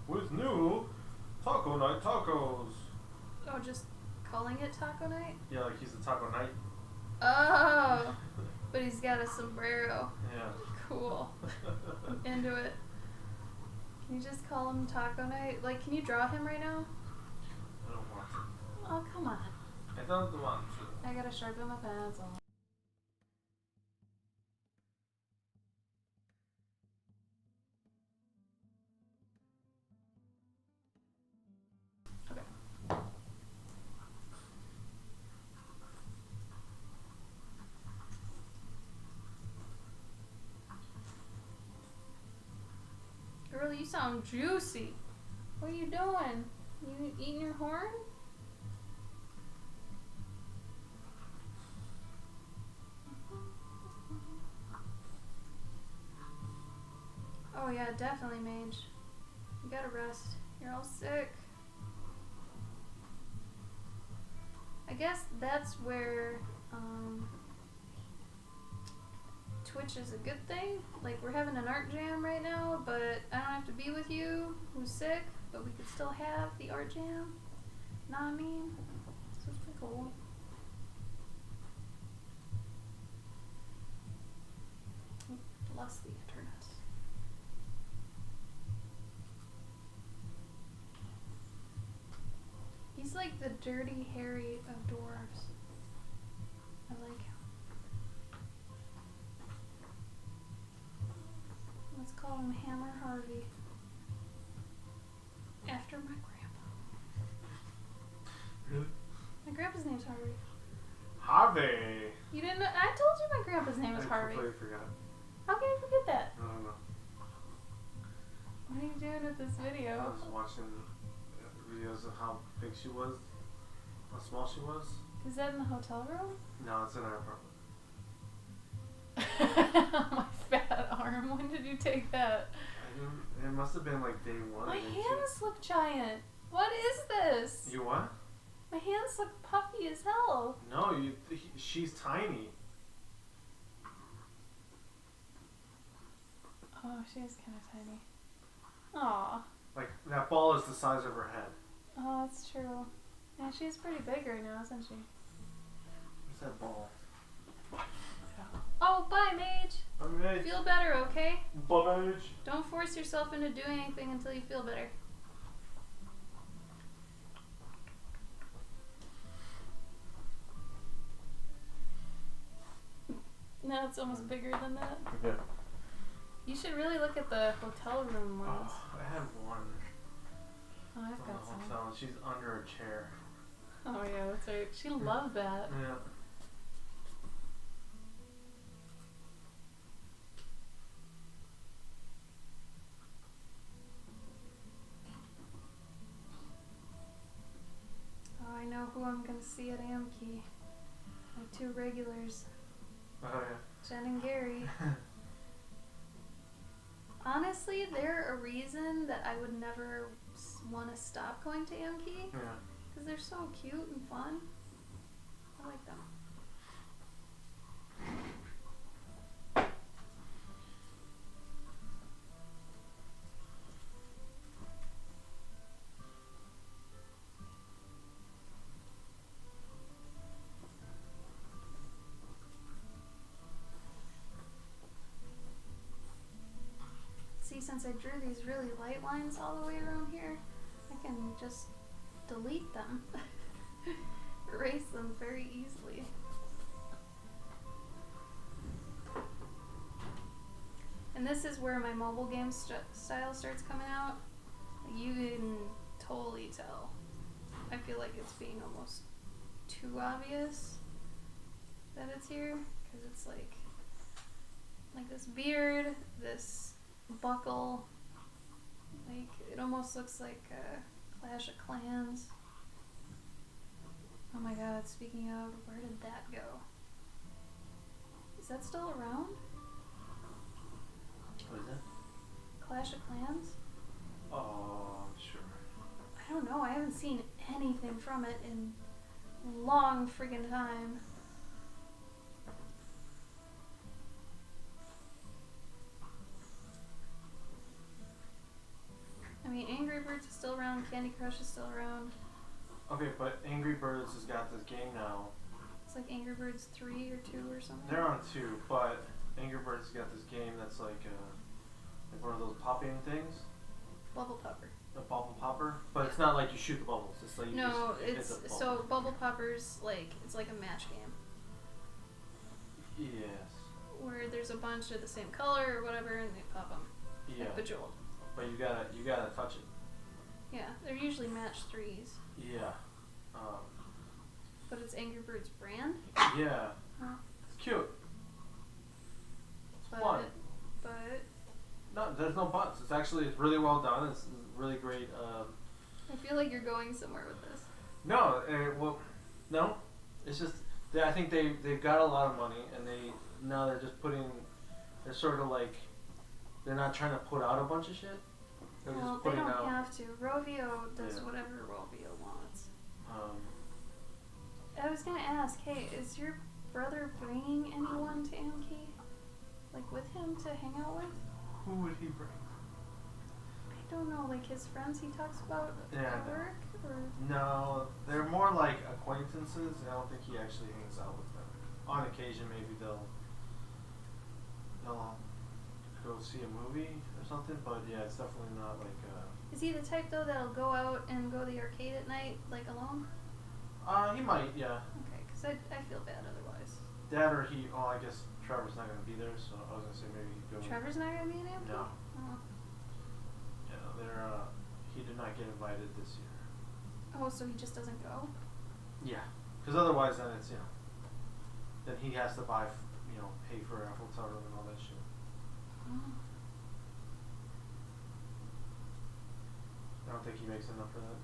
with new taco night tacos. Oh, just calling it taco night? Yeah, like he's the taco night. Oh! But he's got a sombrero. Yeah. Cool. I'm into it. Can you just call him taco night? Like, can you draw him right now? I don't want to. Oh, come on. I don't want to. I gotta sharpen my pencil. Okay. Girl, you sound juicy. What are you doing? You eating your horn? Oh yeah, definitely, Mage. You gotta rest. You're all sick. I guess that's where Twitch is a good thing. Like, we're having an art jam right now, but I don't have to be with you, who's sick, but we could still have the art jam. Know what I mean? So it's pretty cool. Bless the internet. like the Dirty Harry of dwarves. I like him. Let's call him Hammer Harvey. After my grandpa. Really? My grandpa's name's Harvey. Harvey. You didn't know? I told you my grandpa's name was I Harvey. completely forgot. How can you forget that? I don't know. What are you doing with this I video? was watching videos of how big she was, how small she was. Is that in the hotel room? No, it's in our apartment. My fat arm. When did you take that? It must have been like day one. My or day two. hands look giant. What is this? You what? My hands look puffy as hell. No, she's tiny. Oh, she is kind of tiny. Aw. Like, that ball is the size of her head. Oh, that's true. Yeah, she's pretty big right now, isn't she? What's that ball? Oh, bye, Mage. Okay. Feel better, okay? Budge. Don't force yourself into doing anything until you feel better. No, it's almost bigger than that. Okay. You should really look at the hotel room ones. Oh, I have one. Oh, I've It's on got the some. hotel. She's under a chair. Oh yeah, that's right. She loved that. Yeah. Oh, I know who I'm gonna see at Amkey. My two regulars, Oh yeah. Jen and Gary. Honestly, they're a reason that I would never want to stop going to Amkey. Yeah. Because they're so cute and fun. I like them. See, since I drew these really light lines all the way around here, I can just delete them. Erase them very easily. And this is where my mobile game style starts coming out. You can totally tell. I feel like it's being almost too obvious that it's here, because it's like this beard, this buckle, like it almost looks like Clash of Clans. Oh my god, speaking of, where did that go? Is that still around? What is that? Clash of Clans? Oh, I'm sure. I don't know, I haven't seen anything from it in a long friggin' time. I mean, Angry Birds is still around, Candy Crush is still around. Okay, but Angry Birds has got this game now. It's like Angry Birds 3 or 2 or something. They're on 2, but Angry Birds has got this game that's like one of those popping things. Bubble Popper. A bubble popper, but it's not like you shoot the bubbles. It's like you No, just hit it's the bubble. so Bubble Popper's like it's like a match game Yes. where there's a bunch of the same color or whatever, and they pop them. Yeah. Like Bejeweled. But you gotta touch it. Yeah, they're usually match 3s, Yeah. but it's Angry Birds brand. Yeah. Huh. It's cute. It's But fun. but No, there's no buts. It's really well done. It's really great. I feel like you're going somewhere with this. No, no. It's just I think they've got a lot of money, and they're just they're sort of like they're not trying to put out a bunch of shit. They're Well, just they putting don't out. have to. Rovio does Yeah. whatever Rovio wants. Um, I was gonna ask, hey, is your brother bringing anyone to Amkey? Like with him to hang out with? who would he bring? I don't know, like his friends he talks about Yeah, at I know. work? Or No, they're more like acquaintances. I don't think he actually hangs out with them. On occasion, maybe they'll go see a movie or something. But yeah, it's definitely not like. Is he the type though that'll go out and go to the arcade at night like alone? He might, yeah. Okay, because I feel bad otherwise. Dad or he. Oh, I guess Trevor's not gonna be there, so I was gonna say maybe he'd go. Trevor's not gonna be in Amity? No. Oh. Yeah, they're. He did not get invited this year. Oh, so he just doesn't go? Yeah, because otherwise, then it's then he has to buy, pay for a hotel room and all that shit. Oh. I don't think he makes enough for that.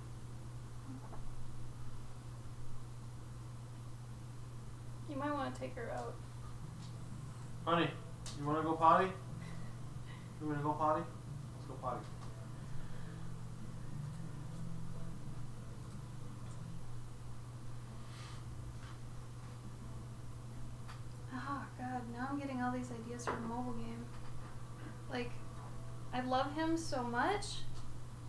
You might want to take her out. Honey, you want to go potty? You want to go potty? Let's go potty. Oh god, now I'm getting all these ideas for a mobile game. Like, I love him so much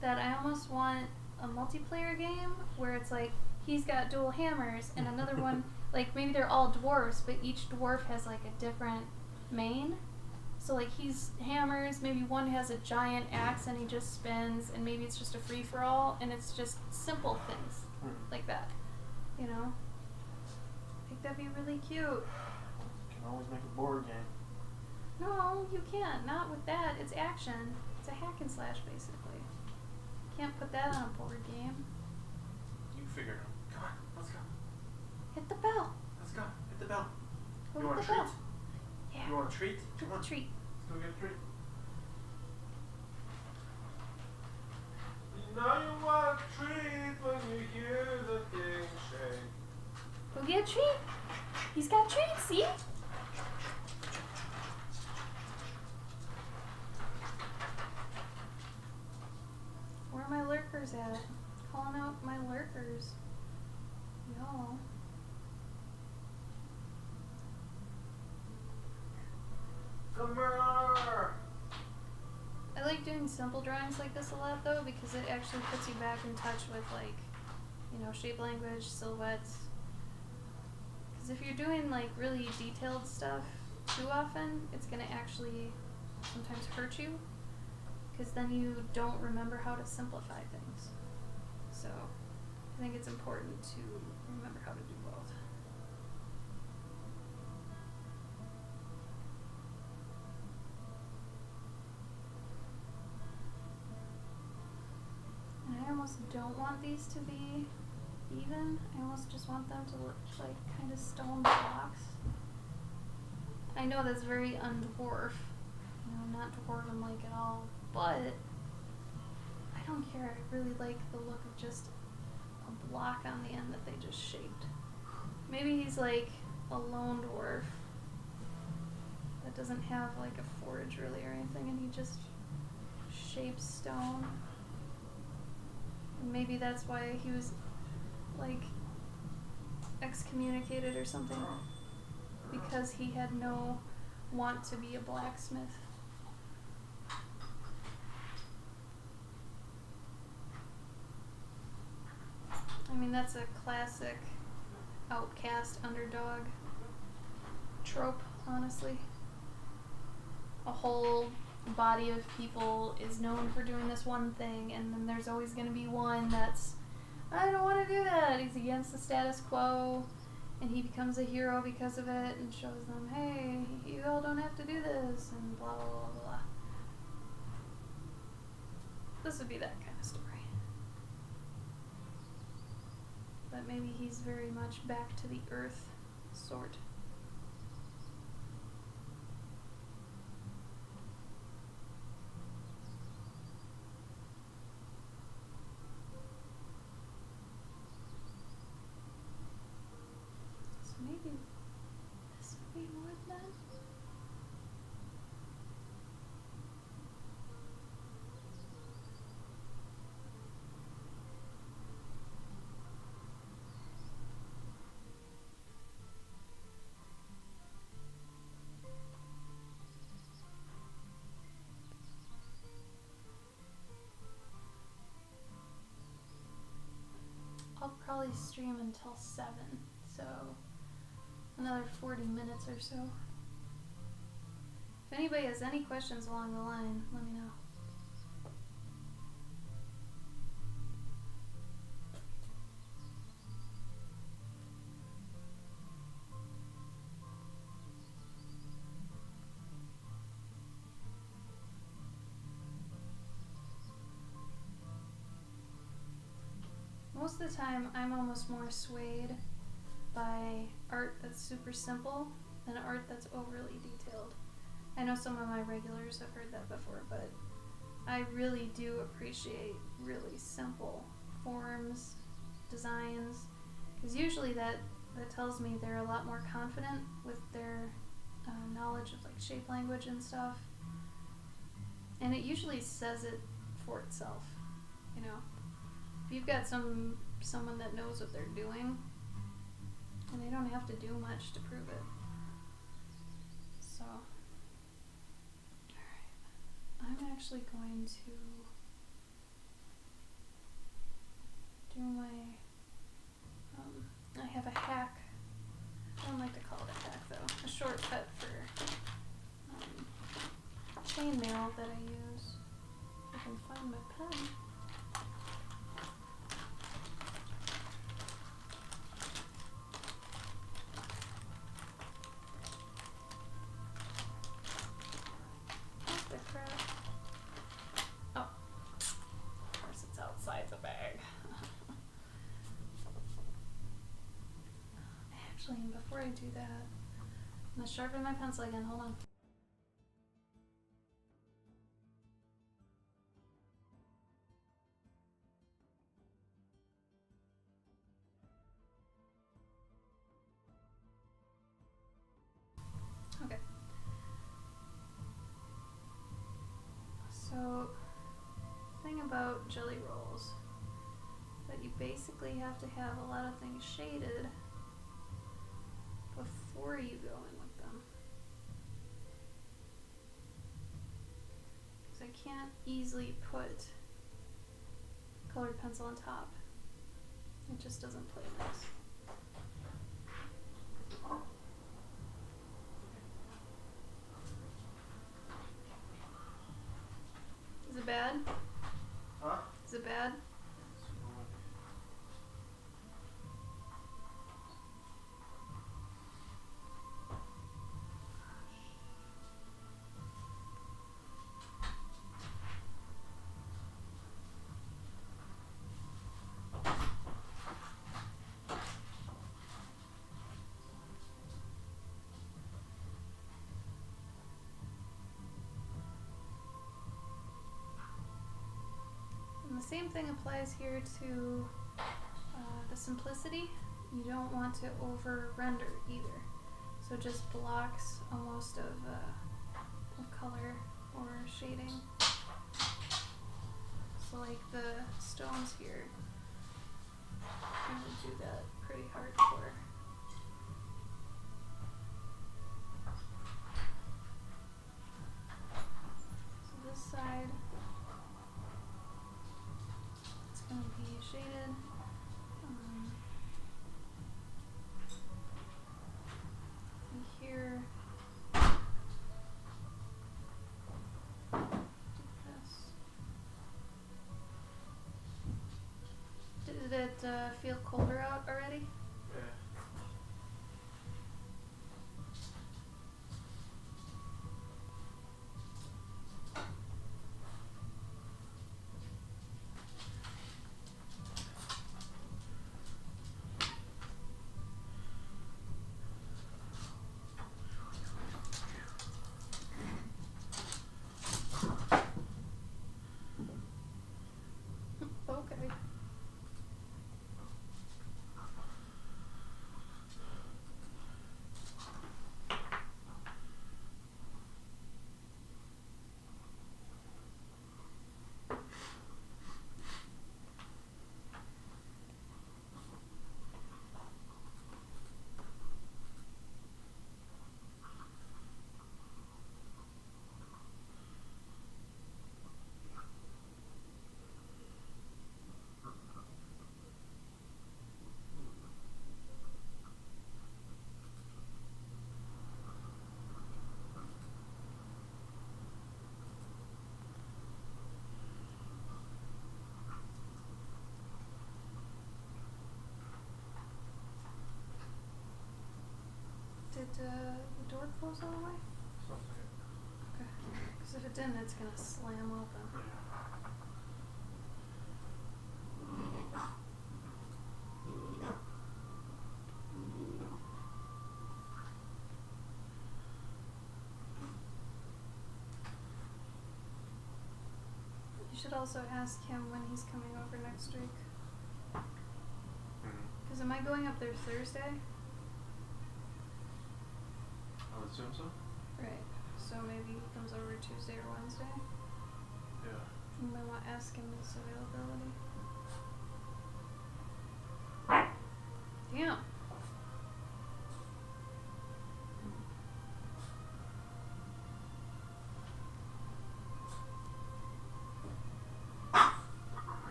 that I almost want a multiplayer game where it's like he's got dual hammers and another one, like maybe they're all dwarves, but each dwarf has like a different main. So like he's hammers, maybe one has a giant axe and he just spins, and maybe it's just a free for all, and it's just simple things like that. You know? I think that'd be really cute. You can always make a board game. No, you can't. Not with that. It's action. It's a hack and slash, basically. Can't put that on a board game. You figure it out. Come on, let's go. Hit the bell. Let's go. Hit the bell. Go You hit want the a treat? bell. Yeah. You want a treat? Trick or treat. Let's go get a treat. You know you want a treat when you hear the thing shake. Go get a treat. He's got treats, see? Where are my lurkers at? Calling out my lurkers. Y'all. Come here. I like doing simple drawings like this a lot though, because it actually puts you back in touch with like, shape language, silhouettes. Because if you're doing like really detailed stuff too often, it's gonna actually sometimes hurt you, because then you don't remember how to simplify things. So I think it's important to remember how to do both. And I almost don't want these to be even. I almost just want them to look like kind of stone blocks. I know that's very undwarf, not dwarven like at all, but I don't care. I really like the look of just a block on the end that they just shaped. Maybe he's like a lone dwarf that doesn't have like a forge really or anything, and he just shapes stone. And maybe that's why he was like excommunicated or something, because he had no want to be a blacksmith. I mean, that's a classic outcast underdog trope, honestly. A whole body of people is known for doing this one thing, and then there's always going to be one that's, I don't want to do that. He's against the status quo, and he becomes a hero because of it and shows them, hey, you all don't have to do this, and blah, blah, blah, blah. This would be that kind of story. But maybe he's very much back to the earth sort. So maybe this would be wood then? I'll probably stream until 7, so another 40 minutes or so. If anybody has any questions along the line, let me know. Most of the time, I'm almost more swayed by art that's super simple than art that's overly detailed. I know some of my regulars have heard that before, but I really do appreciate really simple forms, designs, because usually that tells me they're a lot more confident with their knowledge of like shape language and stuff, and it usually says it for itself, you know. If you've got someone that knows what they're doing, and they don't have to do much to prove it. So, alright. I'm actually going to do my, I have a hack. I don't like to call it a hack though. A shortcut for chainmail that I use. I can find my pen. And before I do that, I'm gonna sharpen my pencil again. Hold on. Okay. So, the thing about jelly rolls is that you basically have to have a lot of things shaded before you go in with them. Because I can't easily put colored pencil on top. It just doesn't play nice. Is it bad? Huh? Is it bad? And the same thing applies here to the simplicity. You don't want to over render either. So just blocks almost of color or shading. So like the stones here, I'm gonna do that pretty hardcore. So this side, it's gonna be shaded. And here, did it feel colder out already? Yeah. Okay. Did the door close all the way? Sounds like it. Okay. Because if it didn't, it's gonna slam open. You should also ask him when he's coming over next week. Because am I going up there Thursday? I would assume so. Right. So maybe he comes over Tuesday or Wednesday. Yeah. You might want to ask him his availability. Damn.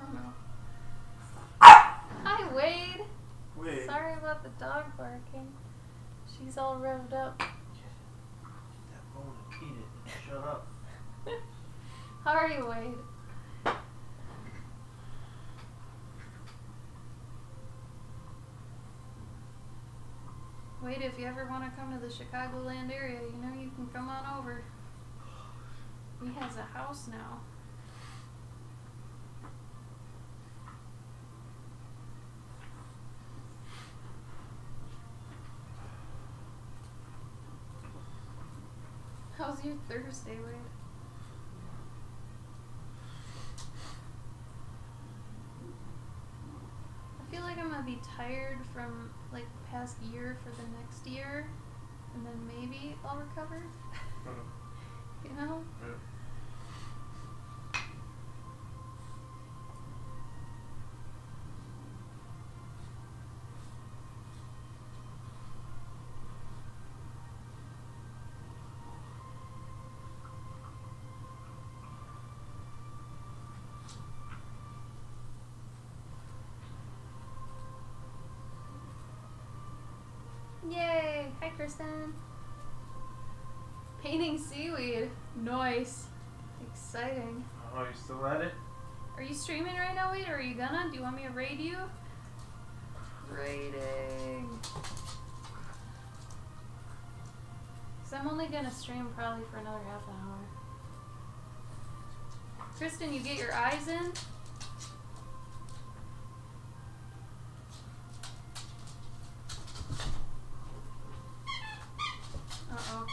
Oh no. Hi, Wade. Wait. Sorry about the dog barking. She's all revved up. Get that bone and eat it. Shut up. How are you, Wade? Wade, if you ever want to come to the Chicagoland area, you know you can come on over. He has a house now. How's your Thursday, Wade? I feel like I'm gonna be tired from like past year for the next year, and then maybe I'll recover. You know? Yeah. Yay! Hi, Kristen. Painting seaweed. Nice. Exciting. Oh, you still at it? Are you streaming right now, Wade, or are you gonna? Do you want me to raid you? Raiding. Because I'm only gonna stream probably for another half an hour. Kristen, you get your eyes in? Uh-oh.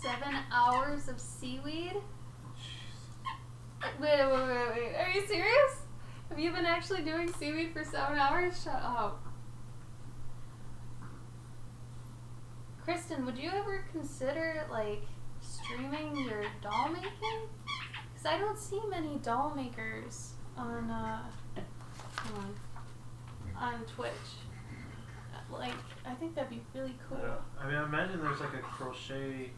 7 hours of seaweed? Wait. Are you serious? Have you been actually doing seaweed for 7 hours? Shut up. Kristen, would you ever consider, like, streaming your doll making? Because I don't see many doll makers on, on Twitch. Like, I think that'd be really cool. Yeah. I mean, I imagine there's like a crochet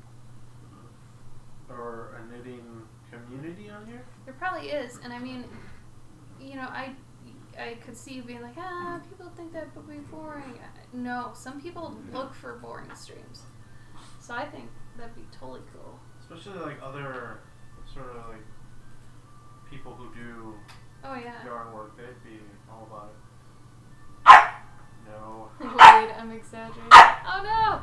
or a knitting community on here. There probably is, and I mean, you know, I could see you being like, people think that would be boring. No, some people look for boring streams. So I think that'd be totally cool. Especially like other sort of like people who do Oh yeah. yarn work, they'd be all about it. No. Wait, I'm exaggerating. Oh no!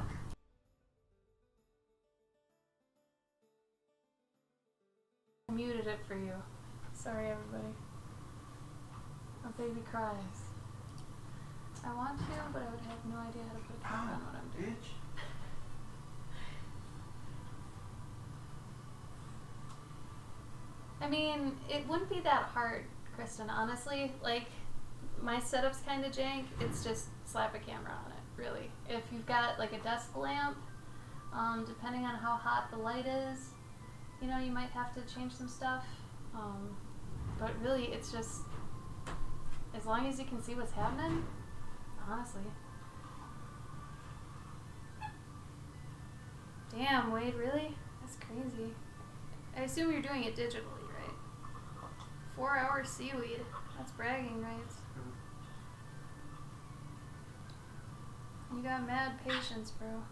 I muted it for you. Sorry, everybody. A baby cries. I want to, but I would have no idea how to put a camera on what I'm doing. Bitch. I mean, it wouldn't be that hard, Kristen, honestly. Like, my setup's kind of jank. It's just slap a camera on it, really. If you've got, like, a desk lamp, depending on how hot the light is, you know, you might have to change some stuff. But really, it's just, as long as you can see what's happening, honestly. Damn, Wade, really? That's crazy. I assume you're doing it digitally, right? 4 hours seaweed. That's bragging rights. You got mad patience, bro.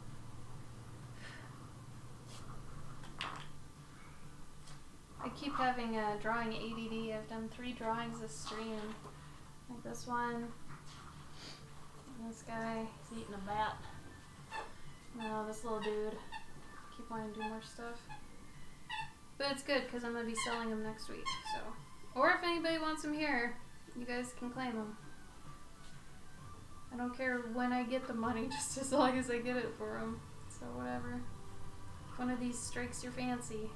keep having a drawing ADD. I've done 3 drawings this stream. Like this one. And this guy, he's eating a bat. No, this little dude. Keep wanting to do more stuff. But it's good because I'm going to be selling them next week. So, or if anybody wants them here, you guys can claim them. I don't care when I get the money, just as long as I get it for them. So whatever. If one of these strikes your fancy.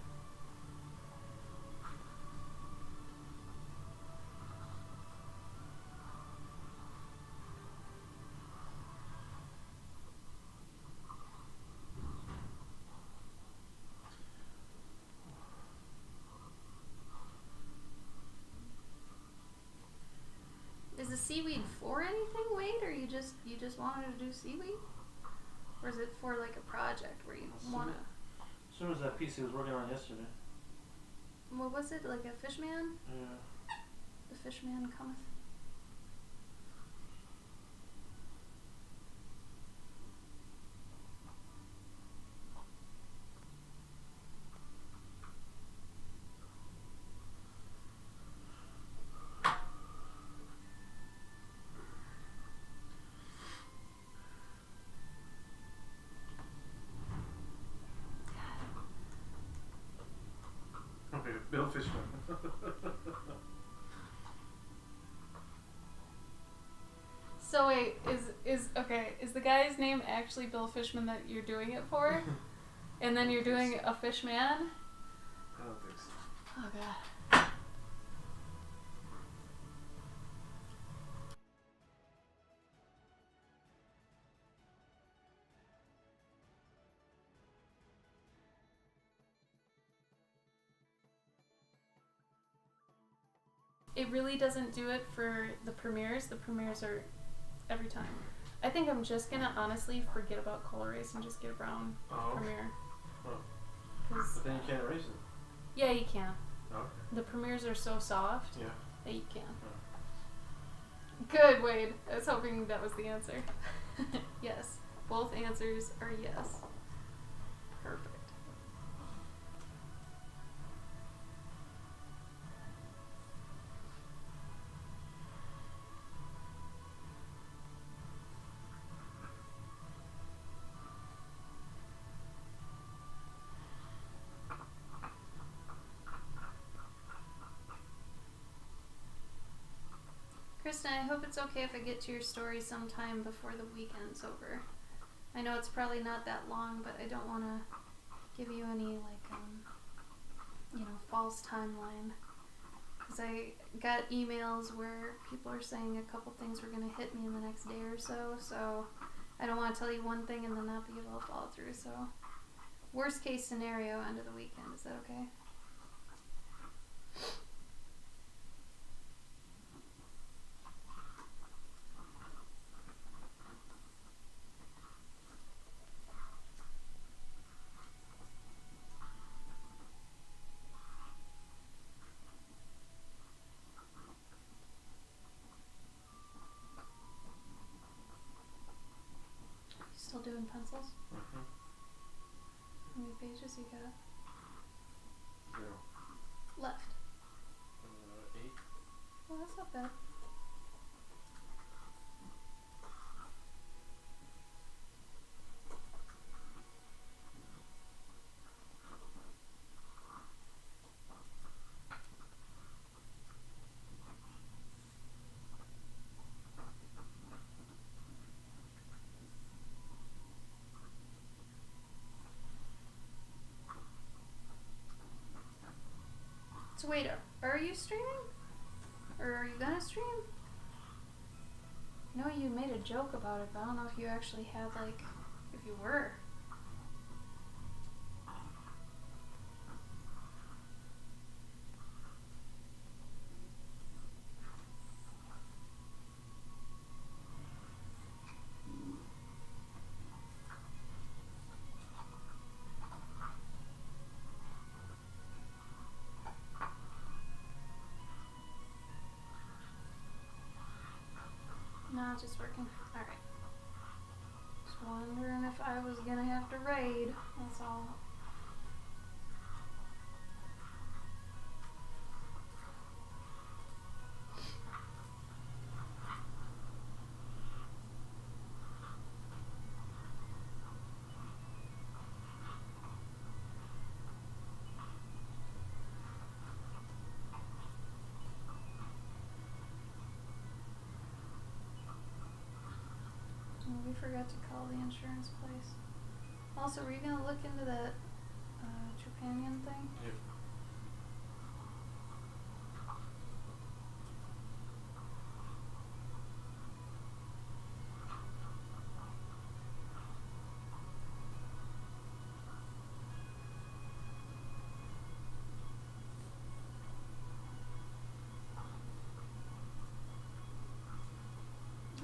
Is the seaweed for anything, Wade, or you just wanted to do seaweed? Or is it for like a project where you wanna? As soon as that piece he was working on yesterday. What was it, like a fishman? Yeah. The fishman cometh. Okay, Bill Fishman. So wait, is the guy's name actually Bill Fishman that you're doing it for? And then you're doing a fishman? I don't think so. Oh god. It really doesn't do it for the premieres. The premieres are every time. I think I'm just gonna honestly forget about Color Race and just get a brown premiere. Oh. 'Cause, But then you can't erase it. yeah, you can. Okay. The premieres are so soft Yeah. that you can. Good, Wade. I was hoping that was the answer. Yes. Both answers are yes. Perfect. Kristen, I hope it's okay if I get to your story sometime before the weekend's over. I know it's probably not that long, but I don't want to give you any, false timeline. Because I got emails where people are saying a couple things were going to hit me in the next day or so, so I don't want to tell you one thing and then not be able to follow through, so worst case scenario, end of the weekend. Is that okay? Still doing pencils? Mm-hmm. How many pages you got 0. left? 8. Well, that's not bad. So wait, are you streaming? Or are you gonna stream? I know you made a joke about it, but I don't know if you actually had, if you were. No, it's just working. Alright. Just wondering if I was gonna have to raid. That's all. forgot to call the insurance place. Also, were you gonna look into that Trepanion thing? Yep.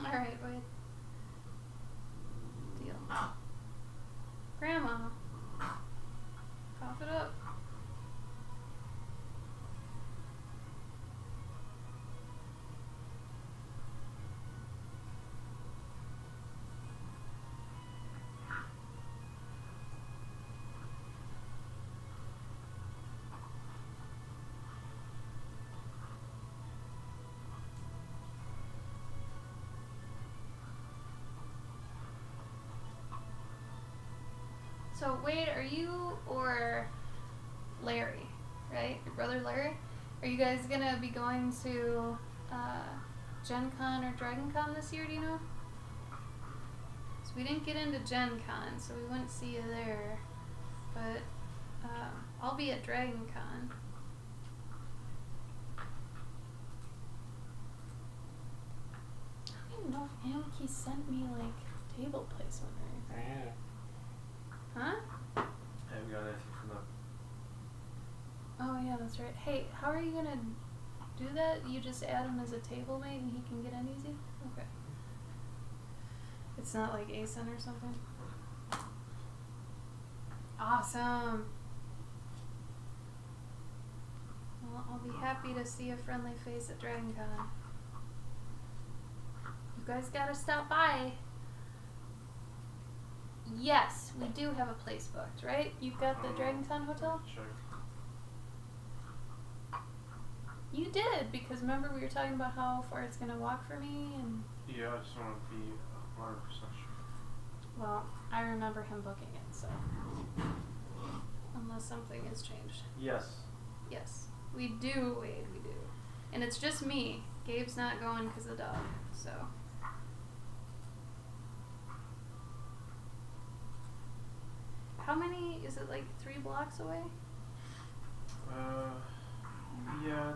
Alright, wait. Deal. Grandma. Cough it up. So wait, are you or Larry, right? Your brother Larry? Are you guys gonna be going to Gen Con or Dragon Con this year, do you know? So we didn't get into Gen Con, so we wouldn't see you there. But I'll be at Dragon Con. I don't even know if Anarchy sent me like table placement or anything. Huh? I haven't got anything from them. Oh yeah, that's right. Hey, how are you gonna do that? You just add him as a table mate and he can get in easy? Okay. It's not like ASIN or something? Awesome. Well, I'll be happy to see a friendly face at Dragon Con. You guys gotta stop by. Yes, we do have a place booked, right? You've got the Dragon Con Hotel? Sure. You did, because remember we were talking about how far it's gonna walk for me and Yeah, I just want to be 100% sure. well, I remember him booking it, so unless something has changed. Yes. Yes. We do, Wade, we do. And it's just me. Gabe's not going because of the dog, so. How many, is it like 3 blocks away? Yeah,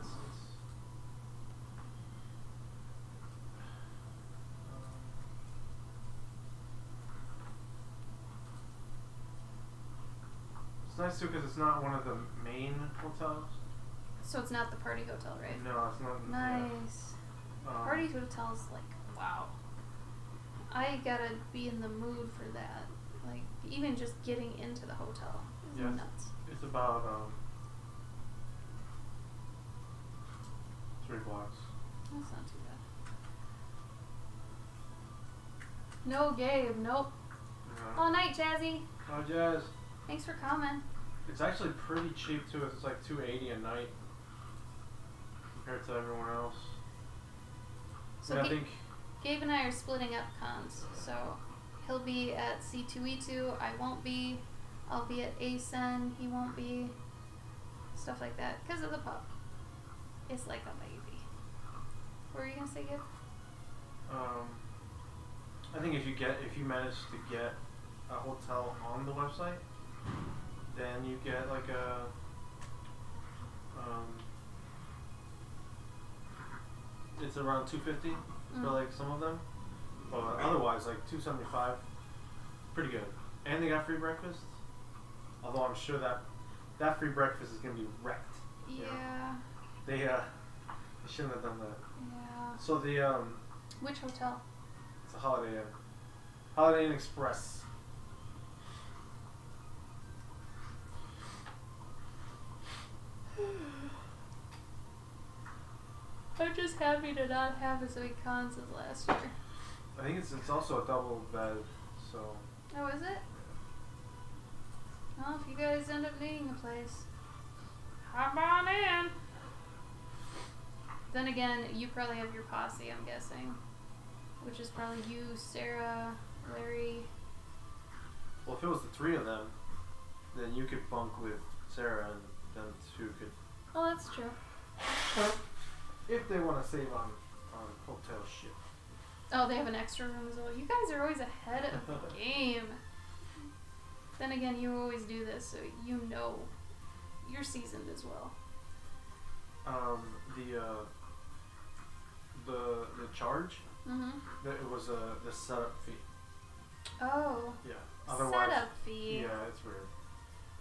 it's nice too because it's not one of the main hotels. So it's not the party hotel, right? No, it's not. Nice. Yeah. Party hotel's like, wow. I gotta be in the mood for that. Like, even just getting into the hotel is Yes. nuts. It's about 3 blocks. That's not too bad. No, Gabe, nope. Yeah. All night, Jazzy. Oh, Jazz. Thanks for coming. It's actually pretty cheap too. It's like $280 a night compared to everyone else. So And I think Gabe and I are splitting up cons. So he'll be at C2E2. I won't be. I'll be at ASEN. He won't be. Stuff like that. Because of the pup. It's like a baby. What were you going to say, Gabe? I think if you manage to get a hotel on the website, then you get like a it's around $250 for like some of them, but otherwise like $275, pretty good. And they got free breakfast. Although I'm sure that free breakfast is gonna be wrecked. Yeah. You know? They shouldn't have done that. Yeah. So the Which hotel? it's a Holiday Inn Express. I'm just happy to not have as many cons as last year. I think it's also a double bed, so. Oh, is it? Well, if you guys end up needing a place, hop on in. Then again, you probably have your posse, I'm guessing. Which is probably you, Sarah, Larry. Well, if it was the 3 of them, then you could bunk with Sarah, and then 2 could. Oh, that's true. If they want to save on hotel shit. Oh, they have an extra room as well. You guys are always ahead of the game. Then again, you always do this, so you know you're seasoned as well. The charge. Mm-hmm. It was the setup fee. Oh. Yeah. Otherwise, Setup fee. yeah, it's weird.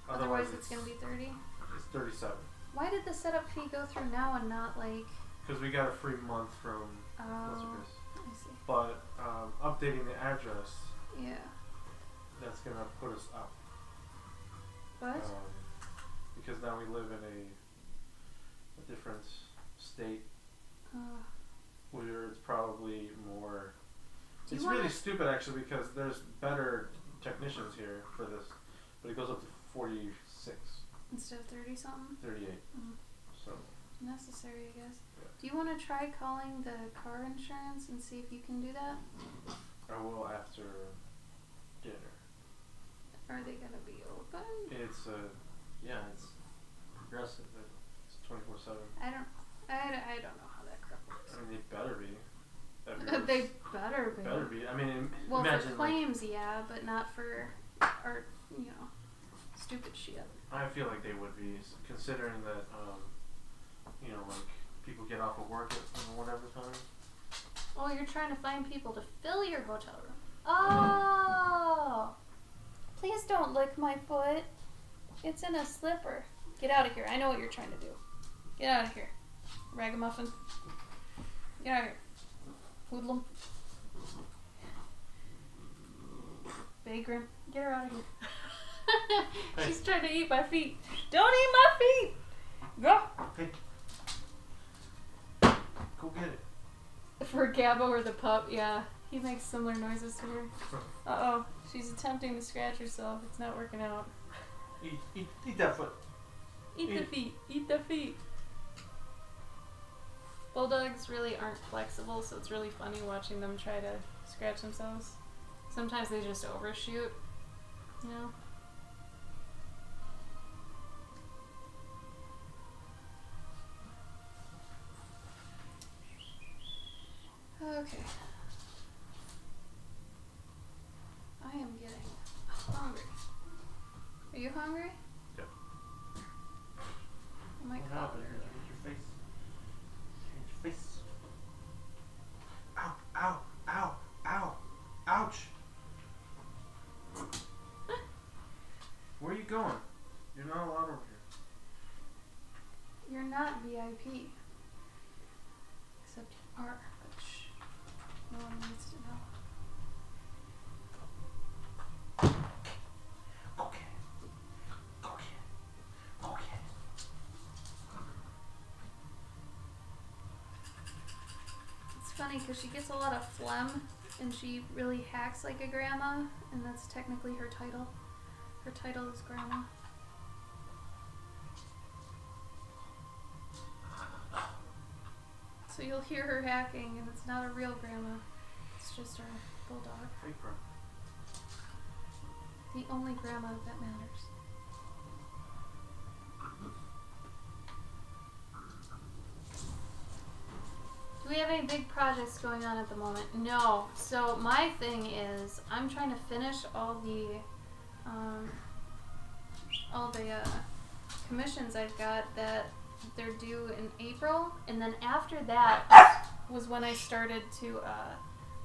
Otherwise, it's gonna be 30. It's 37. Why did the setup fee go through now and not like? Because we got a free month from Master Oh, Chris. I see. But updating the address, Yeah. that's gonna put us up. What? Because now we live in a different state where it's probably more. Do you It's wanna- really stupid actually because there's better technicians here for this, but it goes up to 46, Instead of 30 something. 38. Mm. So Necessary, I guess. Yeah. Do you want to try calling the car insurance and see if you can do that? I will after dinner. Are they gonna be open? It's it's progressive. It's 24/7. I don't know how that crap works. I mean, they better be. They better be. Better be. I mean, Well, imagine for claims, yeah, but not for our, stupid shit. I feel like they would be, considering that, like people get off of work at whatever time. Oh, you're trying to find people to fill your hotel room. Oh! Please don't lick my foot. It's in a slipper. Get out of here. I know what you're trying to do. Get out of here. Ragamuffin. Get out of here. Hoodlum. Vagrant. Get her out of here. She's trying to eat my feet. Don't eat my feet! Go! Hey. Go get it. For Gabbo or the pup, yeah. He makes similar noises to her. Uh-oh. She's attempting to scratch herself. It's not working out. Eat that foot. Eat the feet. Eat the feet. Bulldogs really aren't flexible, so it's really funny watching them try to scratch themselves. Sometimes they just overshoot, you know? Okay. I am getting hungry. Are you hungry? Yep. I might What call happened? it early. Change your face. Change your face. Ow! Ow! Ow! Ow! Ouch! Where are you going? You're not allowed over here. You're not VIP. Except you are, but shh. No one needs to know. Go get it. Go get it. Go get it. It's funny because she gets a lot of phlegm and she really hacks like a grandma, and that's technically her title. Her title is grandma. So you'll hear her hacking, and it's not a real grandma. It's just her bulldog. Fake grandma. The only grandma that matters. Do we have any big projects going on at the moment? No. So my thing is, I'm trying to finish all the commissions I've got that they're due in April, and then after that was when I started to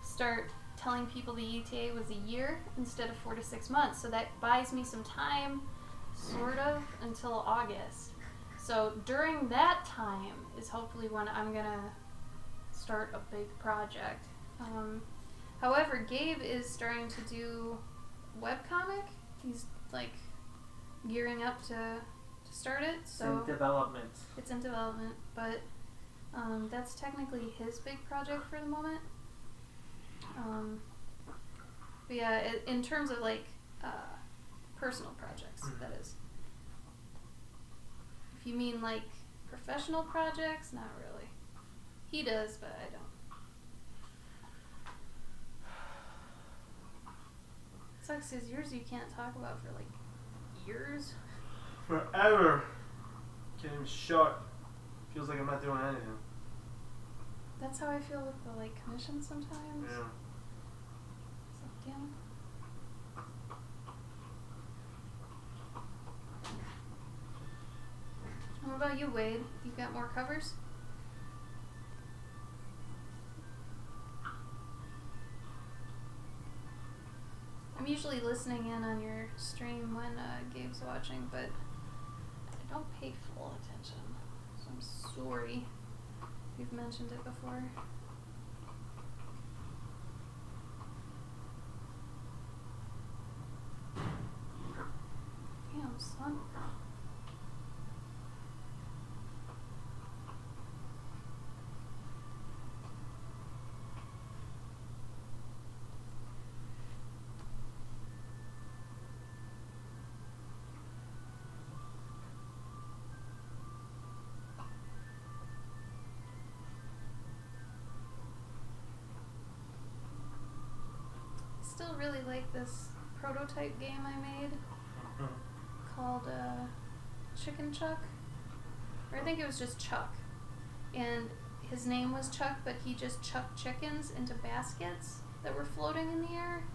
start telling people the ETA was a year instead of 4 to 6 months. So that buys me some time, sort of, until August. So during that time is hopefully when I'm gonna start a big project. However, Gabe is starting to do webcomic. He's like gearing up to start it. So in development. it's in development, but that's technically his big project for the moment. But yeah, in terms of like personal projects, that is. If you mean like professional projects, not really. He does, but I don't. Sucks is yours you can't talk about for like years. Forever. Can't even shut. Feels like I'm not doing anything. That's how I feel with the like commission sometimes. Yeah. So, damn it. What about you, Wade? You got more covers? I'm usually listening in on your stream when Gabe's watching, but I don't pay full attention. So I'm sorry if you've mentioned it before. Damn, son. Still really like this prototype game I made called Chicken Chuck, or I think it was just Chuck, and his name was Chuck, but he just chucked chickens into baskets that were floating in the air,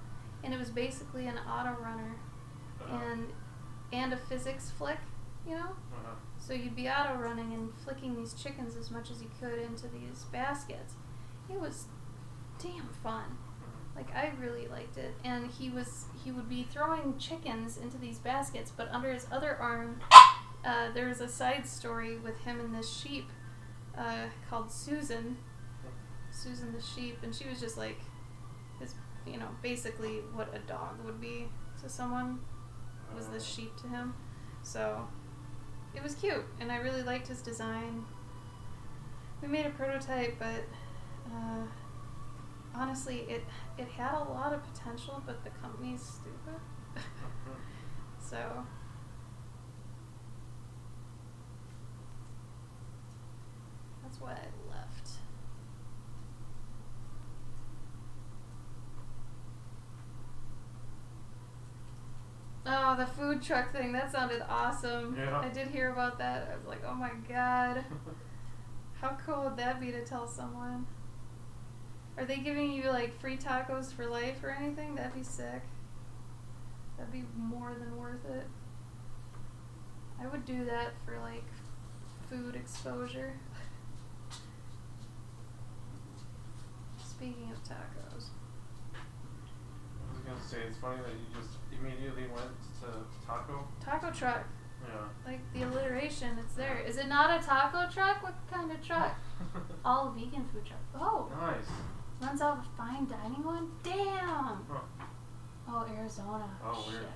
and it was basically an auto runner and a physics flick, you know. So you'd be auto running and flicking these chickens as much as you could into these baskets. It was damn fun. Like, I really liked it. And he would be throwing chickens into these baskets, but under his other arm, there was a side story with him and this sheep called Susan. Susan the sheep. And she was just like, his, you know, basically what a dog would be to someone was this sheep to him. So, it was cute. And I really liked his design. We made a prototype, but honestly, it had a lot of potential, but the company's stupid. So that's why I left. Oh, the food truck thing, that sounded awesome. Yeah. I did hear about that. I was like, oh my god. How cool would that be to tell someone? Are they giving you like free tacos for life or anything? That'd be sick. That'd be more than worth it. I would do that for like food exposure. Speaking of tacos. I was gonna say, it's funny that you just immediately went to taco. Taco truck. Yeah. Like the alliteration, it's there. Is it not a taco truck? What kind of truck? All vegan food truck. Oh. Nice. Runs out of a fine dining one? Damn! Huh. Oh, Arizona. Oh, Shit. weird.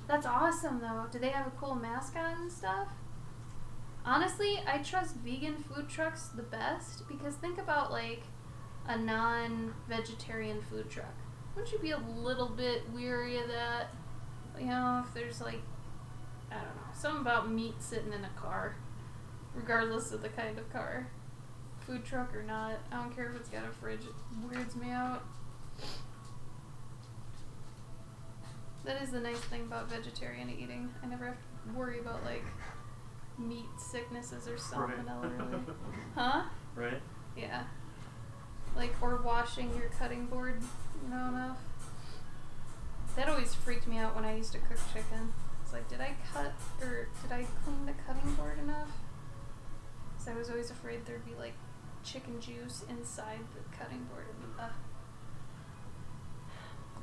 That's awesome, though. Do they have a cool mascot and stuff? Honestly, I trust vegan food trucks the best because think about, like, a non-vegetarian food truck. Wouldn't you be a little bit weary of that? You know, if there's, like, I don't know, something about meat sitting in a car, regardless of the kind of car. Food truck or not, I don't care if it's got a fridge, it weirds me out. That is the nice thing about vegetarian eating. I never have to worry about like meat sicknesses or salmonella really. Huh? Right? Yeah. Like, or washing your cutting board, you know, enough. That always freaked me out when I used to cook chicken. It's like, did I cut, or did I clean the cutting board enough? So I was always afraid there'd be like chicken juice inside the cutting board.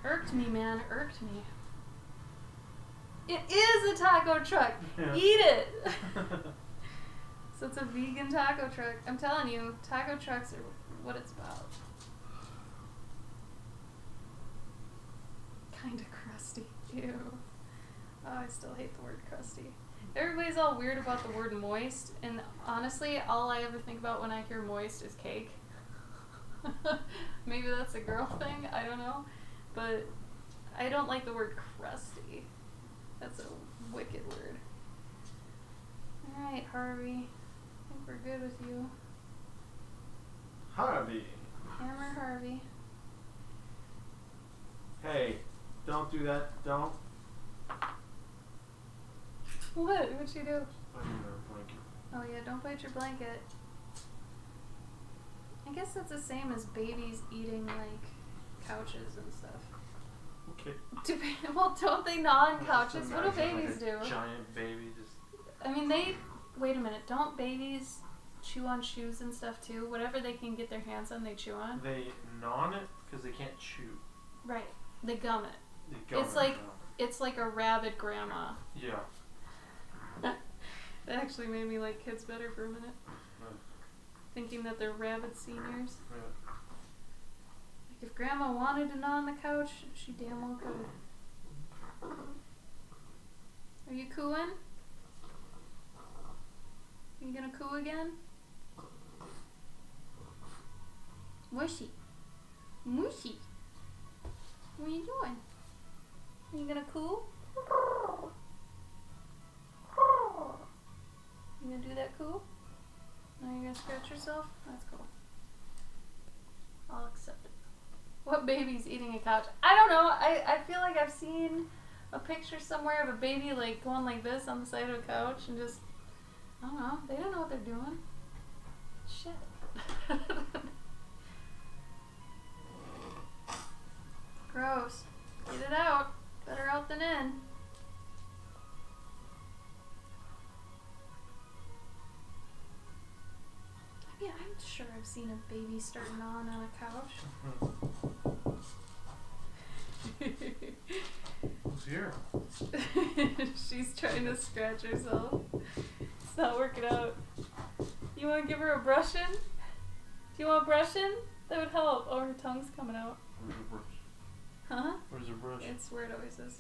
Irked me, man. Irked me. It is a taco truck. Yeah. Eat it. So it's a vegan taco truck. I'm telling you, taco trucks are what it's about. Kinda crusty. Ew. Oh, I still hate the word crusty. Everybody's all weird about the word moist, and honestly, all I ever think about when I hear moist is cake. Maybe that's a girl thing, I don't know. But I don't like the word crusty. That's a wicked word. Alright, Harvey. I think we're good with you. Harvey. Hammer Harvey. Hey, don't do that. Don't. What? What'd she do? I need a blanket. Oh yeah, don't bite your blanket. I guess that's the same as babies eating like couches and stuff. Okay. Well, don't they gnaw on Just couches? What do imagine, like, babies a do? Giant baby just. I mean, wait a minute. Don't babies chew on shoes and stuff too? Whatever they can get their hands on, they chew on. They gnaw on it because they can't chew. Right. They gum it. They gum It's it, like- yeah. It's like a rabid grandma. Yeah. That actually made me like kids better for a minute. Right. Thinking that they're rabid seniors. Yeah. Like if grandma wanted to gnaw on the couch, she damn well could. Are you cooing? Are you gonna coo again? Mushy. Mushy. What are you doing? Are you gonna coo? You gonna do that coo? Now you're gonna scratch yourself? That's cool. I'll accept it. What baby's eating a couch? I don't know. I feel like I've seen a picture somewhere of a baby like going like this on the side of a couch and just, I don't know. They don't know what they're doing. Shit. Gross. Get it out. Better out than in. Yeah, I'm sure I've seen a baby start gnawing on a couch. Who's here? She's trying to scratch herself. It's not working out. You want to give her a brushing? Do you want brushing? That would help. Oh, her tongue's coming out. Where's the brush? Huh? Where's the brush? It's where it always is.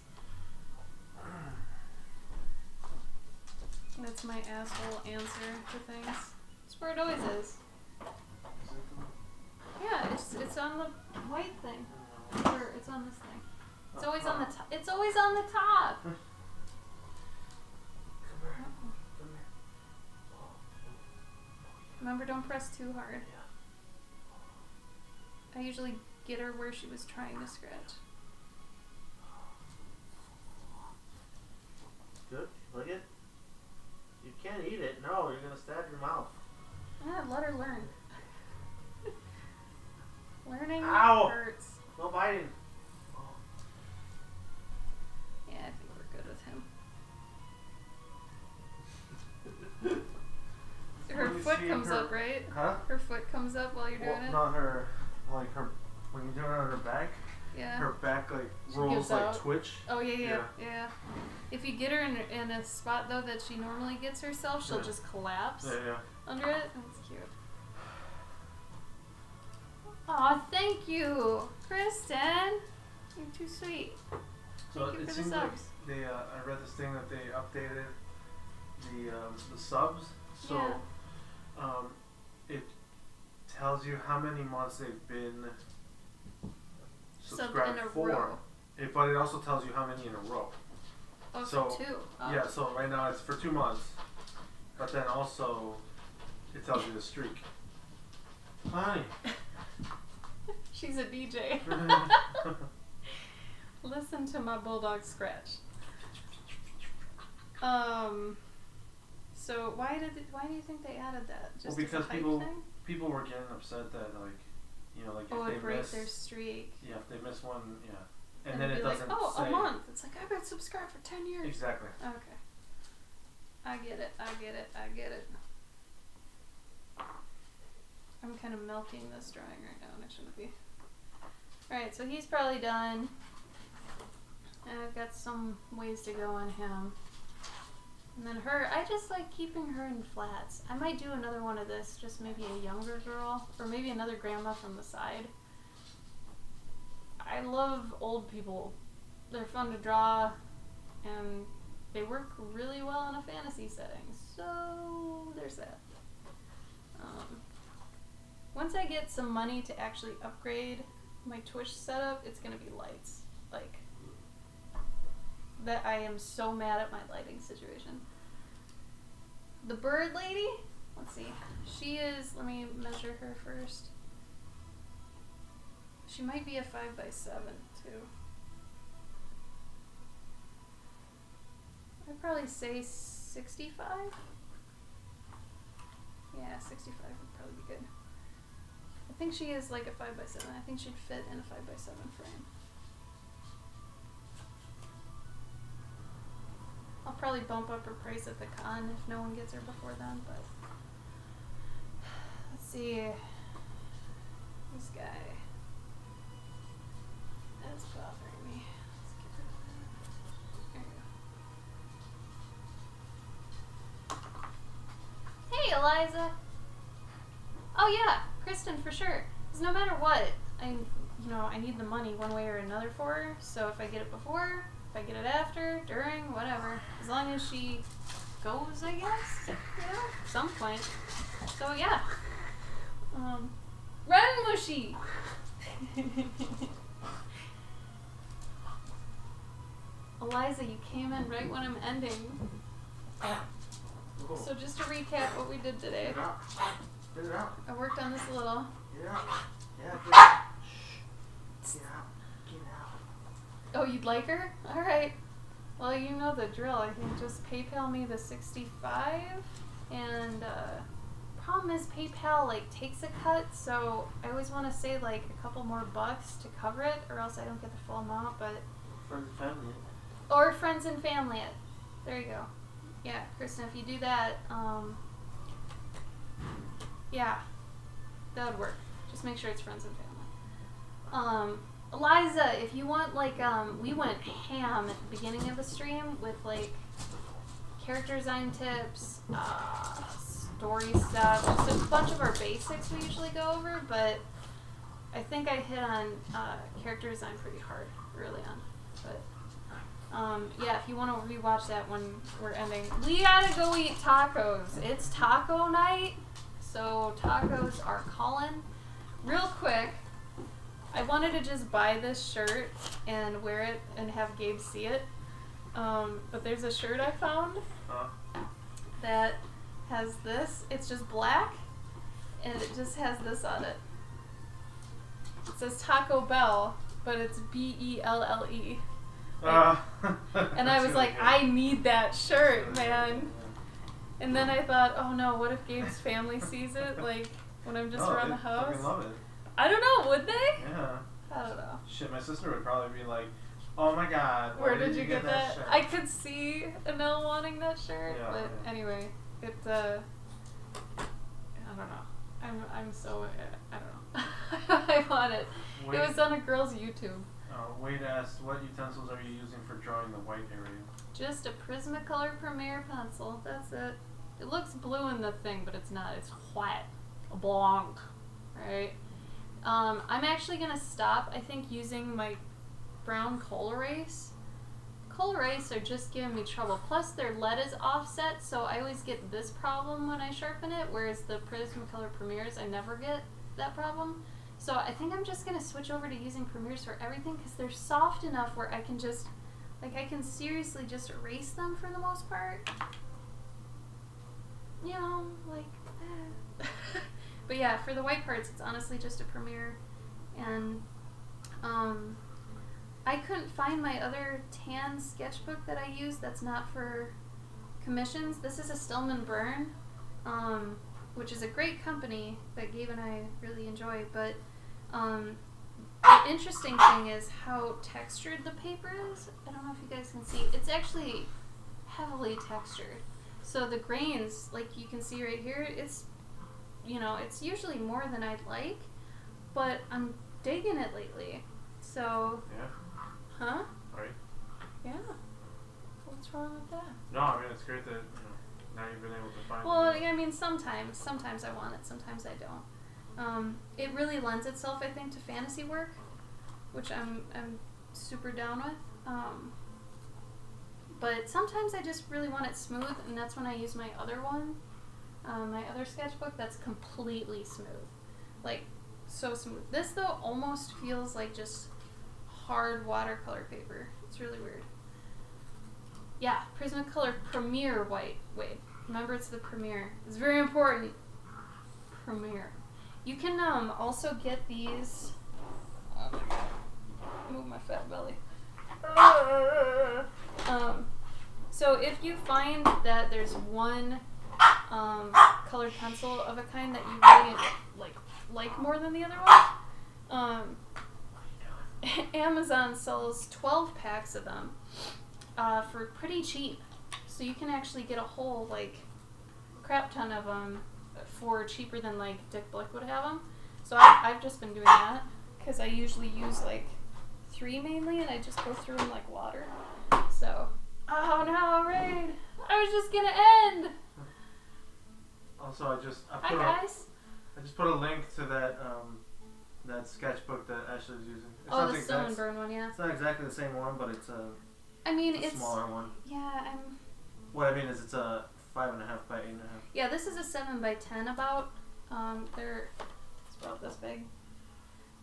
That's my asshole answer to things. It's where it always is. Yeah, it's on the white thing. Or it's on this thing. It's always on the top. It's always on the top. Come here. Come here. Remember, don't press too hard. Yeah. I usually get her where she was trying to scratch. Good. Like it? You can't eat it. No, you're gonna stab your mouth. Yeah, let her learn. Learning Ow! hurts. No biting. Yeah, I think we're good with him. Her Let me foot see comes her- up, right? Huh? Her foot comes up while you're doing Well, it? not her. Like her. When you do it on her back, Yeah. her back like She rolls gives like out. twitch. Oh, yeah. Yeah. Yeah. If you get her in a spot, though, that she normally gets herself, she'll Yeah. just collapse Yeah. under it. That's cute. Aw, thank you, Kristen. You're too sweet. So Thank you it for the seems like subs. they. I read this thing that they updated the subs. So it tells you how many months they've been subscribed in a for. row. But it also tells you how many in a row. Oh, So, for 2. Oh. Yeah, so right now it's for 2 months. But then also it tells you the streak. Hi. She's a DJ. Listen to my bulldog scratch. So why do you think they added that? Just Well, because as a hype people thing? people were getting upset that like Oh, if it they breaks miss their streak. yeah, if they miss one, yeah. And And then it'd it be like, doesn't oh, say a month. It's like, I've been subscribed for 10 years. Exactly. Okay. I get it. I'm kind of milking this drawing right now, and I shouldn't be. Alright, so he's probably done. And I've got some ways to go on him. And then her, I just like keeping her in flats. I might do another one of this, just maybe a younger girl, or maybe another grandma from the side. I love old people. They're fun to draw, and they work really well in a fantasy setting. So there's that. Once I get some money to actually upgrade my Twitch setup, it's gonna be lights. Like, that I am so mad at my lighting situation. The bird lady, let's see. She is, let me measure her first. She might be a 5x7 too. I'd probably say 65. Yeah, 65 would probably be good. think she is like a 5x7. I think she'd fit in a 5x7 frame. I'll probably bump up her price at the con if no one gets her before then, but let's see. This guy. That's bothering me. Let's get rid of that. There you go. Hey, Eliza. Oh yeah, Kristen for sure. 'Cause no matter what, I need the money one way or another for her. So if I get it before, if I get it after, during, whatever, as long as she goes, I guess. At some point. So yeah. Run, Mushy. Eliza, you came in right when I'm ending. So just to recap what we did today. Get it out. Get it out. I worked on this a little. Get it out. Yeah, get it out. Shh. Get out. Get out. Oh, you'd like her? Alright. Well, you know the drill. I think just PayPal me the 65 and problem is PayPal like takes a cut, so I always want to say like a couple more bucks to cover it or else I don't get the full amount, but Friends and family. or friends and family it. There you go. Yeah, Kristen, if you do that, yeah, that would work. Just make sure it's friends and family. Eliza, if you want like, we went ham at the beginning of the stream with like character design tips, story stuff, just a bunch of our basics we usually go over, but I think I hit on character design pretty hard early on. But yeah, if you want to rewatch that when we're ending, we gotta go eat tacos. It's taco night, so tacos are calling. Real quick, I wanted to just buy this shirt and wear it and have Gabe see it, but there's a shirt I found that has this. It's just black, and it just has this on it. It says Taco Bell, but it's B-E-L-L-E. And I was like, I need that shirt, man. And then I thought, oh no, what if Gabe's family sees it, like, when I'm just around the house? I love it. I don't know, would they? Yeah. I don't know. Shit, my sister would probably be like, oh my god, Where did you get that? shirt? I could see Anel wanting that shirt, Yeah, but yeah. anyway, it, I don't know. I'm so, I don't know. I want it. Wait, It was on a girl's YouTube. Wade asked, what utensils are you using for drawing the white area? Just a Prismacolor Premier pencil. That's it. It looks blue in the thing, but it's not. It's white. Blanc. Right? I'm actually going to stop, I think, using my brown Colorase. Colorase are just giving me trouble. Plus, their lead is offset, so I always get this problem when I sharpen it, whereas the Prismacolor Premiers, I never get that problem. So I think I'm just going to switch over to using Premiers for everything, because they're soft enough where I can just, like, I can seriously just erase them for the most part. You know, like, But yeah, for the white parts, it's honestly just a Premiere. And I couldn't find my other tan sketchbook that I use that's not for commissions. This is a Stillman Byrne, which is a great company that Gabe and I really enjoy. But the interesting thing is how textured the paper is. I don't know if you guys can see. It's actually heavily textured. So the grains, like you can see right here, it's, you know, it's usually more than I'd like, but I'm digging it lately. So, Yeah. huh? Right. Yeah. What's wrong with that? No, I mean, it's great that, now you've been able to find Well, it. I mean, sometimes I want it, sometimes I don't. It really lends itself, I think, to fantasy work, which I'm super down with. But sometimes I just really want it smooth, and that's when I use my other one, my other sketchbook that's completely smooth. Like, so smooth. This, though, almost feels like just hard watercolor paper. It's really weird. Yeah, Prismacolor Premier White. Wait, remember it's the Premier. It's very important. Premier. You can also get these. Oh my god. Move my fat belly. So if you find that there's one colored pencil of a kind that you really like more than the other one. Amazon sells 12 packs of them for pretty cheap. So you can actually get a whole crap ton of them for cheaper than Dick Blick would have them. So I've just been doing that because I usually use 3 mainly, and I just go through them like water. So, oh no, Raid! I was just gonna end. Also, I just put a link to that sketchbook that Ashley was using. It's the Still and Burn one, yeah. It's not exactly the same one, but it's it's a smaller one. Yeah, What I mean is it's a 5.5 by 8.5. Yeah, this is a 7 by 10 about. It's about this big.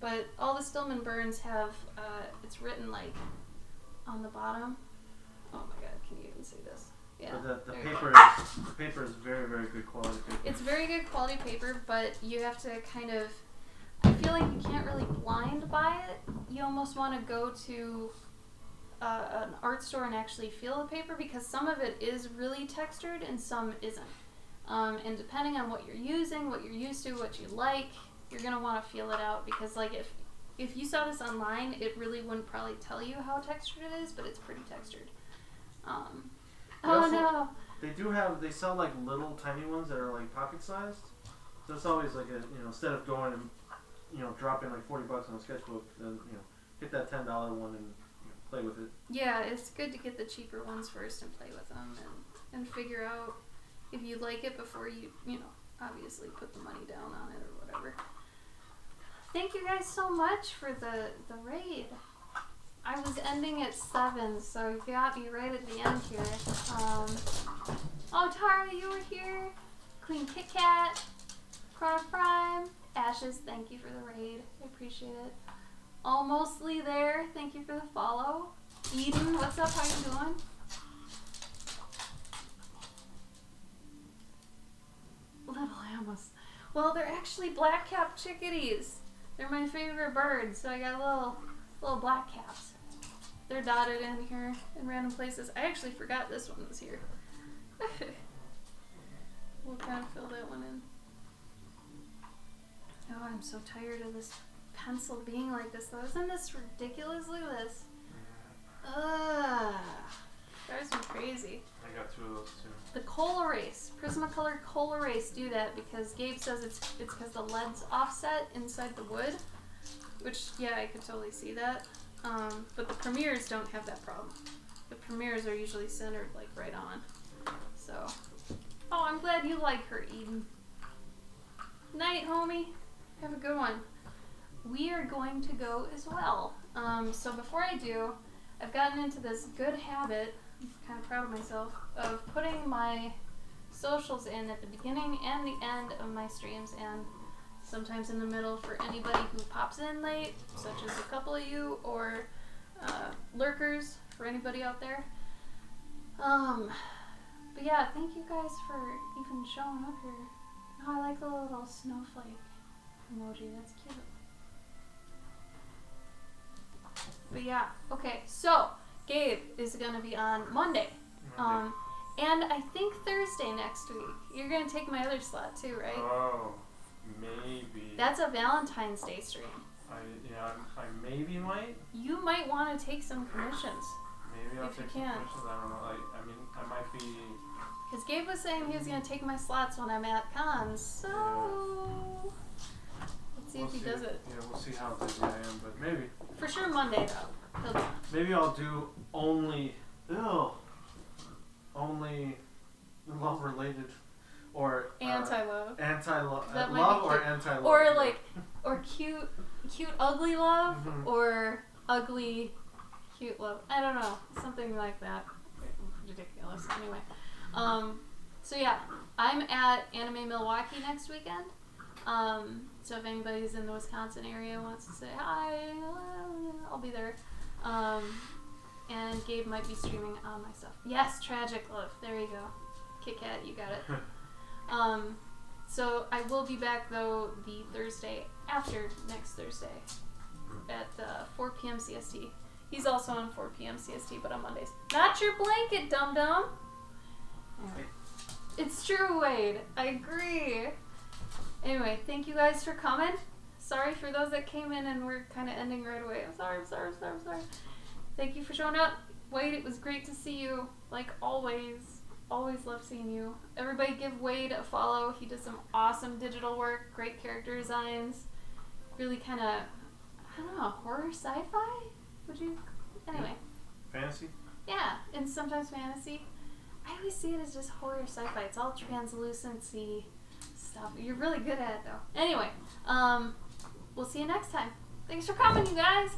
But all the Stillman Burns have, it's written on the bottom. Oh my god, can you even see this? Yeah. But the paper is very, very good quality paper. It's very good quality paper, but you have to I feel like you can't really blind buy it. You almost want to go to an art store and actually feel the paper, because some of it is really textured and some isn't. And depending on what you're using, what you're used to, what you like, you're going to want to feel it out, because if you saw this online, it really wouldn't probably tell you how textured it is, but it's pretty textured. They sell little tiny ones that are pocket sized. So it's always instead of going and dropping $40 on a sketchbook, then get that $10 one and play with it. Yeah, it's good to get the cheaper ones first and play with them and figure out if you like it before you obviously put the money down on it or whatever. Thank you guys so much for the raid. I was ending at 7, so you got me right at the end here. Oh, Tara, you were here. Queen Kit Kat, Chrono Prime, Ashes, thank you for the raid. I appreciate it. Almostly there, thank you for the follow. Eden, what's up? How you doing? Little Amos. Well, they're actually black-capped chickadees. They're my favorite birds, so I got little black caps. They're dotted in here in random places. I actually forgot this one was here. We'll kind of fill that one in. Oh, I'm so tired of this pencil being like this, though. Isn't this ridiculous? Look at this. Ugh. Drives me crazy. I got 2 of those too. The Kohl Erase. Prismacolor Kohl Erase do that because Gabe says it's because the lead's offset inside the wood. Which, yeah, I could totally see that. But the Premiers don't have that problem. The Premiers are usually centered right on. So, oh, I'm glad you like her, Eden. Night, homie. Have a good one. We are going to go as well. So before I do, I've gotten into this good habit, I'm kind of proud of myself, of putting my socials in at the beginning and the end of my streams, and sometimes in the middle for anybody who pops in late, such as a couple of you, or lurkers for anybody out there. But yeah, thank you guys for even showing up here. Oh, I like the little snowflake emoji, that's cute. But yeah, okay, so Gabe is gonna be on Monday. And I think Thursday next week. You're gonna take my other slot too, right? Oh, maybe. That's a Valentine's Day stream. I maybe might. You might want to take some commissions. Maybe I'll if take you some can. commissions. I don't know. I might be. Because Gabe was saying he was gonna take my slots when I'm at cons, so let's see if he does it. Yeah, we'll see how busy I am, but maybe. For sure Monday though. He'll do it. Maybe I'll do only love related or Anti-love. Anti-love. That might Love be or cute. anti-love. Or cute ugly love, Mhm. or ugly cute love. I don't know, something like that. Ridiculous. Anyway, so yeah, I'm at Anime Milwaukee next weekend. So if anybody's in the Wisconsin area wants to say hi, I'll be there. And Gabe might be streaming on my stuff. Yes, Tragic Love. There you go. Kit Kat, you got it. So I will be back though the Thursday after next Thursday at 4 p.m. CST. He's also on 4 p.m. CST, but on Mondays. Not your blanket, dum dum. Anyway. It's true, Wade. I agree. Anyway, thank you guys for coming. Sorry for those that came in and we're kind of ending right away. I'm sorry. Thank you for showing up. Wade, it was great to see you. Like always. Always love seeing you. Everybody give Wade a follow. He does some awesome digital work, great character designs. Really kind of, I don't know, horror sci-fi? Would you? Anyway. Fantasy? Yeah, and sometimes fantasy. I always see it as just horror sci-fi. It's all translucency stuff. You're really good at it though. Anyway, we'll see you next time. Thanks for coming, you guys.